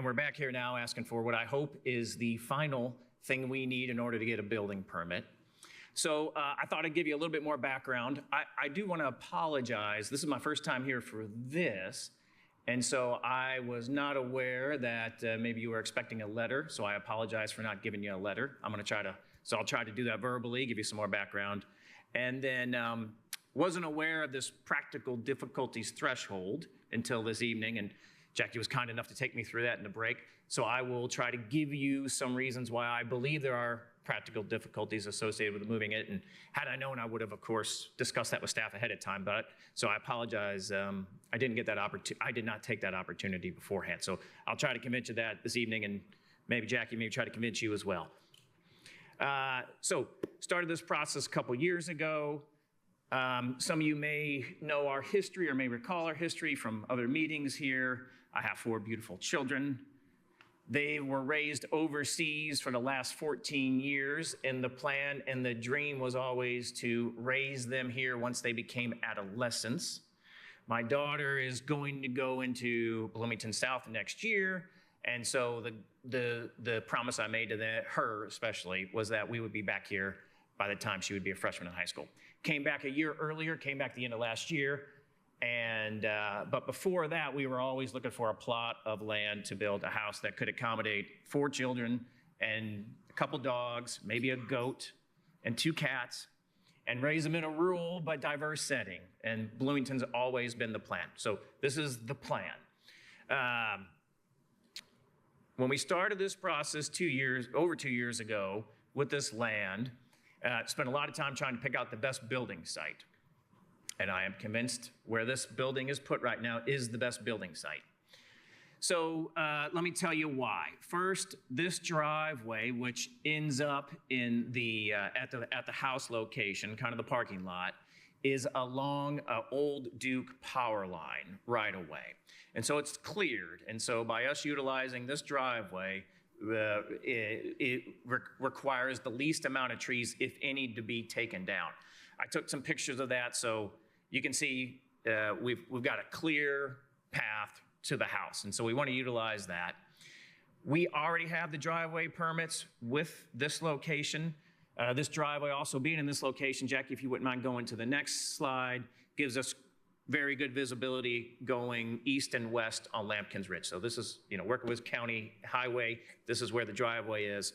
we're back here now asking for what I hope is the final thing we need in order to get a building permit. So I thought I'd give you a little bit more background. I do want to apologize. This is my first time here for this, and so I was not aware that maybe you were expecting a letter, so I apologize for not giving you a letter. I'll try to do that verbally, give you some more background. And then wasn't aware of this practical difficulties threshold until this evening, and Jackie was kind enough to take me through that in the break. So I will try to give you some reasons why I believe there are practical difficulties associated with moving it. And had I known, I would have, of course, discussed that with staff ahead of time. But so I apologize. I didn't get that opportunity. I did not take that opportunity beforehand. So I'll try to convince you that this evening, and maybe Jackie may try to convince you as well. So started this process a couple years ago. Some of you may know our history or may recall our history from other meetings here. I have 4 beautiful children. They were raised overseas for the last 14 years, and the plan and the dream was always to raise them here once they became adolescents. My daughter is going to go into Bloomington South next year, and so the promise I made to her especially was that we would be back here by the time she would be a freshman in high school. Came back a year earlier, came back the end of last year, and but before that, we were always looking for a plot of land to build a house that could accommodate 4 children and a couple dogs, maybe a goat and 2 cats, and raise them in a rural but diverse setting. And Bloomington's always been the plan. So this is the plan. When we started this process over 2 years ago with this land, spent a lot of time trying to pick out the best building site. And I am convinced where this building is put right now is the best building site. So let me tell you why. First, this driveway, which ends up in the at the house location, kind of the parking lot, is along an old Duke power line right away. And so it's cleared. And so by us utilizing this driveway, it requires the least amount of trees, if any, to be taken down. I took some pictures of that, so you can see we've got a clear path to the house, and so we want to utilize that. We already have the driveway permits with this location. This driveway also being in this location, Jackie, if you wouldn't mind going to the next slide, gives us very good visibility going east and west on Lampkins Ridge. So this is, Workowitz County Highway. This is where the driveway is.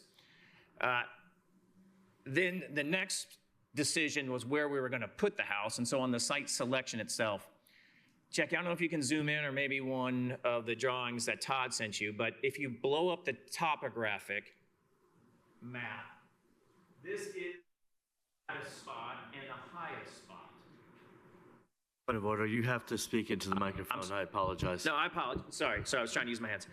Then the next decision was where we were going to put the house, and so on the site selection itself, Jackie, I don't know if you can zoom in or maybe one of the drawings that Todd sent you, but if you blow up the topographic map, this is the spot and the highest spot. Point of order, you have to speak into the microphone. I apologize. No, I apologize. Sorry, I was trying to use my hands.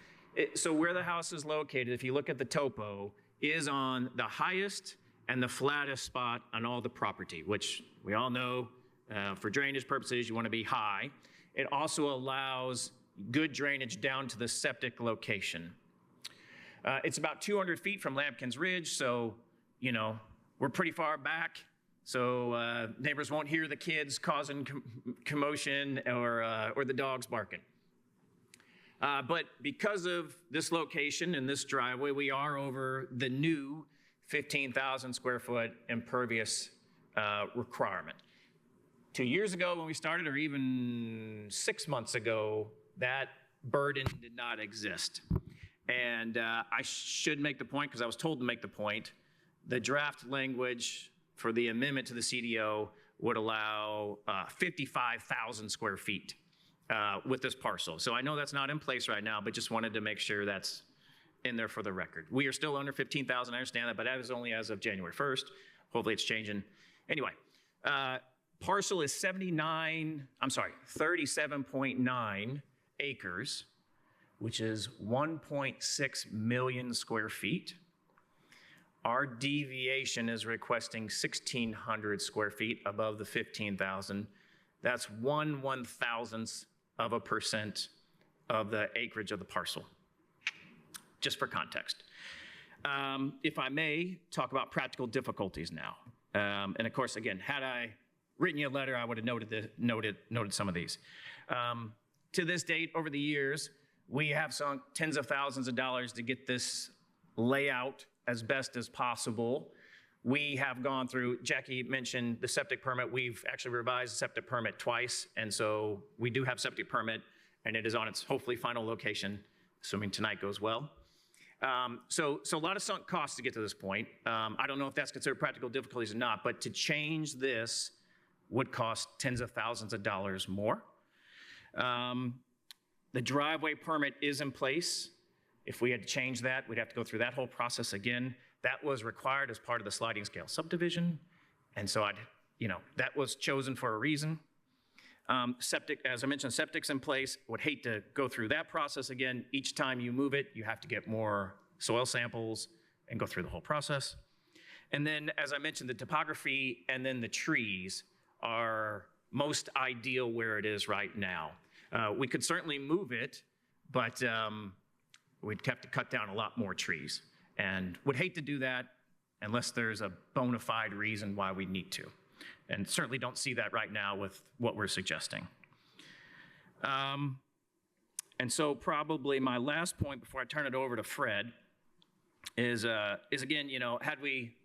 So where the house is located, if you look at the topo, is on the highest and the flattest spot on all the property, which we all know for drainage purposes, you want to be high. It also allows good drainage down to the septic location. It's about 200 feet from Lampkins Ridge, so, we're pretty far back. So neighbors won't hear the kids causing commotion or the dogs barking. But because of this location and this driveway, we are over the new 15,000 square foot impervious requirement. 2 years ago when we started, or even 6 months ago, that burden did not exist. And I should make the point, because I was told to make the point, the draft language for the amendment to the CDO would allow 55,000 square feet with this parcel. So I know that's not in place right now, but just wanted to make sure that's in there for the record. We are still under 15,000, I understand that, but that is only as of January 1st. Hopefully it's changing. Anyway, parcel is 37.9 acres, which is 1.6 million square feet. Our deviation is requesting 1,600 square feet above the 15,000. That's 1/1000th% of the acreage of the parcel, just for context. If I may, talk about practical difficulties now. And of course, again, had I written you a letter, I would have noted some of these. To this date, over the years, we have sunk tens of thousands of dollars to get this layout as best as possible. We have gone through, Jackie mentioned the septic permit. We've actually revised the septic permit twice, and so we do have septic permit, and it is on its hopefully final location, assuming tonight goes well. So a lot of sunk costs to get to this point. I don't know if that's considered practical difficulties or not, but to change this would cost tens of thousands of dollars more. The driveway permit is in place. If we had to change that, we'd have to go through that whole process again. That was required as part of the sliding scale subdivision. And so that was chosen for a reason. Septic, as I mentioned, septic's in place. Would hate to go through that process again. Each time you move it, you have to get more soil samples and go through the whole process. And then, as I mentioned, the topography and then the trees are most ideal where it is right now. We could certainly move it, but we'd have to cut down a lot more trees. And would hate to do that unless there's a bona fide reason why we need to. And certainly don't see that right now with what we're suggesting. And so probably my last point before I turn it over to Fred is again, had we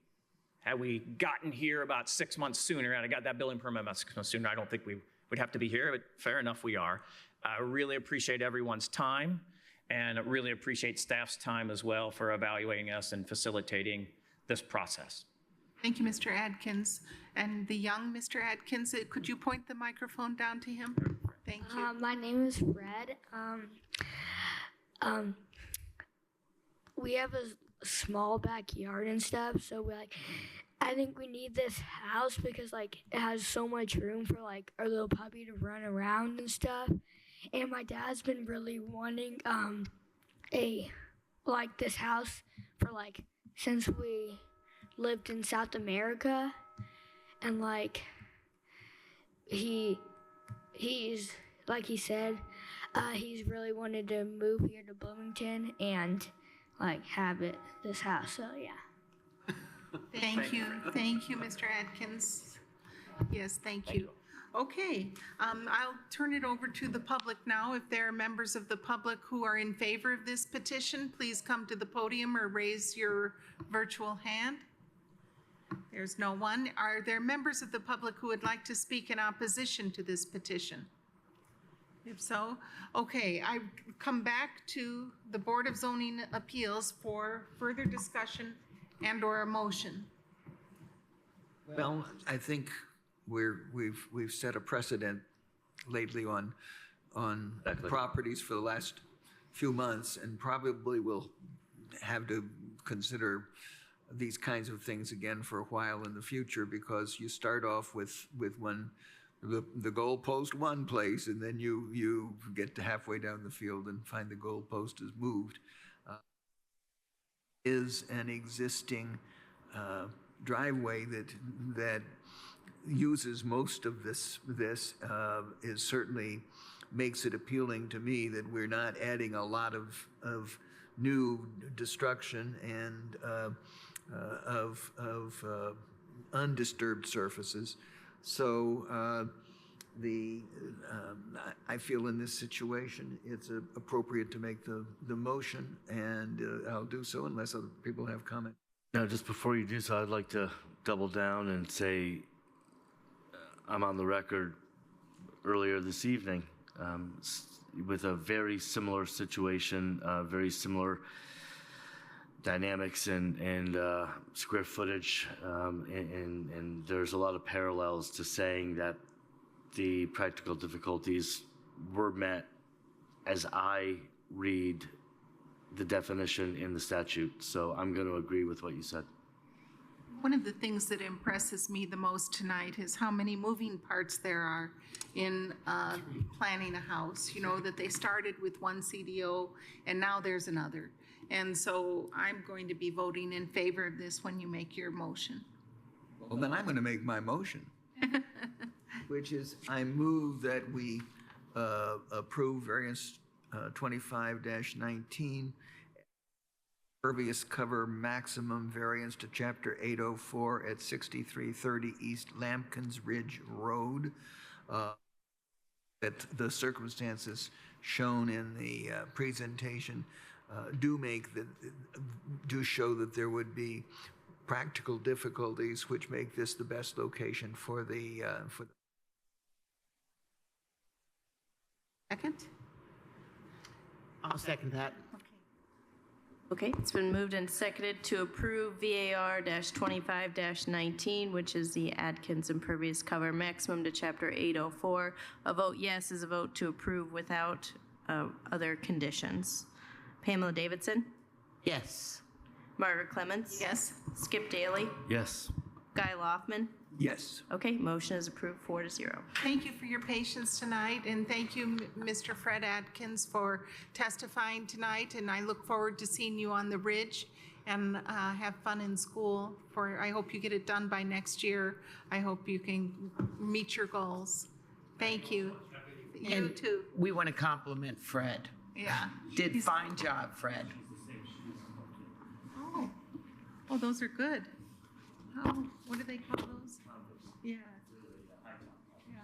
gotten here about 6 months sooner, and I got that building permit about 6 months sooner, I don't think we would have to be here, but fair enough, we are. I really appreciate everyone's time, and I really appreciate staff's time as well for evaluating us and facilitating this process. Thank you, Mr. Adkins. And the young Mr. Adkins, could you point the microphone down to him? Thank you. My name is Fred. We have a small backyard and stuff, so I think we need this house because it has so much room for our little puppy to run around and stuff. And my dad's been really wanting this house for since we lived in South America, and he's like he said, he's really wanted to move here to Bloomington and have this house. So yeah. Thank you, Mr. Adkins. Yes, thank you. Okay, I'll turn it over to the public now. If there are members of the public who are in favor of this petition, please come to the podium or raise your virtual hand. There's no one. Are there members of the public who would like to speak in opposition to this petition? If so, okay, I come back to the Board of Zoning Appeals for further discussion and/or a motion. Well, I think we've set a precedent lately on properties for the last few months, and probably will have to consider these kinds of things again for a while in the future, because you start off with the goalpost one place, and then you get to halfway down the field and find the goalpost is moved. Is an existing driveway that uses most of this is certainly makes it appealing to me that we're not adding a lot of new destruction and of undisturbed surfaces. So I feel in this situation it's appropriate to make the motion, and I'll do so unless other people have comment. Now, just before you do so, I'd like to double down and say I'm on the record earlier this evening with a very similar situation, very similar dynamics and square footage, and there's a lot of parallels to saying that the practical difficulties were met as I read the definition in the statute. So I'm going to agree with what you said. One of the things that impresses me the most tonight is how many moving parts there are in planning a house. You know, that they started with one CDO and now there's another. And so I'm going to be voting in favor of this when you make your motion. Well, then I'm going to make my motion, which is I move that we approve variance 25-19, impervious cover maximum variance to Chapter 804 at 6330 East Lampkins Ridge Road. That the circumstances shown in the presentation do show that there would be practical difficulties which make this the best location for the Second? I'll second that. Okay, it's been moved and seconded to approve VAR-25-19, which is the Atkins impervious cover maximum to Chapter 804. A vote yes is a vote to approve without other conditions. Pamela Davidson? Yes. Margaret Clements? Yes. Skip Daly? Yes. Guy Loftman? Yes. Okay, motion is approved 4-0. Thank you for your patience tonight, and thank you, Mr. Fred Atkins, for testifying tonight, and I look forward to seeing you on the ridge, and have fun in school. I hope you get it done by next year. I hope you can meet your goals. Thank you. You too. We want to compliment Fred. Yeah. Did fine job, Fred. Oh, those are good. Oh, what do they call those? Yeah. Yeah.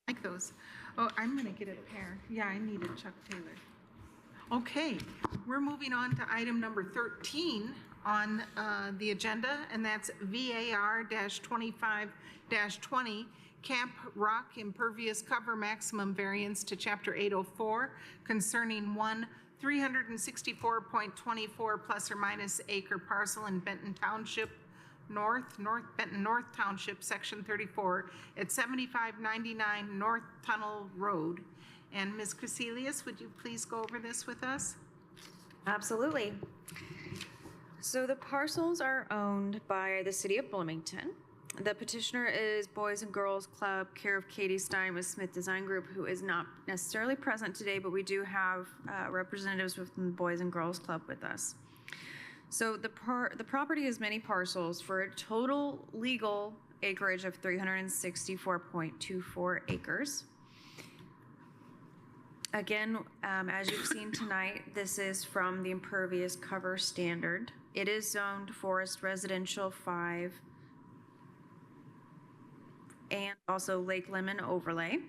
Like those. Oh, I'm gonna get a pair. Yeah, I need a Chuck Taylor. Okay, we're moving on to item number 13 on the agenda, and that's VAR-25-20, Camp Rock impervious cover maximum variance to Chapter 804 concerning 364.24 plus or minus acre parcel in Benton Township Benton North Township, Section 34 at 7599 North Tunnel Road. And Ms. Crecelius, would you please go over this with us? Absolutely. So the parcels are owned by the city of Bloomington. The petitioner is Boys and Girls Club, care of Katie Stein with Smith Design Group, who is not necessarily present today, but we do have representatives from the Boys and Girls Club with us. So the property is many parcels for a total legal acreage of 364.24 acres. Again, as you've seen tonight, this is from the impervious cover standard. It is zoned Forest Residential 5 and also Lake Lemon overlay.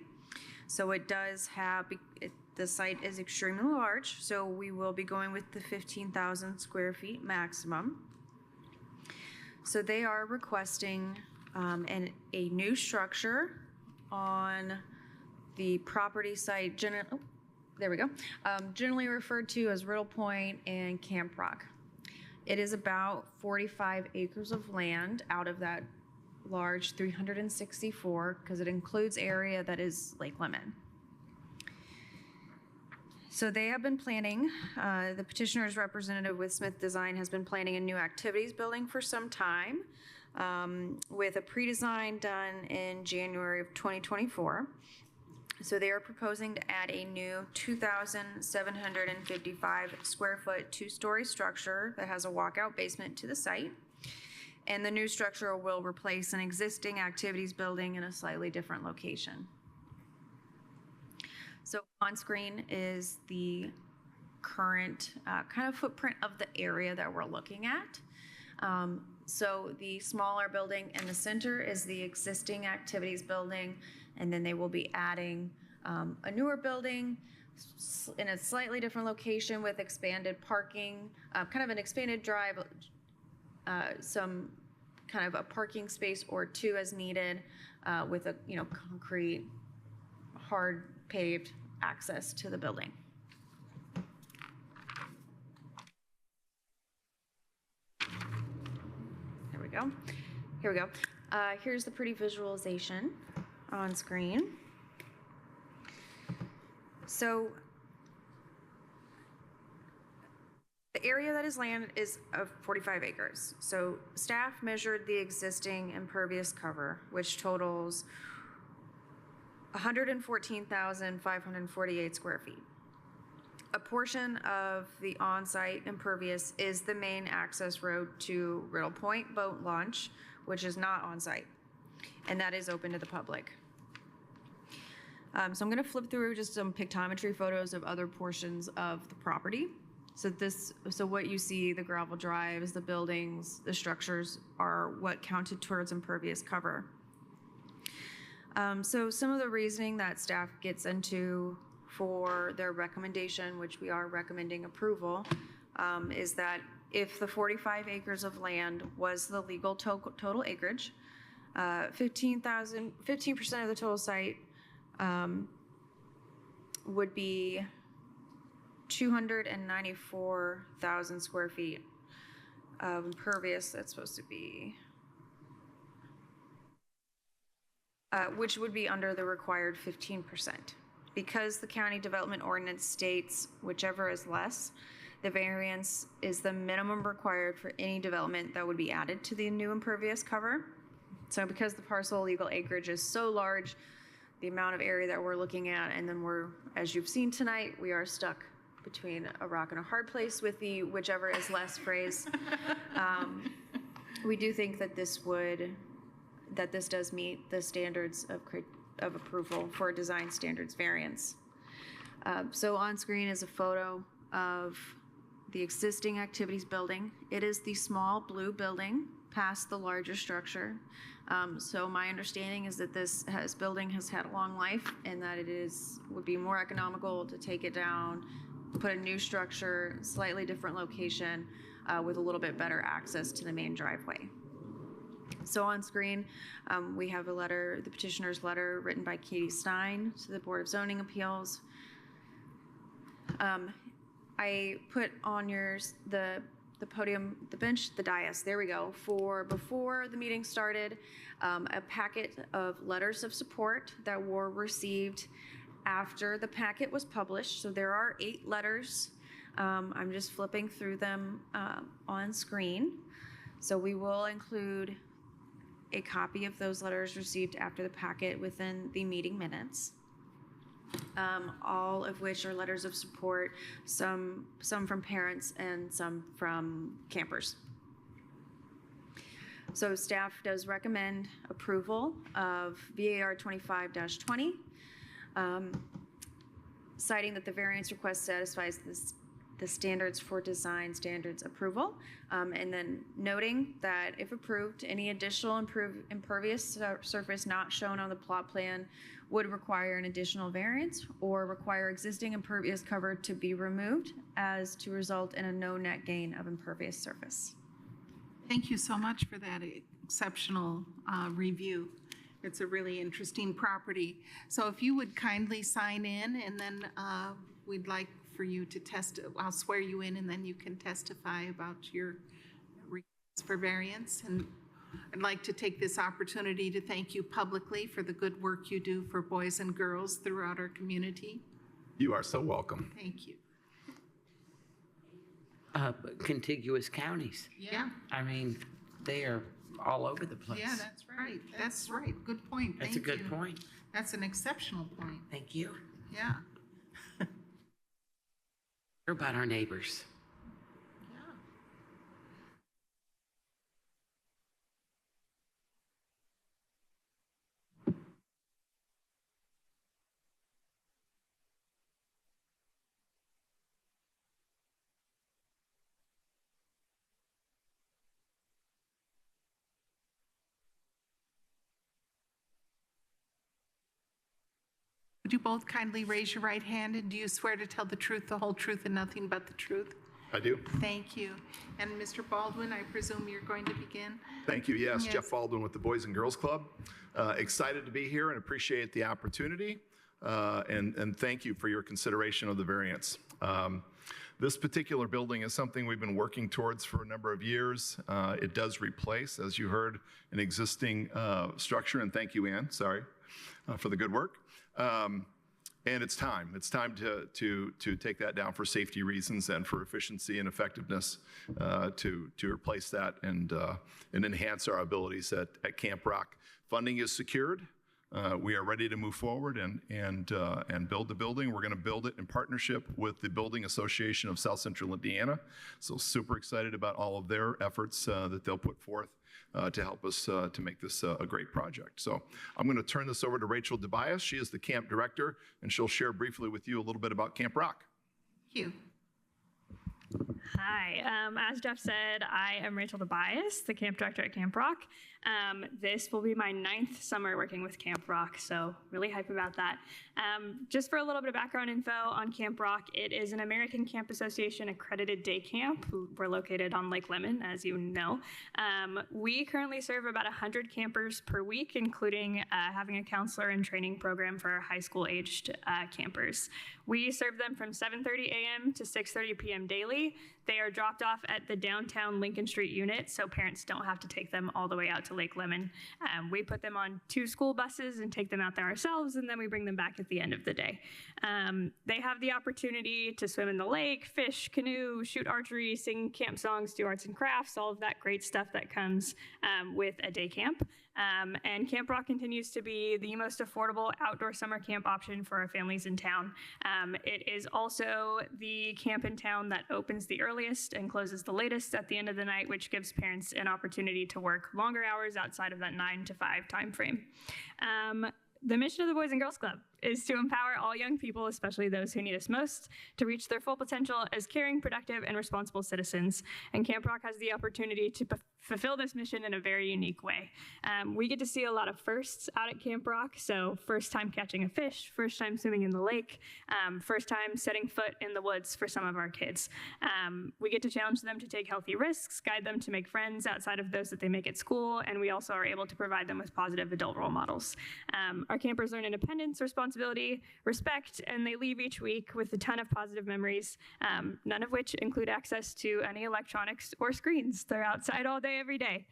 So it does have, the site is extremely large, so we will be going with the 15,000 square feet maximum. So they are requesting a new structure on the property site, generally referred to as Riddle Point and Camp Rock. It is about 45 acres of land out of that large 364, because it includes area that is Lake Lemon. So they have been planning, the petitioner's representative with Smith Design has been planning a new activities building for some time, with a pre-design done in January of 2024. So they are proposing to add a new 2,755 square foot 2-story structure that has a walkout basement to the site. And the new structure will replace an existing activities building in a slightly different location. So on screen is the current kind of footprint of the area that we're looking at. So the smaller building in the center is the existing activities building, and then they will be adding a newer building in a slightly different location with expanded parking, kind of an expanded drive, some kind of a parking space or two as needed, with a concrete, hard paved access to the building. Here we go. Here's the pretty visualization on screen. So the area that is land is of 45 acres. So staff measured the existing impervious cover, which totals 114,548 square feet. A portion of the on-site impervious is the main access road to Riddle Point Boat Launch, which is not on-site, and that is open to the public. So I'm going to flip through just some pictometry photos of other portions of the property. So what you see, the gravel drives, the buildings, the structures are what counted towards impervious cover. So some of the reasoning that staff gets into for their recommendation, which we are recommending approval, is that if the 45 acres of land was the legal total acreage, 15% of the total site would be 294,000 square feet of impervious. That's supposed to be, which would be under the required 15%. Because the county development ordinance states whichever is less, the variance is the minimum required for any development that would be added to the new impervious cover. So because the parcel legal acreage is so large, the amount of area that we're looking at, and then as you've seen tonight, we are stuck between a rock and a hard place with the whichever is less phrase. We do think that this does meet the standards of approval for a design standards variance. So on screen is a photo of the existing activities building. It is the small blue building past the larger structure. So my understanding is that this building has had a long life, and that would be more economical to take it down, put a new structure, slightly different location, with a little bit better access to the main driveway. So on screen, we have the petitioner's letter written by Katie Stein to the Board of Zoning Appeals. I put on yours the podium, the bench, the dais, there we go, for before the meeting started, a packet of letters of support that were received after the packet was published. So there are 8 letters. I'm just flipping through them on screen. So we will include a copy of those letters received after the packet within the meeting minutes. All of which are letters of support, some from parents and some from campers. So staff does recommend approval of VAR 25-20, citing that the variance request satisfies the standards for design standards approval, and then noting that if approved, any additional impervious surface not shown on the plot plan would require an additional variance or require existing impervious cover to be removed as to result in a no net gain of impervious surface. Thank you so much for that exceptional review. It's a really interesting property. So if you would kindly sign in, and then we'd like for you to I'll swear you in, and then you can testify about your request for variance. And I'd like to take this opportunity to thank you publicly for the good work you do for boys and girls throughout our community. You are so welcome. Thank you. Contiguous counties. Yeah. I mean, they are all over the place. Yeah, that's right. That's right. Good point. That's Thank a good you. point. That's an exceptional point. Thank you. Yeah. Hear about our neighbors. Would you both kindly raise your right hand, and do you swear to tell the truth, the whole truth, and nothing but the truth? I do. Thank you. And Mr. Baldwin, I presume you're going to begin? Thank you. Yes, Jeff Baldwin with the Boys and Girls Club. Excited to be here and appreciate the opportunity. And thank you for your consideration of the variance. This particular building is something we've been working towards for a number of years. It does replace, as you heard, an existing structure. And thank you, Ann, for the good work. And it's time. It's time to take that down for safety reasons and for efficiency and effectiveness, to replace that and enhance our abilities at Camp Rock. Funding is secured. we are ready to move forward and build the building. We're going to build it in partnership with the Building Association of South Central Indiana. So super excited about all of their efforts that they'll put forth to help us to make this a great project. So I'm going to turn this over to Rachel DeBias. She is the camp director, and she'll share briefly with you a little bit about Camp Rock. Thank you. Hi, as Jeff said, I am Rachel DeBias, the camp director at Camp Rock. This will be my 9th summer working with Camp Rock, so really hype about that. Just for a little bit of background info on Camp Rock, it is an American Camp Association accredited day camp. We're located on Lake Lemon, as you know. We currently serve about 100 campers per week, including having a counselor and training program for high school aged campers. We serve them from 7:30 a.m. to 6:30 p.m. daily. They are dropped off at the downtown Lincoln Street unit, so parents don't have to take them all the way out to Lake Lemon. We put them on 2 school buses and take them out there ourselves, and then we bring them back at the end of the day. They have the opportunity to swim in the lake, fish, canoe, shoot archery, sing camp songs, do arts and crafts, all of that great stuff that comes with a day camp. And Camp Rock continues to be the most affordable outdoor summer camp option for our families in town. It is also the camp in town that opens the earliest and closes the latest at the end of the night, which gives parents an opportunity to work longer hours outside of that 9 to 5 time frame. The mission of the Boys and Girls Club is to empower all young people, especially those who need us most, to reach their full potential as caring, productive, and responsible citizens. And Camp Rock has the opportunity to fulfill this mission in a very unique way. We get to see a lot of firsts out at Camp Rock, so first time catching a fish, first time swimming in the lake, first time setting foot in the woods for some of our kids. We get to challenge them to take healthy risks, guide them to make friends outside of those that they make at school, and we also are able to provide them with positive adult role models. Our campers learn independence, responsibility, respect, and they leave each week with a ton of positive memories, none of which include access to any electronics or screens. They're outside all day, every day.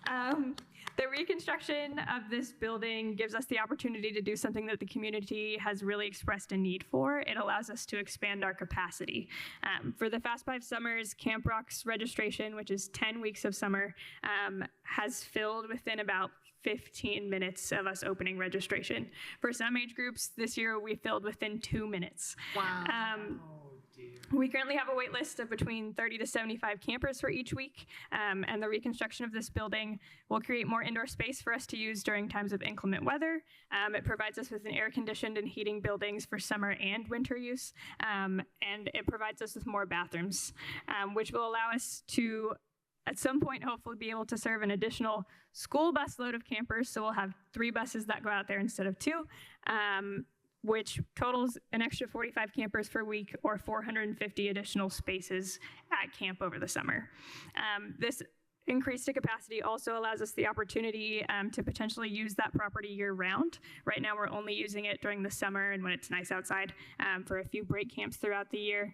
The reconstruction of this building gives us the opportunity to do something that the community has really expressed a need for. It allows us to expand our capacity. For the Fast 5 Summers, Camp Rock's registration, which is 10 weeks of summer, has filled within about 15 minutes of us opening registration. For some age groups, this year we filled within 2 minutes. Wow. We currently have a wait list of between 30 to 75 campers for each week, and the reconstruction of this building will create more indoor space for us to use during times of inclement weather. It provides us with an air-conditioned and heating buildings for summer and winter use, and it provides us with more bathrooms, which will allow us to, at some point, hopefully be able to serve an additional school bus load of campers, so we'll have 3 buses that go out there instead of 2. Which totals an extra 45 campers per week or 450 additional spaces at camp over the summer. This increased capacity also allows us the opportunity to potentially use that property year-round. Right now, we're only using it during the summer and when it's nice outside for a few break camps throughout the year,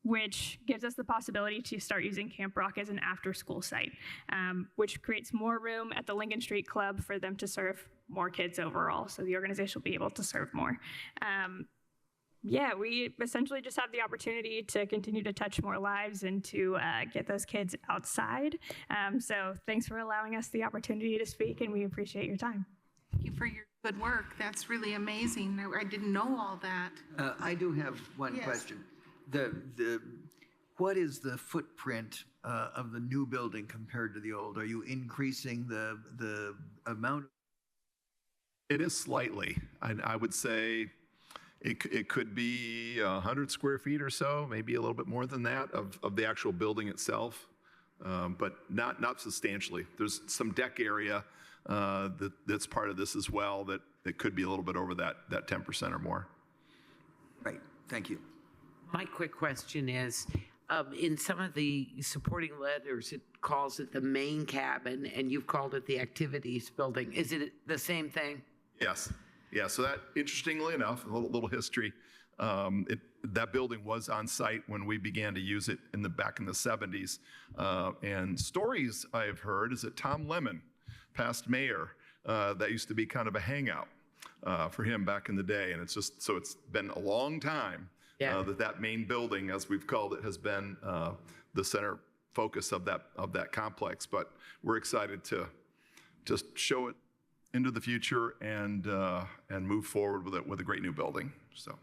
which gives us the possibility to start using Camp Rock as an after-school site, which creates more room at the Lincoln Street Club for them to serve more kids overall, so the organization will be able to serve more. Yeah, we essentially just have the opportunity to continue to touch more lives and to get those kids outside. So thanks for allowing us the opportunity to speak, and we appreciate your time. Thank you for your good work. That's really amazing. I didn't know all that. I do have one question. What is the footprint of the new building compared to the old? Are you increasing the amount? It is slightly. I would say it could be 100 square feet or so, maybe a little bit more than that of the actual building itself, but not substantially. There's some deck area that's part of this as well that could be a little bit over that 10% or more. Right. Thank you. My quick question is, in some of the supporting letters, it calls it the main cabin, and you've called it the activities building. Is it the same thing? Yes. Yeah. So that, interestingly enough, a little history. That building was on site when we began to use it back in the 70s. And stories I've heard is that Tom Lemon, past mayor, that used to be kind of a hangout for him back in the day. And it's been a long time. That main building, as we've called it, has been the center focus of that complex. But we're excited to just show it into the future and move forward with a great new building. So.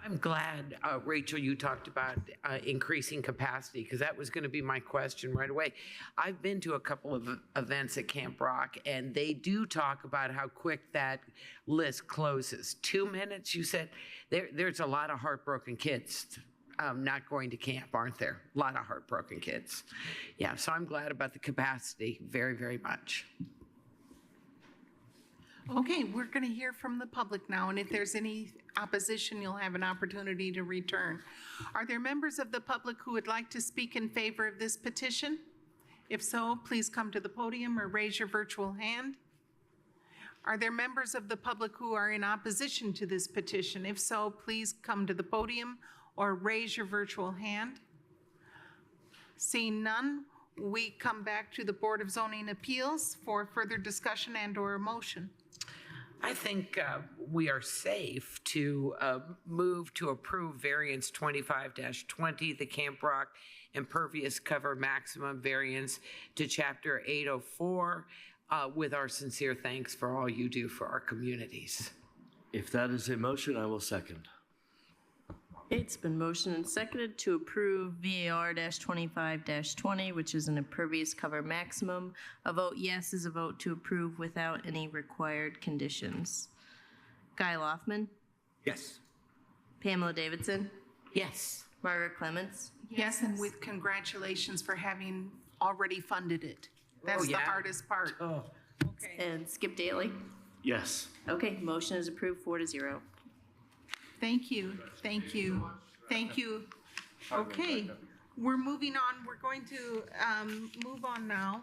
I'm glad, Rachel, you talked about increasing capacity, because that was going to be my question right away. I've been to a couple of events at Camp Rock, and they do talk about how quick that list closes. 2 minutes, you said? There's a lot of heartbroken kids not going to camp, aren't there? A lot of heartbroken kids. Yeah, so I'm glad about the capacity very, very much. Okay, we're going to hear from the public now, and if there's any opposition, you'll have an opportunity to return. Are there members of the public who would like to speak in favor of this petition? If so, please come to the podium or raise your virtual hand. Are there members of the public who are in opposition to this petition? If so, please come to the podium or raise your virtual hand. Seeing none, we come back to the Board of Zoning Appeals for further discussion and/or a motion. I think we are safe to move to approve variance 25-20, the Camp Rock impervious cover maximum variance to Chapter 804, with our sincere thanks for all you do for our communities. If that is a motion, I will second. It's been motioned and seconded to approve VAR-25-20, which is an impervious cover maximum. A vote yes is a vote to approve without any required conditions. Guy Loftman? Yes. Pamela Davidson? Yes. Margaret Clements? Yes, and with congratulations for having already funded it. That's the hardest part. Oh. Okay. And Skip Daly? Yes. Okay, motion is approved 4-0. Thank you, thank you, thank you. Okay, we're moving on. We're going to move on now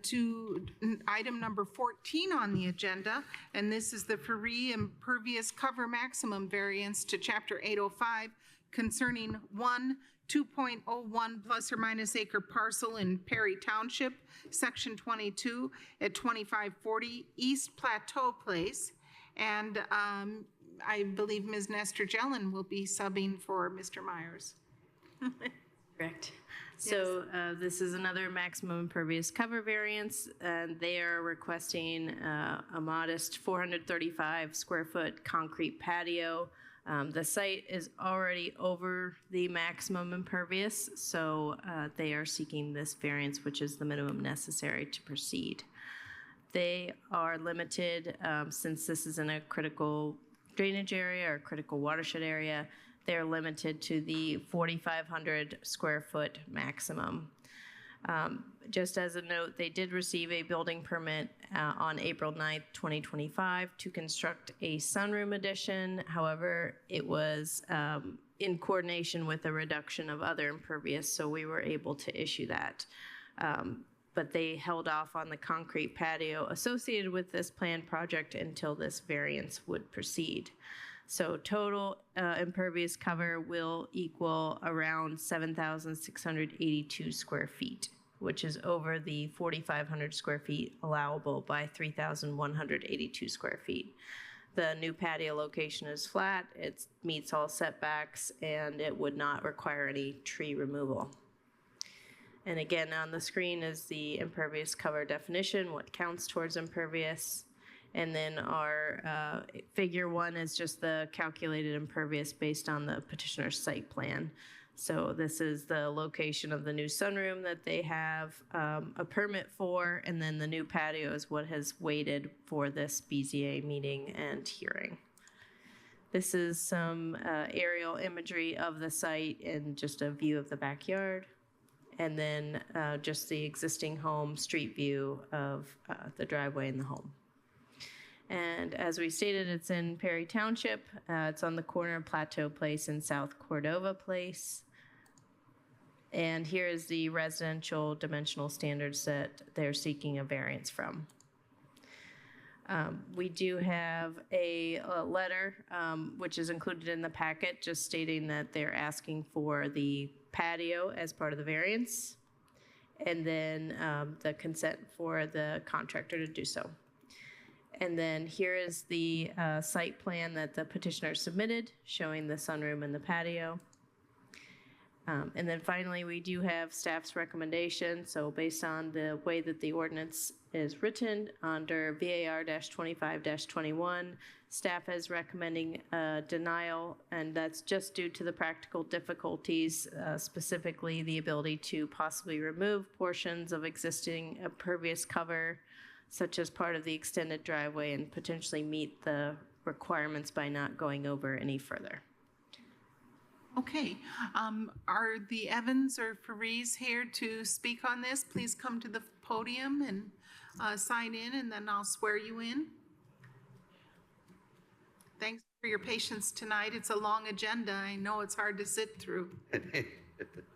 to item number 14 on the agenda, and this is the free impervious cover maximum variance to Chapter 805 concerning 2.01 plus or minus acre parcel in Perry Township, Section 22 at 2540 East Plateau Place, and I believe Ms. Nestor Jelen will be subbing for Mr. Myers. Correct. So this is another maximum impervious cover variance, and they are requesting a modest 435 square foot concrete patio. The site is already over the maximum impervious, so they are seeking this variance, which is the minimum necessary to proceed. They are limited, since this is in a critical drainage area or critical watershed area, they're limited to the 4,500 square foot maximum. Just as a note, they did receive a building permit on April 9th, 2025 to construct a sunroom addition. However, it was in coordination with a reduction of other impervious, so we were able to issue that. But they held off on the concrete patio associated with this planned project until this variance would proceed. So total impervious cover will equal around 7,682 square feet, which is over the 4,500 square feet allowable by 3,182 square feet. The new patio location is flat, it meets all setbacks, and it would not require any tree removal. And again, on the screen is the impervious cover definition, what counts towards impervious. And then our figure 1 is just the calculated impervious based on the petitioner's site plan. So this is the location of the new sunroom that they have a permit for, and then the new patio is what has waited for this BZA meeting and hearing. This is some aerial imagery of the site and just a view of the backyard. And then just the existing home street view of the driveway and the home. And as we stated, it's in Perry Township. It's on the corner of Plateau Place and South Cordova Place. And here is the residential dimensional standards that they're seeking a variance from. We do have a letter, which is included in the packet, just stating that they're asking for the patio as part of the variance, and then the consent for the contractor to do so. And then here is the site plan that the petitioner submitted, showing the sunroom and the patio. And then finally, we do have staff's recommendation. So based on the way that the ordinance is written under VAR-25-21, staff is recommending denial, and that's just due to the practical difficulties, specifically the ability to possibly remove portions of existing impervious cover, such as part of the extended driveway, and potentially meet the requirements by not going over any further. Okay, are the Evans or Farees here to speak on this? Please come to the podium and sign in, and then I'll swear you in. Thanks for your patience tonight. It's a long agenda. I know it's hard to sit through.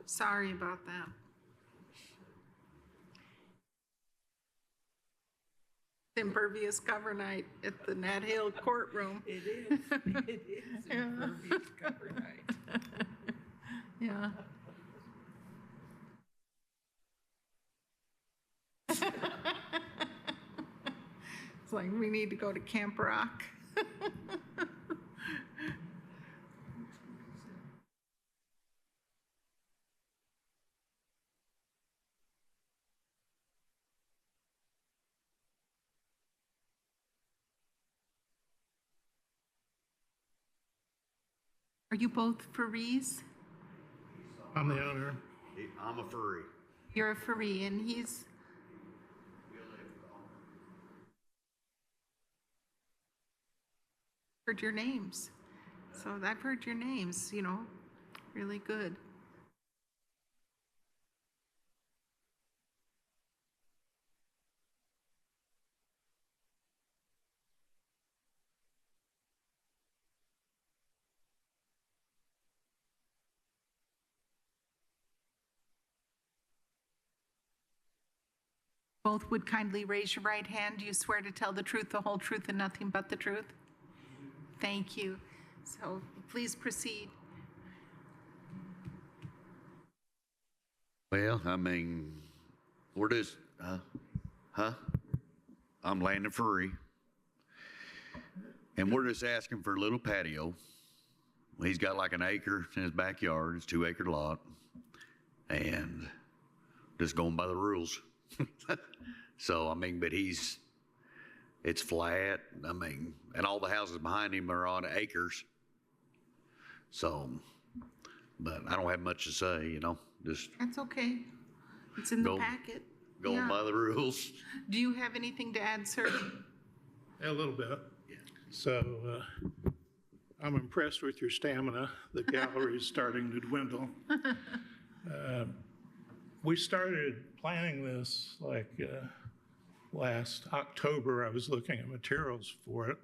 Sorry about that. Impervious cover night at the Nat Hill courtroom. It is. It is impervious cover night. Yeah. It's like we need to go to Camp Rock. Are you both Farees? I'm the owner. I'm a furry. You're a Faree, and he's... Heard your names. So I've heard your names, you know, really good. Both would kindly raise your right hand. Do you swear to tell the truth, the whole truth, and nothing but the truth? Thank you. So please proceed. Well, I mean, we're just, I'm Landon Furry. And we're just asking for a little patio. He's got like an acre in his backyard. It's a 2-acre lot. And just going by the rules. So, I mean, but it's flat. I mean, and all the houses behind him are on acres. So, but I don't have much to say, you know, just. That's okay. It's in the packet. Going by the rules. Do you have anything to add, sir? A little bit. Yeah. So I'm impressed with your stamina. The gallery is starting to dwindle. We started planning this like last October. I was looking at materials for it,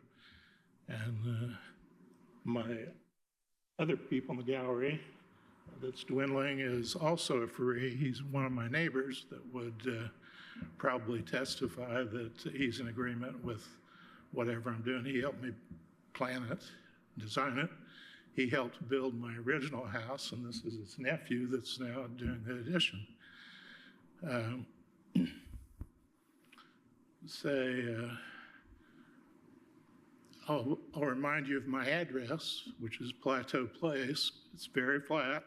and my other people in the gallery that's dwindling is also a Faree. He's one of my neighbors that would probably testify that he's in agreement with whatever I'm doing. He helped me plan it, design it. He helped build my original house, and this is his nephew that's now doing the addition. I'll remind you of my address, which is Plateau Place. It's very flat.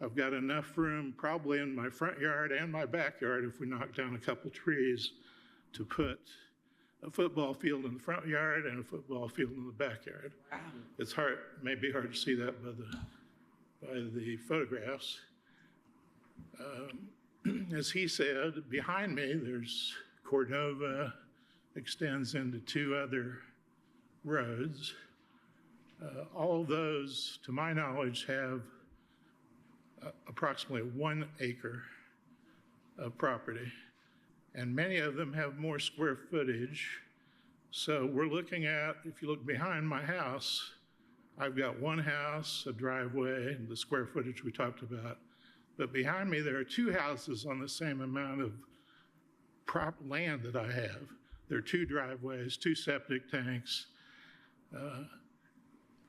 I've got enough room probably in my front yard and my backyard, if we knock down a couple trees, to put a football field in the front yard and a football field in the backyard. Wow. It's hard, maybe hard to see that by the photographs. As he said, behind me, there's Cordova, extends into 2 other roads. All of those, to my knowledge, have approximately 1 acre of property, and many of them have more square footage. So we're looking at, if you look behind my house, I've got 1 house, a driveway, and the square footage we talked about. But behind me, there are 2 houses on the same amount of land that I have. There are 2 driveways, 2 septic tanks.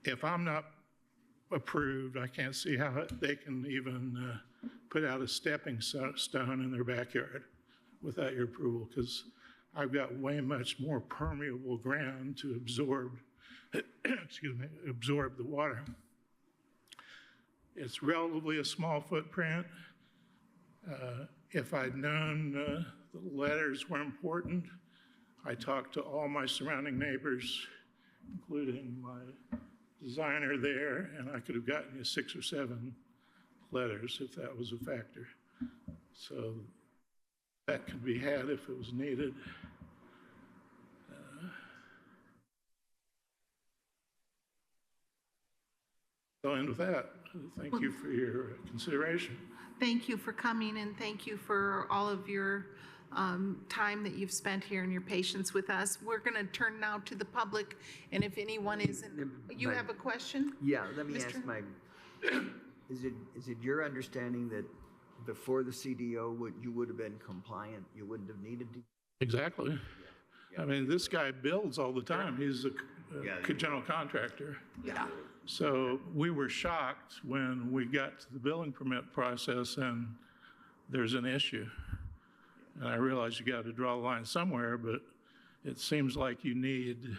If I'm not approved, I can't see how they can even put out a stepping stone in their backyard without your approval, because I've got way much more permeable ground to absorb, absorb the water. It's relatively a small footprint. If I'd known the letters were important, I talked to all my surrounding neighbors, including my designer there, and I could have gotten you 6 or 7 letters if that was a factor. So that could be had if it was needed. I'll end with that. Thank you for your consideration. Thank you for coming, and thank you for all of your time that you've spent here and your patience with us. We're going to turn now to the public, and if anyone is in, you have a question? Yeah, let me Mr. ask my, is it your understanding that before the CDO, you would have been compliant? You wouldn't have needed to? Exactly. I mean, this guy builds all the time. He's a general contractor. Yeah. So we were shocked when we got to the building permit process and there's an issue. And I realize you got to draw the line somewhere, but it seems like you need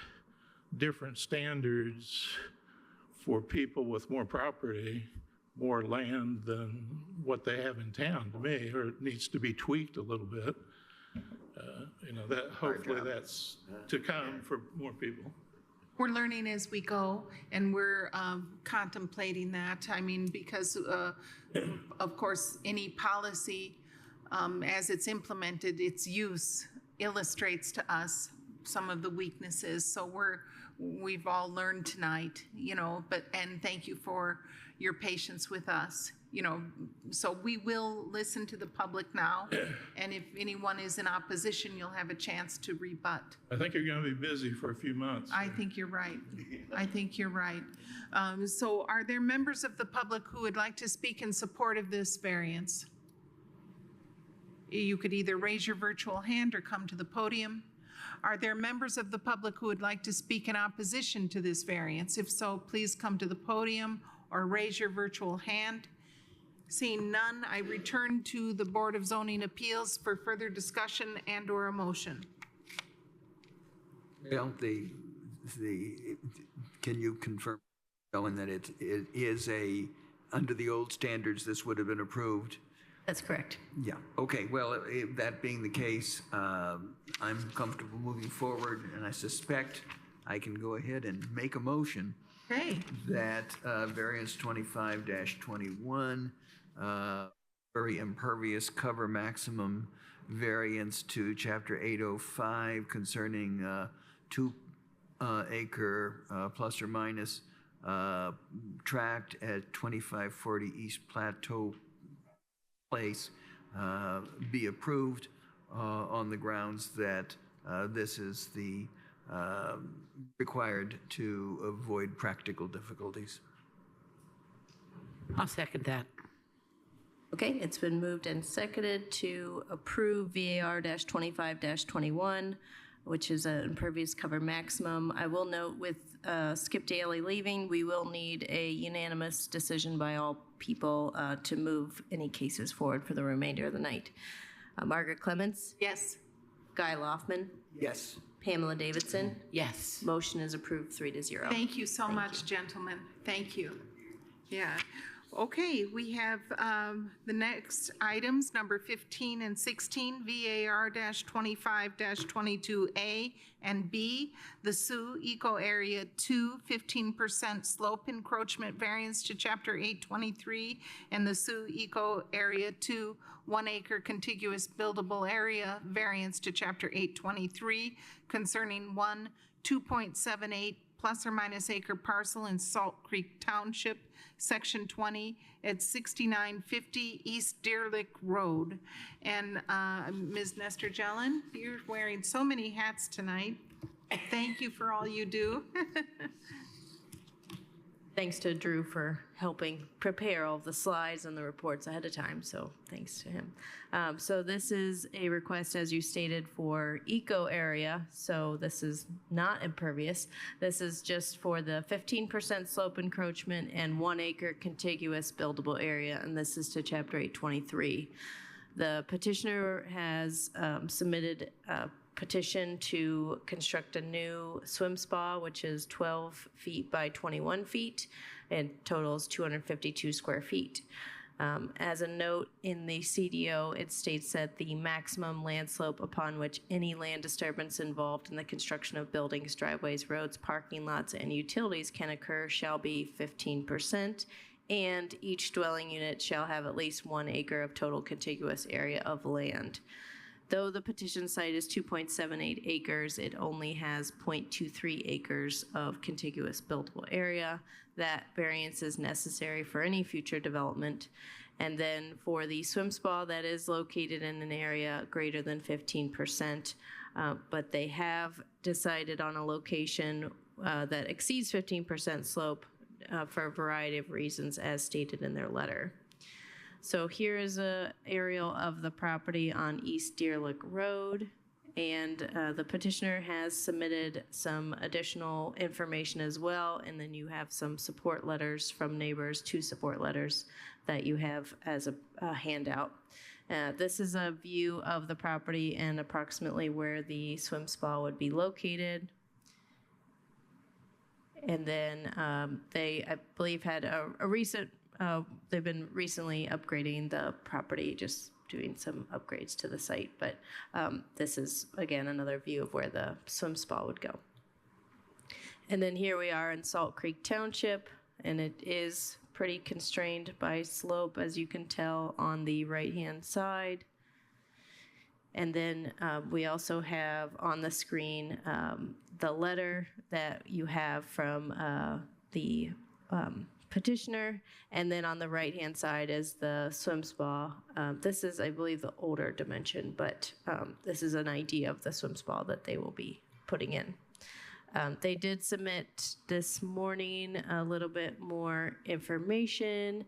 different standards for people with more property, more land than what they have in town to me, or it needs to be tweaked a little bit. That hopefully that's to come for more people. We're learning as we go, and we're contemplating that. I mean, because of course, any policy, as it's implemented, its use illustrates to us some of the weaknesses. So we've all learned tonight, and thank you for your patience with us. So we will listen to the public now, and if anyone is in opposition, you'll have a chance to rebut. I think you're going to be busy for a few months. I think you're right. I think you're right. So are there members of the public who would like to speak in support of this variance? You could either raise your virtual hand or come to the podium. Are there members of the public who would like to speak in opposition to this variance? If so, please come to the podium or raise your virtual hand. Seeing none, I return to the Board of Zoning Appeals for further discussion and/or a motion. Well, can you confirm, Ellen, that it is under the old standards, this would have been approved? That's correct. Yeah, okay, well, that being the case, I'm comfortable moving forward, and I suspect I can go ahead and make a motion that variance 25-21, very impervious cover maximum variance to chapter 805 concerning 2 acre plus or minus tract at 2540 East Plateau Place be approved on the grounds that this is the required to avoid practical difficulties. I'll second that. Okay, it's been moved and seconded to approve VAR-25-21, which is an impervious cover maximum. I will note with Skip Daly leaving, we will need a unanimous decision by all people to move any cases forward for the remainder of the night. Margaret Clements? Yes. Guy Loftman? Yes. Pamela Davidson? Yes. Motion is approved 3-0. Thank you so much, gentlemen. Thank you. Yeah. Okay, we have the next items, number 15 and 16, VAR-25-22A and B, the Sioux Eco Area 2 15% slope encroachment variance to Chapter 823, and the Sioux Eco Area 2 1 acre contiguous buildable area variance to Chapter 823 concerning 1 2.78 plus or minus acre parcel in Salt Creek Township, Section 20 at 6950 East Deer Lick Road. And Ms. Nestor Jelen, you're wearing so many hats tonight. Thank you for all you do. Thanks to Drew for helping prepare all the slides and the reports ahead of time, so thanks to him. So this is a request, as you stated, for eco area, so this is not impervious. This is just for the 15% slope encroachment and 1 acre contiguous buildable area, and this is to Chapter 823. The petitioner has submitted a petition to construct a new swim spa, which is 12 feet by 21 feet. and totals 252 square feet. As a note in the CDO, it states that the maximum land slope upon which any land disturbance involved in the construction of buildings, driveways, roads, parking lots, and utilities can occur shall be 15%, and each dwelling unit shall have at least 1 acre of total contiguous area of land. Though the petition site is 2.78 acres, it only has 0.23 acres of contiguous buildable area. That variance is necessary for any future development. And then for the swim spa that is located in an area greater than 15%, but they have decided on a location that exceeds 15% slope for a variety of reasons as stated in their letter. So here is a aerial of the property on East Deer Lick Road, and the petitioner has submitted some additional information as well, and then you have some support letters from neighbors, 2 support letters that you have as a handout. This is a view of the property and approximately where the swim spa would be located. And then they, I believe, had a recent, they've been recently upgrading the property, just doing some upgrades to the site. But this is, again, another view of where the swim spa would go. And then here we are in Salt Creek Township, and it is pretty constrained by slope, as you can tell on the right-hand side. And then we also have on the screen the letter that you have from the petitioner, and then on the right-hand side is the swim spa. This is, I believe, the older dimension, but this is an idea of the swim spa that they will be putting in. They did submit this morning a little bit more information,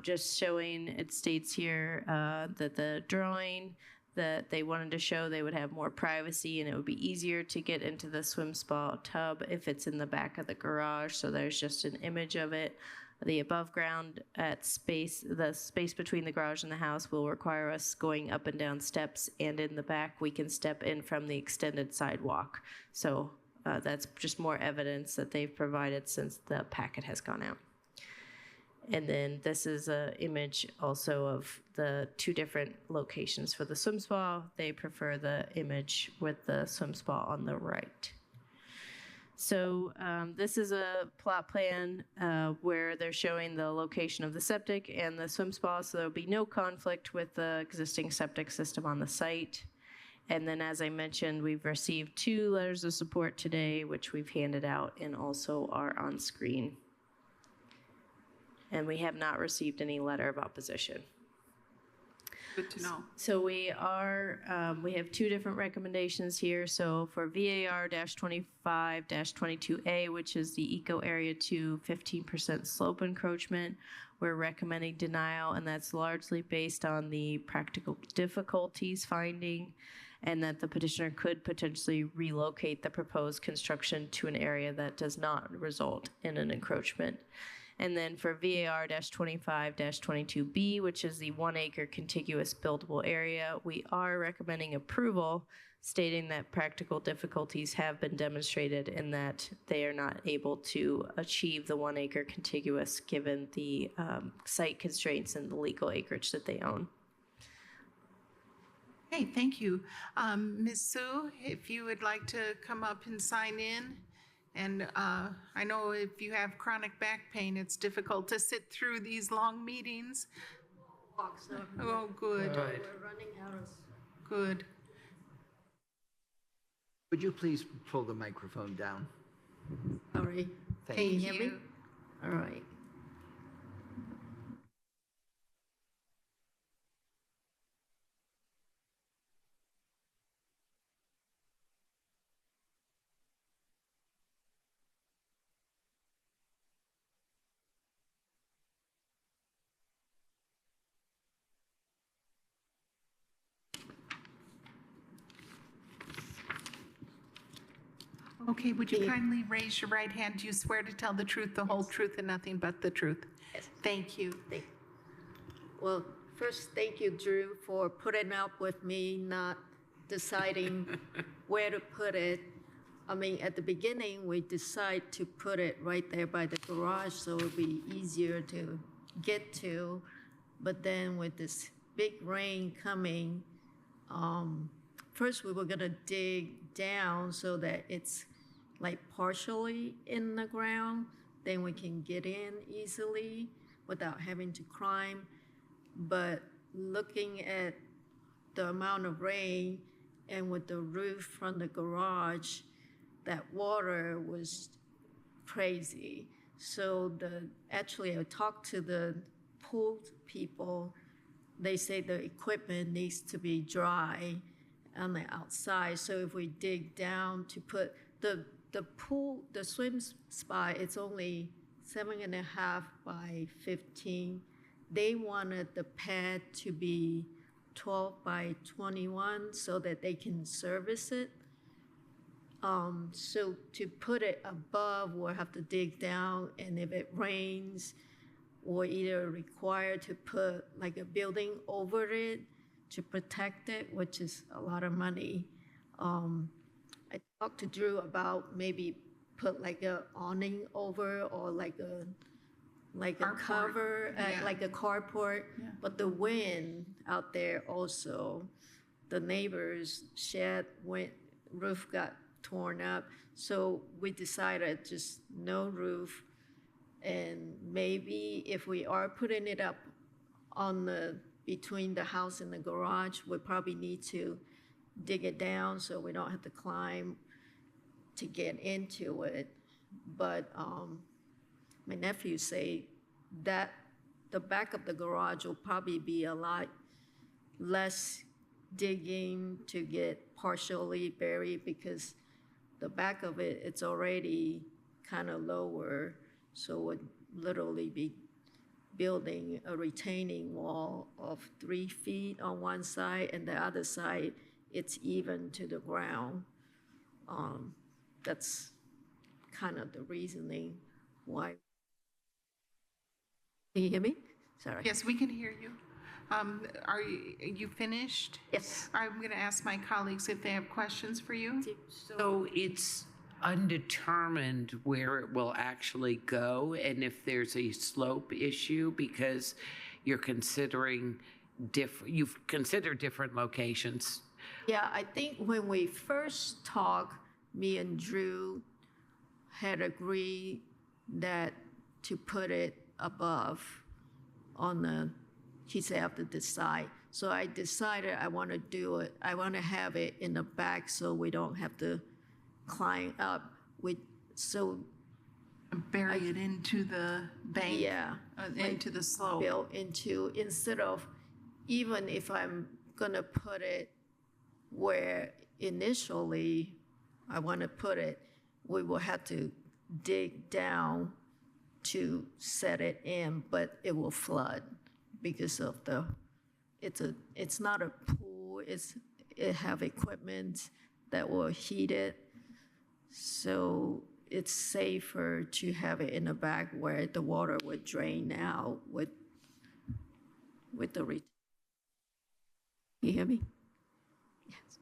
just showing, it states here that the drawing that they wanted to show they would have more privacy and it would be easier to get into the swim spa tub if it's in the back of the garage. So there's just an image of it. The above ground at space, the space between the garage and the house will require us going up and down steps, and in the back we can step in from the extended sidewalk. So that's just more evidence that they've provided since the packet has gone out. And then this is an image also of the 2 different locations for the swim spa. They prefer the image with the swim spa on the right. So this is a plot plan where they're showing the location of the septic and the swim spa, so there'll be no conflict with the existing septic system on the site. And then, as I mentioned, we've received 2 letters of support today, which we've handed out and also are on screen. And we have not received any letter of opposition. Good to know. So we have 2 different recommendations here. So for VAR-25-22A, which is the Eco Area 2 15% slope encroachment, we're recommending denial, and that's largely based on the practical difficulties finding, and that the petitioner could potentially relocate the proposed construction to an area that does not result in an encroachment. And then for VAR-25-22B, which is the 1 acre contiguous buildable area, we are recommending approval, stating that practical difficulties have been demonstrated and that they are not able to achieve the 1 acre contiguous given the site constraints and the legal acreage that they own. Okay, thank you. Ms. Sue, if you would like to come up and sign in. And I know if you have chronic back pain, it's difficult to sit through these long meetings. Oh, good. We're running out of. Good. Would you please pull the microphone down? All right. Thank Can you you. hear me? All right. Okay, would you kindly raise your right hand? Do you swear to tell the truth, the whole truth, and nothing but the truth? Yes. Thank you. Well, first, thank you, Drew, for putting up with me not deciding where to put it. I mean, at the beginning, we decide to put it right there by the garage so it'll be easier to get to. But then with this big rain coming, first we were gonna dig down so that it's like partially in the ground, then we can get in easily without having to climb. But looking at the amount of rain and with the roof from the garage, that water was crazy. So actually I talked to the pool people. They say the equipment needs to be dry on the outside. So if we dig down to put the pool, the swim spot, it's only 7.5 by 15. They wanted the pad to be 12 by 21 so that they can service it. So to put it above, we'll have to dig down, and if it rains, we're either required to put like a building over it to protect it, which is a lot of money. I talked to Drew about maybe put like a awning over or like a cover, like a carport. Yeah. But the wind out there also, the neighbor's shed roof got torn up. So we decided just no roof. And maybe if we are putting it up between the house and the garage, we probably need to dig it down so we don't have to climb to get into it. But my nephews say that the back of the garage will probably be a lot less digging to get partially buried because the back of it, it's already kind of lower. So would literally be building a retaining wall of 3 feet on one side, and the other side, it's even to the ground. That's kind of the reasoning why. Can you hear me? Sorry. Yes, we can hear you. Are you finished? Yes. I'm going to ask my colleagues if they have questions for you. So it's undetermined where it will actually go and if there's a slope issue because you've considered different locations. Yeah, I think when we first talked, me and Drew had agreed that to put it above he said I have to decide. So I decided I want to do it. I want to have it in the back so we don't have to climb up. Bury it into the bank. Yeah. Into the slope. Built into, instead of, even if I'm gonna put it where initially I want to put it, we will have to dig down to set it in, but it will flood because of it's not a pool, it have equipment that will heat it. So it's safer to have it in the back where the water would drain out with the You hear me? Yes.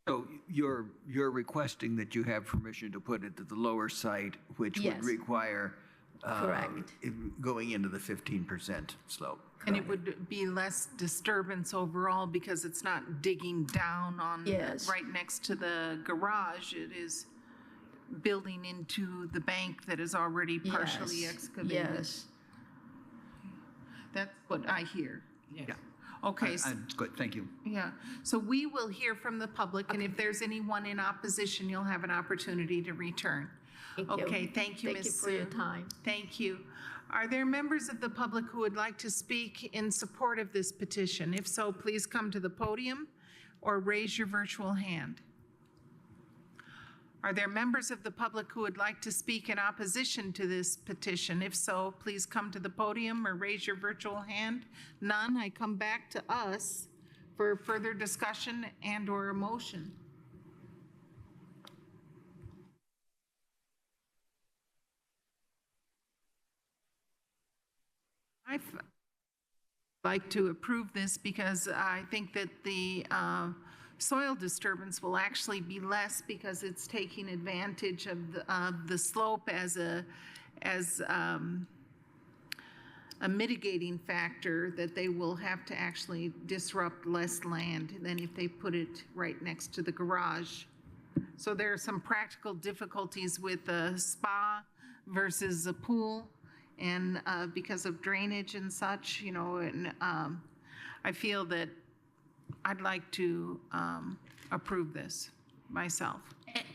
So you're requesting that you have permission to put it to the lower site, which would Yes. require Correct. going into the 15% slope. And it would be less disturbance overall because it's not digging down on Yes. right next to the garage. It is building into the bank that is already partially Yes. excavated. Yes. That's what I hear. Yeah. Okay. That's good, thank you. Yeah, so we will hear from the public, and if there's anyone in opposition, you'll have an opportunity to return. Thank you. Okay, thank you, Ms. Thank you for your Sue. time. Thank you. Are there members of the public who would like to speak in support of this petition? If so, please come to the podium or raise your virtual hand. Are there members of the public who would like to speak in opposition to this petition? If so, please come to the podium or raise your virtual hand. None, I come back to us for further discussion and/or a motion. like to approve this because I think that the soil disturbance will actually be less because it's taking advantage of the slope as a mitigating factor, that they will have to actually disrupt less land than if they put it right next to the garage. So there are some practical difficulties with a spa versus a pool, and because of drainage and such, you know, and I feel that I'd like to approve this myself.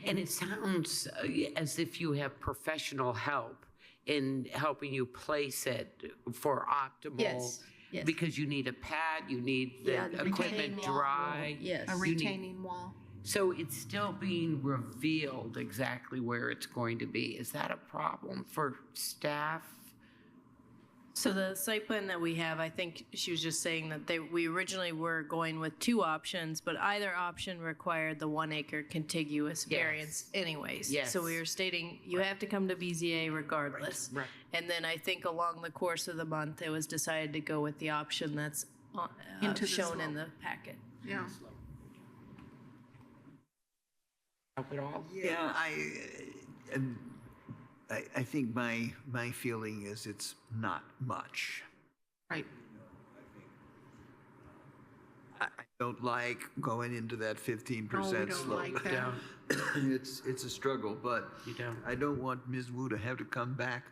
And it sounds as if you have professional help in helping you place it for optimal. Yes, yes. Because you need a pad, you need the equipment retaining wall. dry. Yes. A you need- retaining wall. So it's still being revealed exactly where it's going to be. Is that a problem for staff? So the site plan that we have, I think she was just saying that we originally were going with 2 options, but either option required the 1 acre contiguous variance anyways. Yes. So we were stating you have to come to BZA regardless. Right. And then I think along the course of the month, it was decided to go with the option that's Into the shown in slope. the packet. Yeah. Help at all? Yeah, I think my feeling is it's not much. Right. I don't like going into that 15% No, we don't slope. like that. It's a struggle, but You don't. I don't want Ms. Wu to have to come back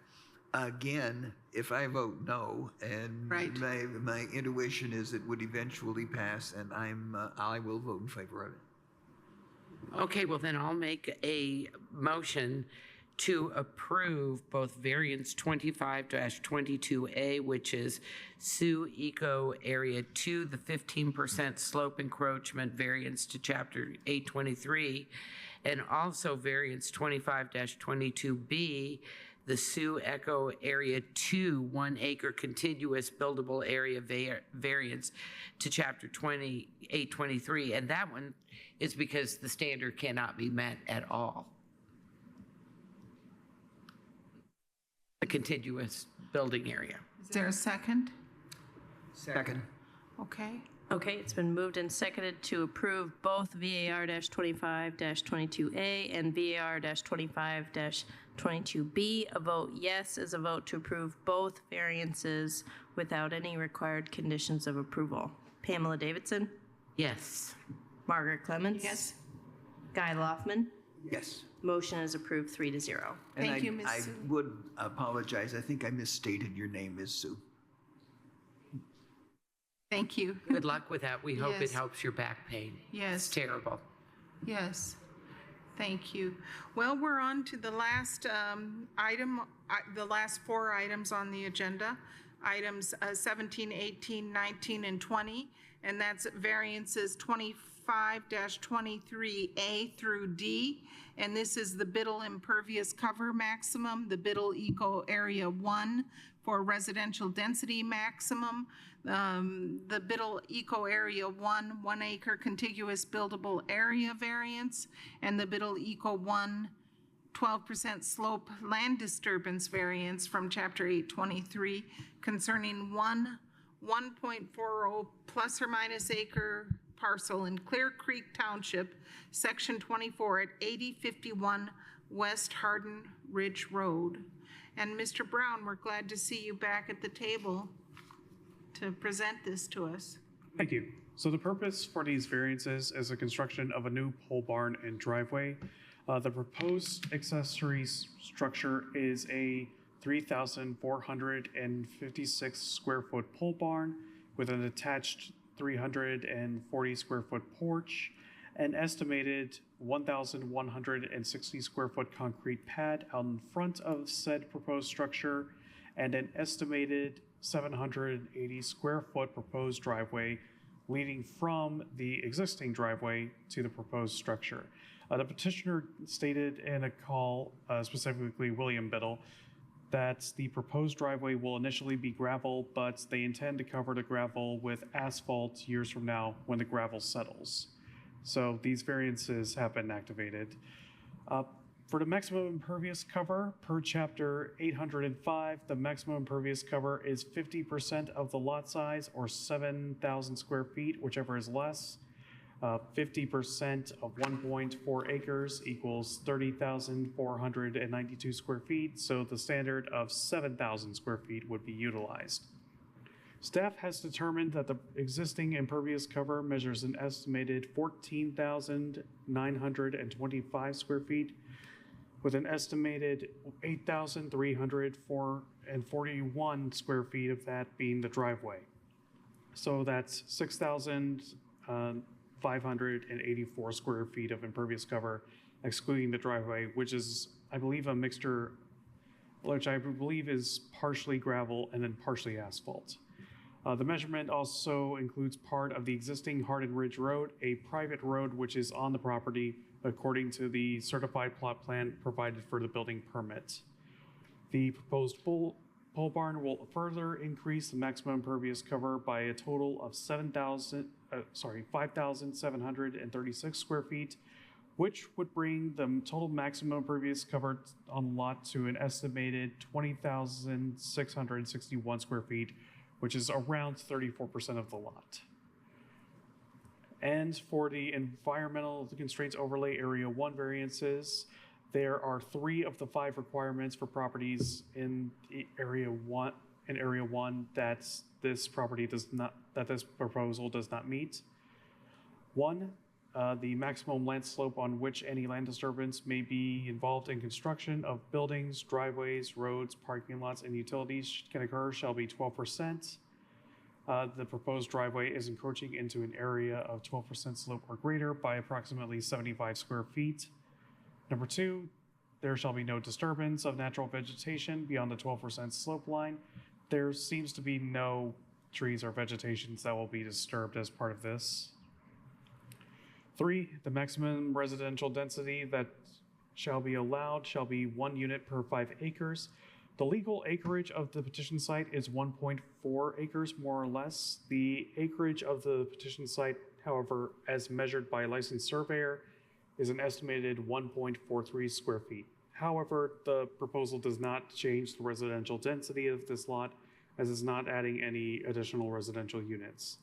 again if I vote no. And Right. my intuition is it would eventually pass, and I will vote in favor of it. Okay, well then I'll make a motion to approve both variance 25-22A, which is Sioux Eco Area 2, the 15% slope encroachment variance to Chapter 823, and also variance 25-22B, the Sioux Eco Area 2, 1 acre contiguous buildable area variance to Chapter 823, and that one is because the standard cannot be met at all. A contiguous building area. Is there a second? Second. Okay. Okay, it's been moved and seconded to approve both VAR-25-22A and VAR-25-22B. A vote yes is a vote to approve both variances without any required conditions of approval. Pamela Davidson? Yes. Margaret Clements? Yes. Guy Loftman? Yes. Motion is approved 3-0. And Thank you, Ms. I Sue. would apologize. I think I misstated your name, Ms. Sue. Thank you. Good luck with that. We hope it Yes. helps your back pain. Yes. It's terrible. Yes, thank you. Well, we're on to the last item, the last 4 items on the agenda, items 17, 18, 19, and 20, and that's variances 25-23A through D, and this is the Biddle impervious cover maximum, the Biddle Eco Area 1 for residential density maximum, the Biddle Eco Area 1, 1 acre contiguous buildable area variance, and the Biddle Eco 1, 12% slope land disturbance variance from Chapter 823 concerning 1.40 plus or minus acre parcel in Clear Creek Township, Section 24 at 8051 West Hardin Ridge Road. And Mr. Brown, we're glad to see you back at the table to present this to us. Thank you. So the purpose for these variances is the construction of a new pole barn and driveway. The proposed accessory structure is a 3,456 square foot pole barn with an attached 340 square foot porch, an estimated 1,160 square foot concrete pad out in front of said proposed structure, and an estimated 780 square foot proposed driveway leading from the existing driveway to the proposed structure. The petitioner stated in a call, specifically William Biddle, that the proposed driveway will initially be gravel, but they intend to cover the gravel with asphalt years from now when the gravel settles. So these variances have been activated. For the maximum impervious cover per chapter 805, the maximum impervious cover is 50% of the lot size or 7,000 square feet, whichever is less. 50% of 1.4 acres equals 30,492 square feet, so the standard of 7,000 square feet would be utilized. Staff has determined that the existing impervious cover measures an estimated 14,925 square feet, with an estimated 8,341 square feet of that being the driveway. So that's 6,584 square feet of impervious cover, excluding the driveway, which is, I believe, a mixture, which I believe is partially gravel and then partially asphalt. The measurement also includes part of the existing Hardin Ridge Road, a private road which is on the property according to the certified plot plan provided for the building permit. The proposed pole barn will further increase the maximum impervious cover by a total of 5,736 square feet, which would bring the total maximum impervious cover on the lot to an estimated 20,661 square feet, which is around 34% of the lot. And for the environmental constraints overlay area 1 variances, there are 3 of the 5 requirements for properties in area 1 that this proposal does not meet. 1, the maximum land slope on which any land disturbance may be involved in construction of buildings, driveways, roads, parking lots, and utilities can occur shall be 12%. The proposed driveway is encroaching into an area of 12% slope or greater by approximately 75 square feet. Number 2, there shall be no disturbance of natural vegetation beyond the 12% slope line. There seems to be no trees or vegetations that will be disturbed as part of this. 3, the maximum residential density that shall be allowed shall be 1 unit per 5 acres. The legal acreage of the petition site is 1.4 acres, more or less. The acreage of the petition site, however, as measured by a licensed surveyor, is an estimated 1.43 square feet. However, the proposal does not change the residential density of this lot, as it's not adding any additional residential units.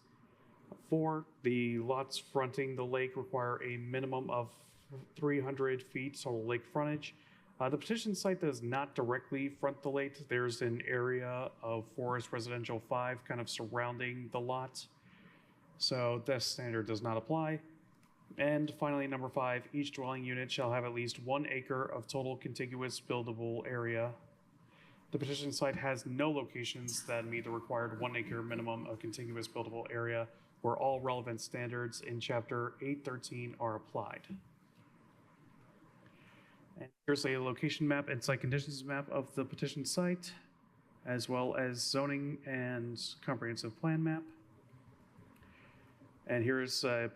4, the lots fronting the lake require a minimum of 300 feet total lake frontage. The petition site does not directly front the lake. There's an area of Forest Residential 5 kind of surrounding the lot. So this standard does not apply. And finally, number 5, each dwelling unit shall have at least 1 acre of total contiguous buildable area. The petition site has no locations that meet the required 1 acre minimum of contiguous buildable area, where all relevant standards in Chapter 813 are applied. And here's a location map and site conditions map of the petition site, as well as zoning and comprehensive plan map. And here's an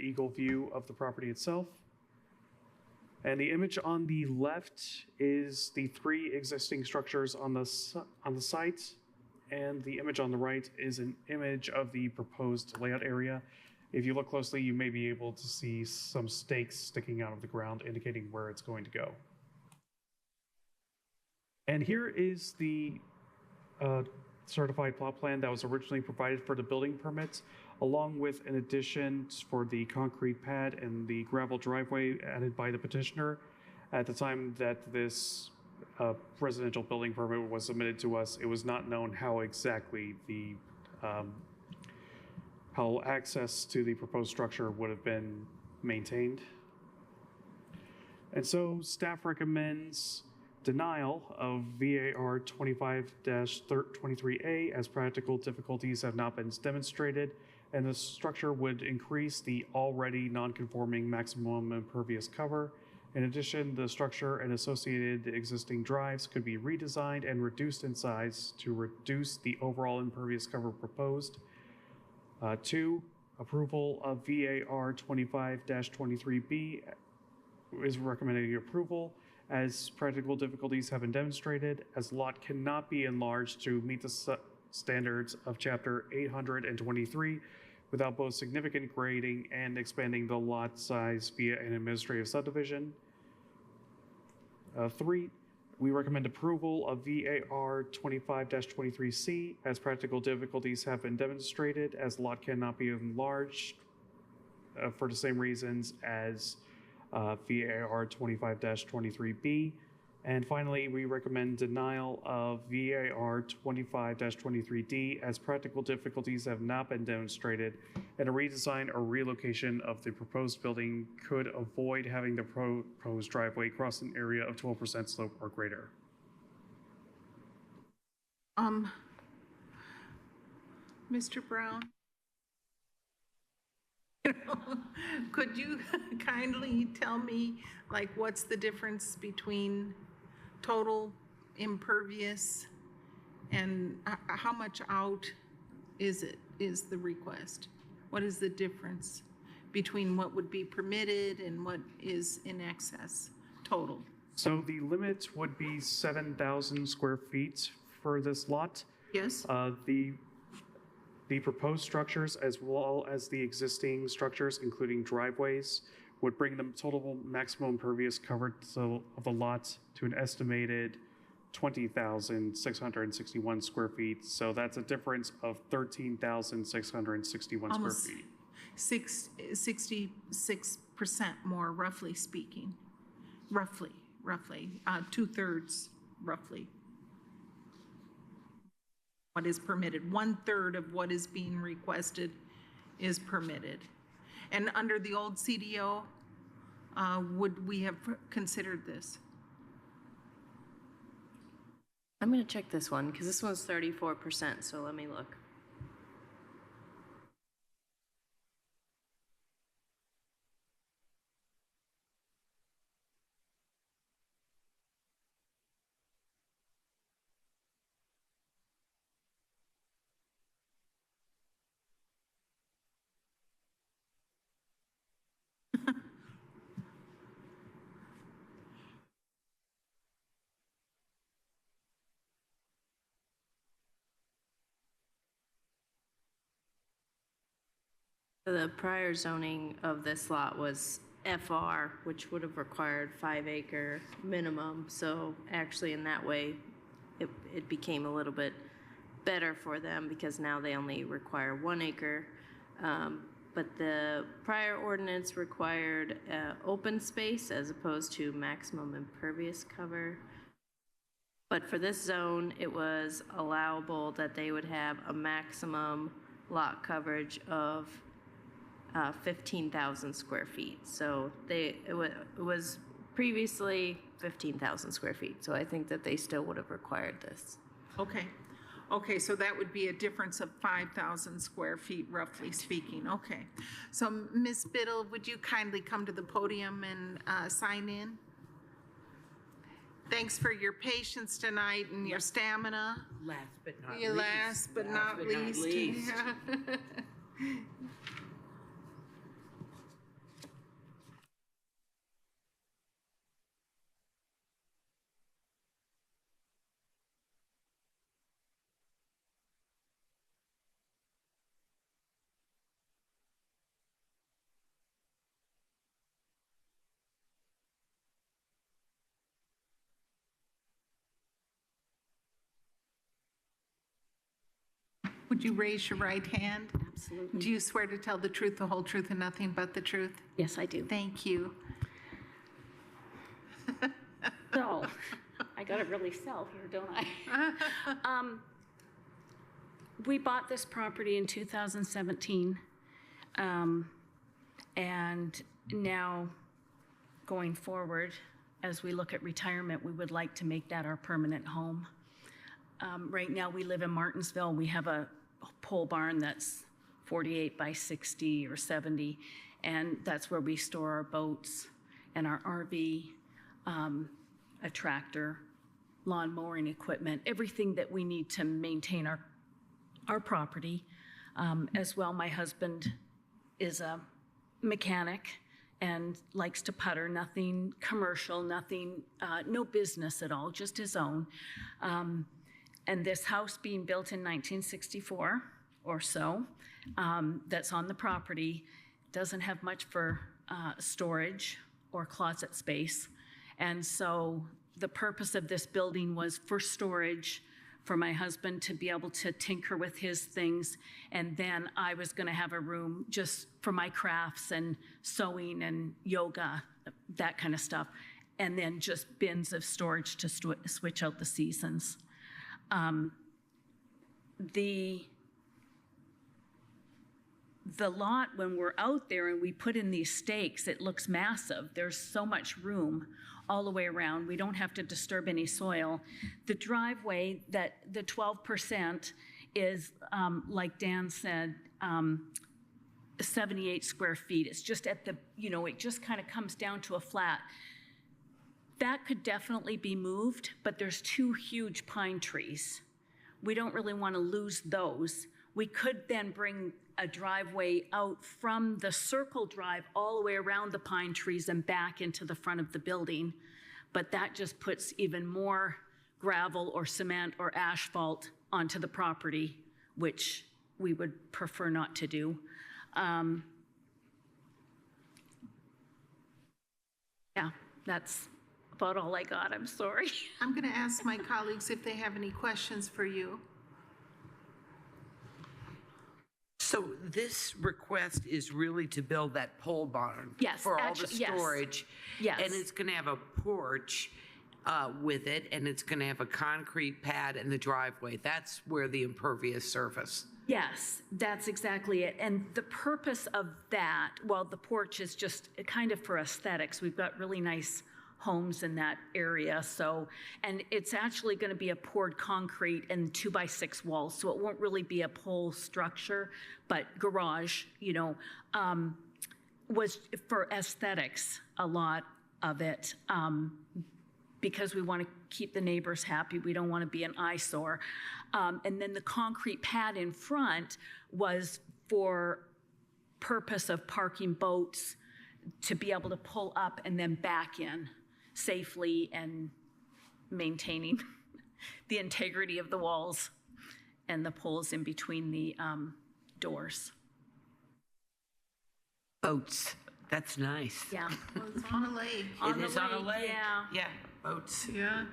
eagle view of the property itself. And the image on the left is the 3 existing structures on the site, and the image on the right is an image of the proposed layout area. If you look closely, you may be able to see some stakes sticking out of the ground indicating where it's going to go. And here is the certified plot plan that was originally provided for the building permits, along with an addition for the concrete pad and the gravel driveway added by the petitioner. At the time that this residential building permit was submitted to us, it was not known how exactly the how access to the proposed structure would have been maintained. And so staff recommends denial of VAR 25-23A as practical difficulties have not been demonstrated, and the structure would increase the already non-conforming maximum impervious cover. In addition, the structure and associated existing drives could be redesigned and reduced in size to reduce the overall impervious cover proposed. 2, approval of VAR 25-23B is recommending approval as practical difficulties have been demonstrated, as lot cannot be enlarged to meet the standards of Chapter 823 without both significant grading and expanding the lot size via an administrative subdivision. 3, we recommend approval of VAR 25-23C as practical difficulties have been demonstrated as lot cannot be enlarged for the same reasons as VAR 25-23B. And finally, we recommend denial of VAR 25-23D as practical difficulties have not been demonstrated and a redesign or relocation of the proposed building could avoid having the proposed driveway cross an area of 12% slope or greater. Mr. Brown? Could you kindly tell me, like, what's the difference between total impervious and how much out is the request? What is the difference between what would be permitted and what is in excess total? So the limit would be 7,000 square feet for this lot. Yes. The proposed structures, as well as the existing structures, including driveways, would bring the total maximum impervious coverage of the lot to an estimated 20,661 square feet. So that's a difference of 13,661 square feet. 66% more, roughly speaking. Roughly, 2/3, roughly. What is permitted. 1/3 of what is being requested is permitted. And under the old CDO, would we have considered this? I'm going to check this one because this one's 34%, so let me look. The prior zoning of this lot was FR, which would have required 5-acre minimum. So actually in that way, it became a little bit better for them because now they only require 1 acre. But the prior ordinance required open space as opposed to maximum impervious cover. But for this zone, it was allowable that they would have a maximum lot coverage of 15,000 square feet. So it was previously 15,000 square feet. So I think that they still would have required this. Okay, so that would be a difference of 5,000 square feet, roughly speaking. Okay. So Ms. Biddle, would you kindly come to the podium and sign in? Thanks for your patience tonight and your stamina. Last but not least. Yeah. Would you raise your right hand? Absolutely. Do you swear to tell the truth, the whole truth, and nothing but the truth? Yes, I do. Thank you. So, I got to really sell here, don't I? We bought this property in 2017, and now going forward, as we look at retirement, we would like to make that our permanent home. Right now, we live in Martinsville. We have a pole barn that's 48 by 60 or 70, and that's where we store our boats and our RV, a tractor, lawn mowing equipment, everything that we need to maintain our property. As well, my husband is a mechanic and likes to putter, nothing commercial, nothing, no business at all, just his own. And this house being built in 1964 or so, that's on the property, doesn't have much for storage or closet space. And so The purpose of this building was for storage, for my husband to be able to tinker with his things, and then I was going to have a room just for my crafts and sewing and yoga, that kind of stuff, and then just bins of storage to switch out the seasons. The lot, when we're out there and we put in these stakes, it looks massive. There's so much room all the way around. We don't have to disturb any soil. The driveway, that the 12% is, like Dan said, 78 square feet. It's just at the, it just kind of comes down to a flat. That could definitely be moved, but there's 2 huge pine trees. We don't really want to lose those. We could then bring a driveway out from the circle drive all the way around the pine trees and back into the front of the building. But that just puts even more gravel or cement or asphalt onto the property, which we would prefer not to do. Yeah, that's about all I got. I'm sorry. I'm going to ask my colleagues if they have any questions for you. So this request is really to build that pole barn for all the storage. Yes. And it's going to have a porch with it, and it's going to have a concrete pad in the driveway. That's where the impervious surface. Yes, that's exactly it. And the purpose of that, well, the porch is just kind of for aesthetics. We've got really nice homes in that area. So, and it's actually going to be a poured concrete and 2x6 walls. So it won't really be a pole structure, but garage, was for aesthetics, a lot of it, because we want to keep the neighbors happy. We don't want to be an eyesore. And then the concrete pad in front was for purpose of parking boats to be able to pull up and then back in safely and maintaining the integrity of the walls and the poles in between the doors. Boats. That's nice. Yeah. Well, it's on a lake. It is on a lake. Yeah. Yeah, boats. Yeah.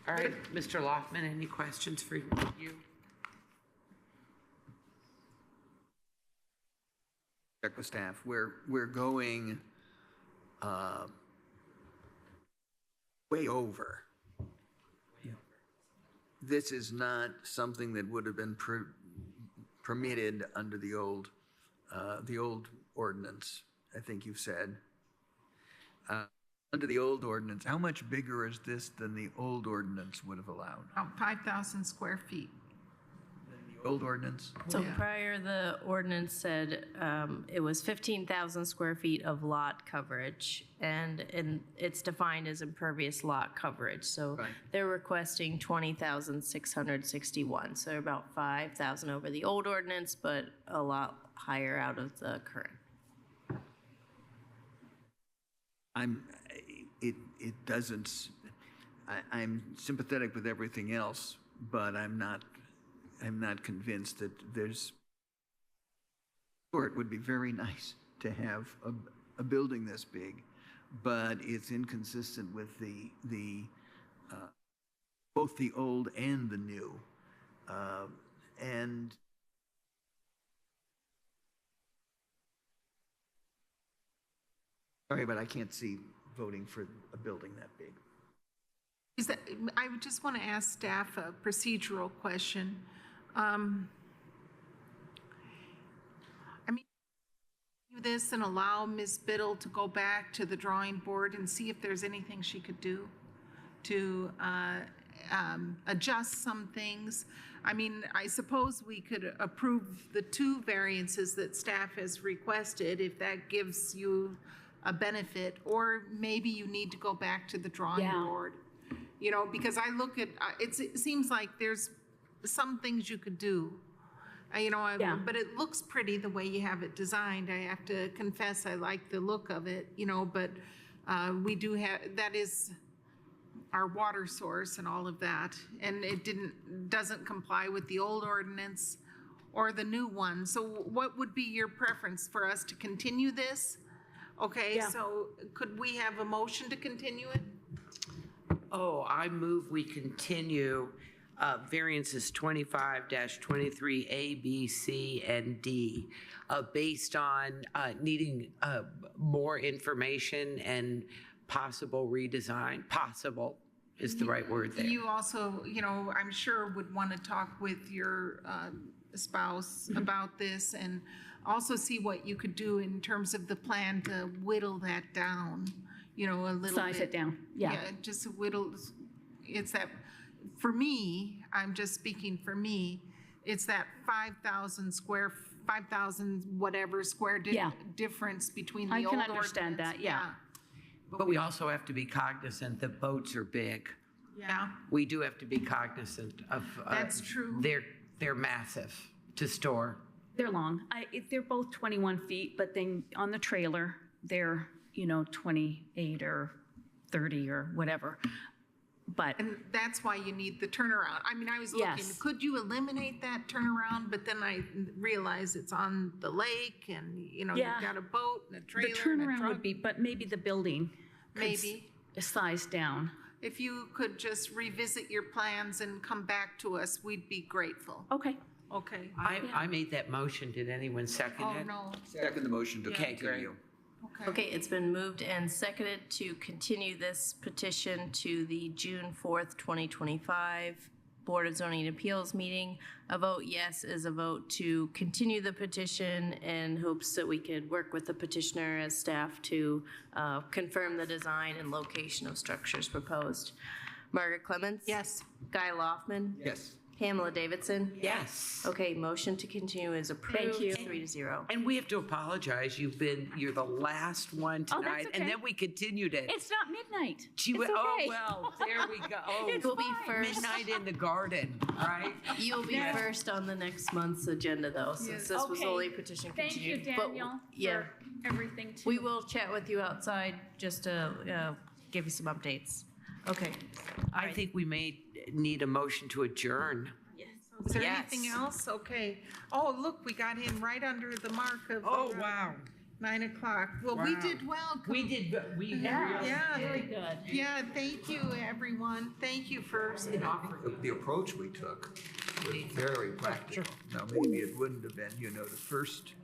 All right, Mr. Loftman, any questions for you? Check with staff. We're going way over. This is not something that would have been permitted under the old ordinance, I think you've said. Under the old ordinance, how much bigger is this than the old ordinance would have allowed? About 5,000 square feet. The old ordinance? So prior, the ordinance said it was 15,000 square feet of lot coverage, and it's defined as impervious lot coverage. So they're requesting 20,661. So about 5,000 over the old ordinance, but a lot higher out of the current. I'm sympathetic with everything else, but I'm not convinced that there's, sure, it would be very nice to have a building this big, but it's inconsistent with both the old and the new. And sorry, but I can't see voting for a building that big. I would just want to ask staff a procedural question. Do this and allow Ms. Biddle to go back to the drawing board and see if there's anything she could do to adjust some things. I mean, I suppose we could approve the 2 variances that staff has requested if that gives you a benefit, or maybe you need to go back to the drawing board. Because I look at, it seems like there's some things you could do. But it looks pretty the way you have it designed. I have to confess, I like the look of it, but we do have, that is our water source and all of that. And it doesn't comply with the old ordinance or the new one. So what would be your preference for us to continue this? Okay, so could we have a motion to continue it? I move we continue variances 25-23A, B, C, and D based on needing more information and possible redesign. Possible is the right word there. You also, I'm sure would want to talk with your spouse about this and also see what you could do in terms of the plan to whittle that down, a little Size bit. it down, yeah. Just whittle, it's that, for me, I'm just speaking for me, it's that 5,000 whatever square difference between the I old can understand ordinance. that, yeah. But we also have to be cognizant that boats are big. Yeah. We do have to be cognizant of. That's true. They're massive to store. They're long. They're both 21 feet, but then on the trailer, they're, 28 or 30 or whatever. And that's why you need the turnaround. I mean, I was looking, could you eliminate that turnaround? But then I realized it's on the lake and, you've got a boat and a trailer The and a turnaround truck. would be, but maybe the building could size down. If you could just revisit your plans and come back to us, we'd be grateful. Okay. Okay. I made that motion. Did anyone second it? No. Second the motion to Okay, great. continue. Okay, it's been moved and seconded to continue this petition to the June 4th, 2025 Board of Zoning and Appeals meeting. A vote yes is a vote to continue the petition in hopes that we could work with the petitioner as staff to confirm the design and location of structures proposed. Margaret Clements? Yes. Guy Loftman? Yes. Pamela Davidson? Yes. Okay, motion to continue is approved. Thank you. 3-0. And we have to apologize. You're the last one Oh, that's tonight. And okay. then we continued it. It's not midnight. She It's went, okay. oh, well, there we go. Oh, It will be first. midnight in the garden, right? You'll be first on the next month's agenda, though, since this was Okay. only petition Thank you, continued. But, Daniel, yeah, for everything too. we will chat with you outside just to give you some updates. Okay. I think we may need a motion to adjourn. Is there Yes. anything else? Okay. Oh, look, we got in right under the mark of. Wow. 9 o'clock. Well, we Wow. did well. We did, Yeah. Very good. Yeah, thank you, everyone. Thank you for. The approach we took was very practical. Now, maybe it wouldn't have been, to first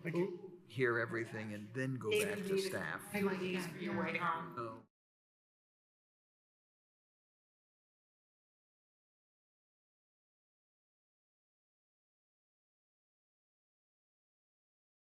hear everything and then go back to staff. I like that. You're waiting on. Oh.